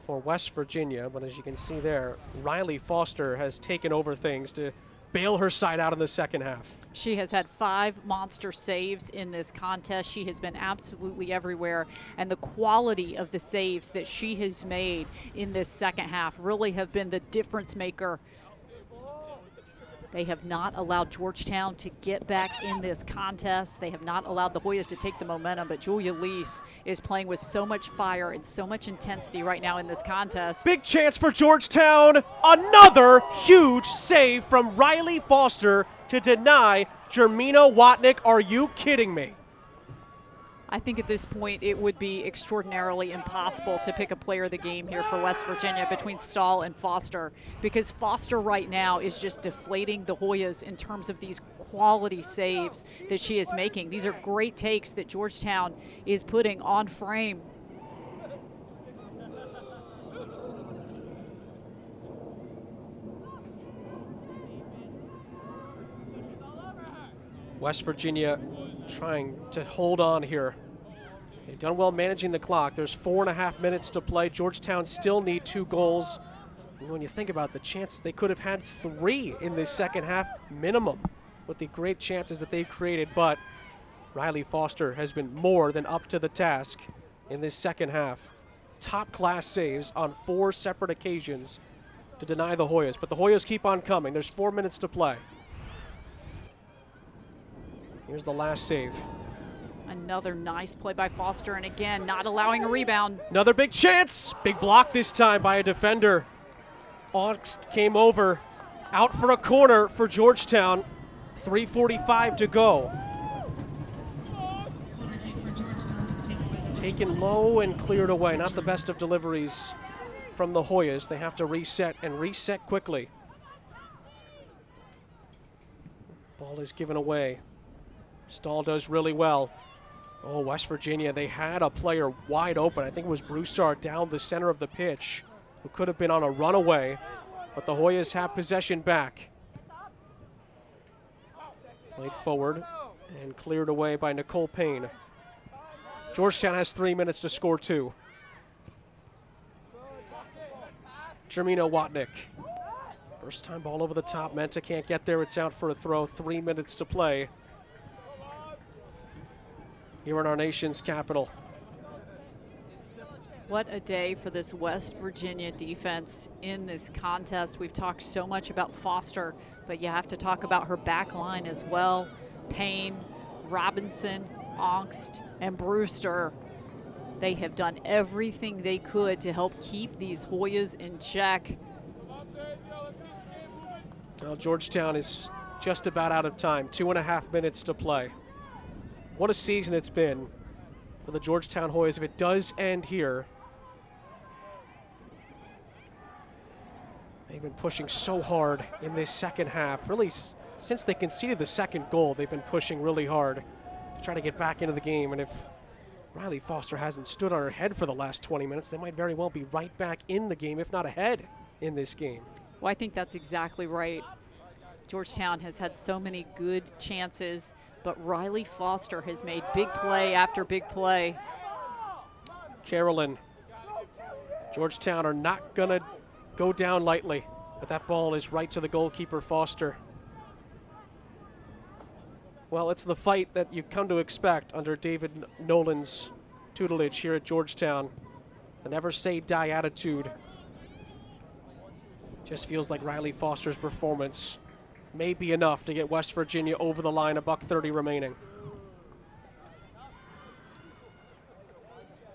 for West Virginia, but as you can see there, Riley Foster has taken over things to bail her side out in the second half. She has had 5 monster saves in this contest. She has been absolutely everywhere, and the quality of the saves that she has made in this second half really have been the difference maker. They have not allowed Georgetown to get back in this contest. They have not allowed the Hoyas to take the momentum, but Julia Lise is playing with so much fire and so much intensity right now in this contest. Big chance for Georgetown. Another huge save from Riley Foster to deny Jermina Watnick. Are you kidding me? I think at this point it would be extraordinarily impossible to pick a player of the game here for West Virginia between Stahl and Foster, because Foster right now is just deflating the Hoyas in terms of these quality saves that she is making. These are great takes that Georgetown is putting on frame. West Virginia trying to hold on here. They've done well managing the clock. There's 4.5 minutes to play. Georgetown still need 2 goals. And when you think about the chances, they could have had 3 in this second half minimum with the great chances that they've created. But Riley Foster has been more than up to the task in this second half. Top-class saves on 4 separate occasions to deny the Hoyas. But the Hoyas keep on coming. There's 4 minutes to play. Here's the last save. Another nice play by Foster, and again, not allowing a rebound. Another big chance. Big block this time by a defender. Augst came over, out for a corner for Georgetown. 3:45 to go. Taken low and cleared away. Not the best of deliveries from the Hoyas. They have to reset and reset quickly. Ball is given away. Stahl does really well. Oh, West Virginia, they had a player wide open. I think it was Broussard down the center of the pitch, who could have been on a runaway, but the Hoyas have possession back. Played forward and cleared away by Nicole Payne. Georgetown has 3 minutes to score 2. Jermina Watnick. First time ball over the top. Menta can't get there. It's out for a throw. 3 minutes to play here in our nation's capital. What a day for this West Virginia defense in this contest. We've talked so much about Foster, but you have to talk about her back line as well. Payne, Robinson, Ongst, and Brewster. They have done everything they could to help keep these Hoyas in check. Well, Georgetown is just about out of time. 2.5 minutes to play. What a season it's been for the Georgetown Hoyas. If it does end here, they've been pushing so hard in this second half. Really, since they conceded the second goal, they've been pushing really hard to try to get back into the game. And if Riley Foster hasn't stood on her head for the last 20 minutes, they might very well be right back in the game, if not ahead in this game. Well, I think that's exactly right. Georgetown has had so many good chances, but Riley Foster has made big play after big play. Carolyn, Georgetown are not going to go down lightly, but that ball is right to the goalkeeper, Foster. Well, it's the fight that you come to expect under David Nolan's tutelage here at Georgetown. The never say die attitude. Just feels like Riley Foster's performance may be enough to get West Virginia over the line, $1:30 remaining.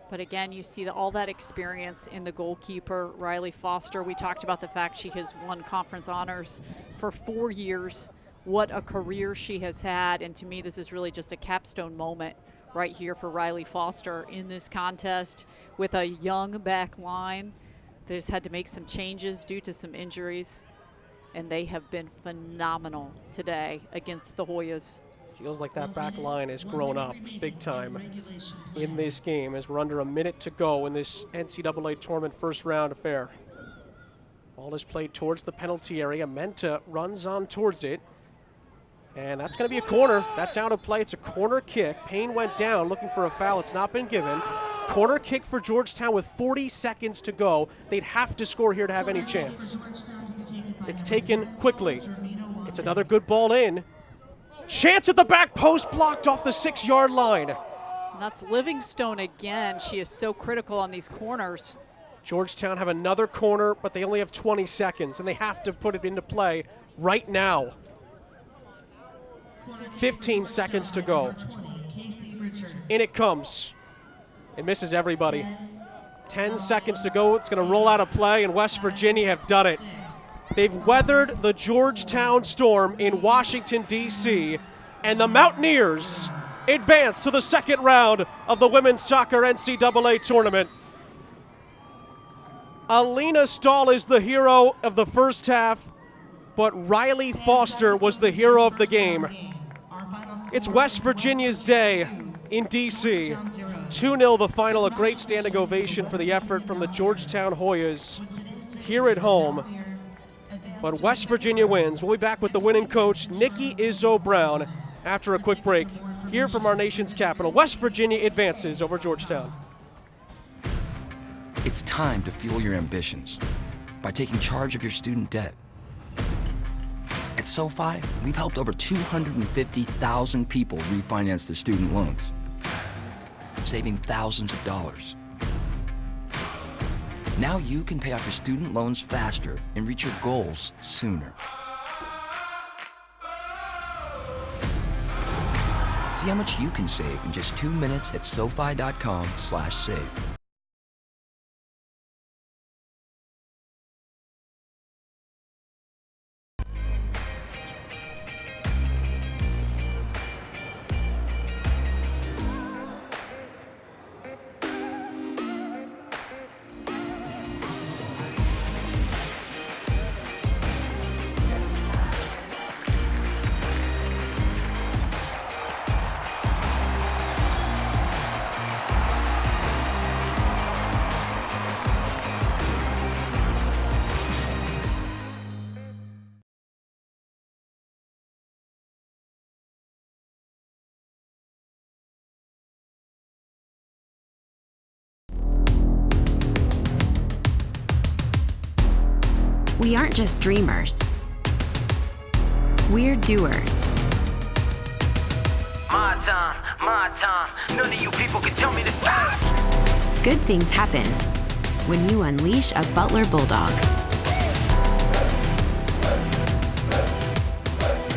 But again, you see all that experience in the goalkeeper, Riley Foster. We talked about the fact she has won conference honors for 4 years. What a career she has had. And to me, this is really just a capstone moment right here for Riley Foster in this contest with a young back line. They just had to make some changes due to some injuries, and they have been phenomenal today against the Hoyas. Feels like that back line has grown up big time in this game as we're under a minute to go in this NCAA tournament first round affair. Ball is played towards the penalty area. Menta runs on towards it, and that's going to be a corner. That's out of play. It's a corner kick. Payne went down looking for a foul. It's not been given. Corner kick for Georgetown with 40 seconds to go. They'd have to score here to have any chance. It's taken quickly. It's another good ball in. Chance at the back post, blocked off the 6-yard line. And that's Livingstone again. She is so critical on these corners. Georgetown have another corner, but they only have 20 seconds, and they have to put it into play right now. 15 seconds to go. In it comes. It misses everybody. 10 seconds to go. It's going to roll out of play, and West Virginia have done it. They've weathered the Georgetown storm in Washington, D.C., and the Mountaineers advance to the second round of the women's soccer NCAA tournament. Alina Stahl is the hero of the first half, but Riley Foster was the hero of the game. It's West Virginia's day in D.C. 2-0 the final, a great standing ovation for the effort from the Georgetown Hoyas here at home. But West Virginia wins. We'll be back with the winning coach, Nikki Izzo-Brown, after a quick break here from our nation's capital. West Virginia advances over Georgetown. It's time to fuel your ambitions by taking charge of your student debt. At SoFi, we've helped over 250,000 people refinance their student loans, saving thousands of dollars. Now you can pay off your student loans faster and reach your goals sooner. See how much you can save in just 2 minutes at SoFi.com/save. We aren't just dreamers. We're doers. My time. None of you people can tell me to stop. Good things happen when you unleash a Butler Bulldog.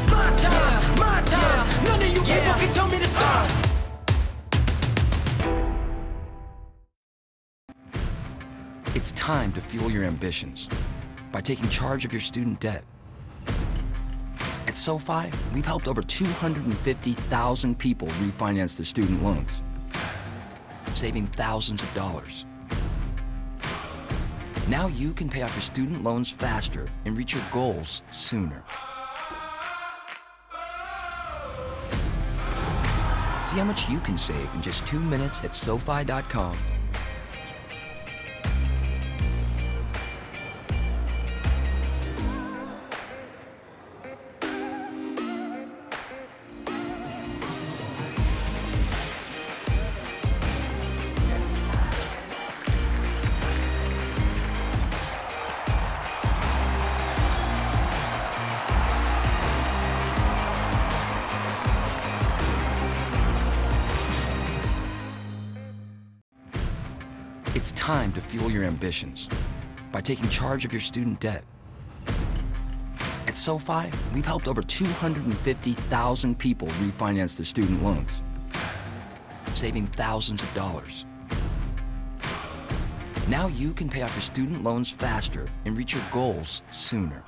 My time. None of you people can tell me to stop. It's time to fuel your ambitions by taking charge of your student debt. At SoFi, we've helped over 250,000 people refinance their student loans, saving thousands of dollars. Now you can pay off your student loans faster and reach your goals sooner. See how much you can save in just 2 minutes at SoFi.com. It's time to fuel your ambitions by taking charge of your student debt. At SoFi, we've helped over 250,000 people refinance their student loans, saving thousands of dollars. Now you can pay off your student loans faster and reach your goals sooner.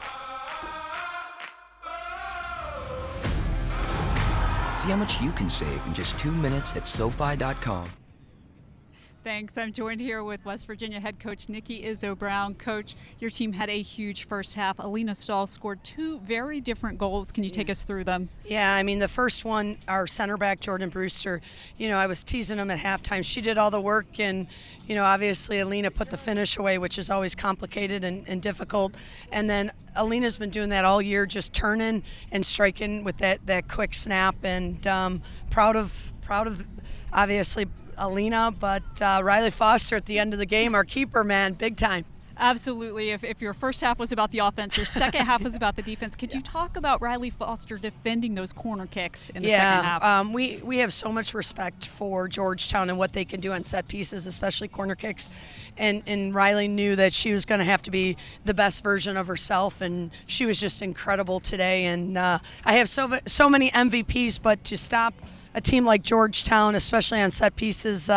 See how much you can save in just 2 minutes at SoFi.com. Thanks. I'm joined here with West Virginia head coach Nikki Izzo-Brown. Coach, your team had a huge first half. Alina Stahl scored 2 very different goals. Can you take us through them? Yeah, I mean, the first one, our center back, Jordan Brewster, I was teasing him at halftime. She did all the work, and, obviously Alina put the finish away, which is always complicated and difficult. And then Alina's been doing that all year, just turning and striking with that quick snap. And proud of obviously Alina, but Riley Foster at the end of the game, our keeper, man, big time. Absolutely. If your first half was about the offense, your second half was about the defense. Could you talk about Riley Foster defending those corner kicks in the second half? We have so much respect for Georgetown and what they can do on set pieces, especially corner kicks. And Riley knew that she was going to have to be the best version of herself, and she was just incredible today. And I have so many MVPs, but to stop a team like Georgetown, especially on set pieces,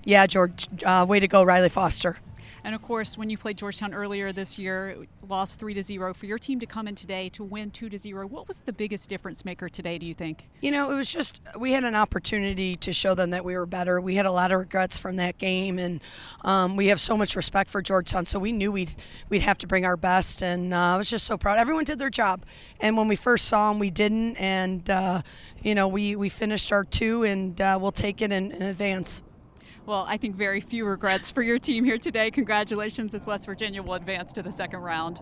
George, way to go, Riley Foster. And of course, when you played Georgetown earlier this year, lost 3-0. For your team to come in today to win 2-0, what was the biggest difference maker today, do you think? It was just, we had an opportunity to show them that we were better. We had a lot of regrets from that game, and we have so much respect for Georgetown, so we knew we'd have to bring our best, and I was just so proud. Everyone did their job, and when we first saw them, we didn't, and we finished our 2, and we'll take it in advance. Well, I think very few regrets for your team here today. Congratulations, as West Virginia will advance to the second round.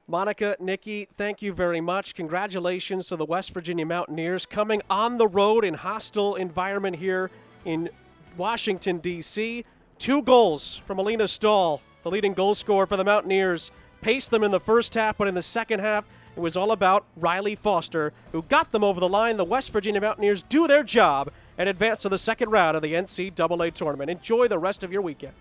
Monica, Nikki, thank you very much. Congratulations to the West Virginia Mountaineers coming on the road in hostile environment here in Washington, D.C. 2 goals from Alina Stahl, the leading goal scorer for the Mountaineers. Paced them in the first half, but in the second half, it was all about Riley Foster, who got them over the line. The West Virginia Mountaineers do their job and advance to the second round of the NCAA tournament. Enjoy the rest of your weekend.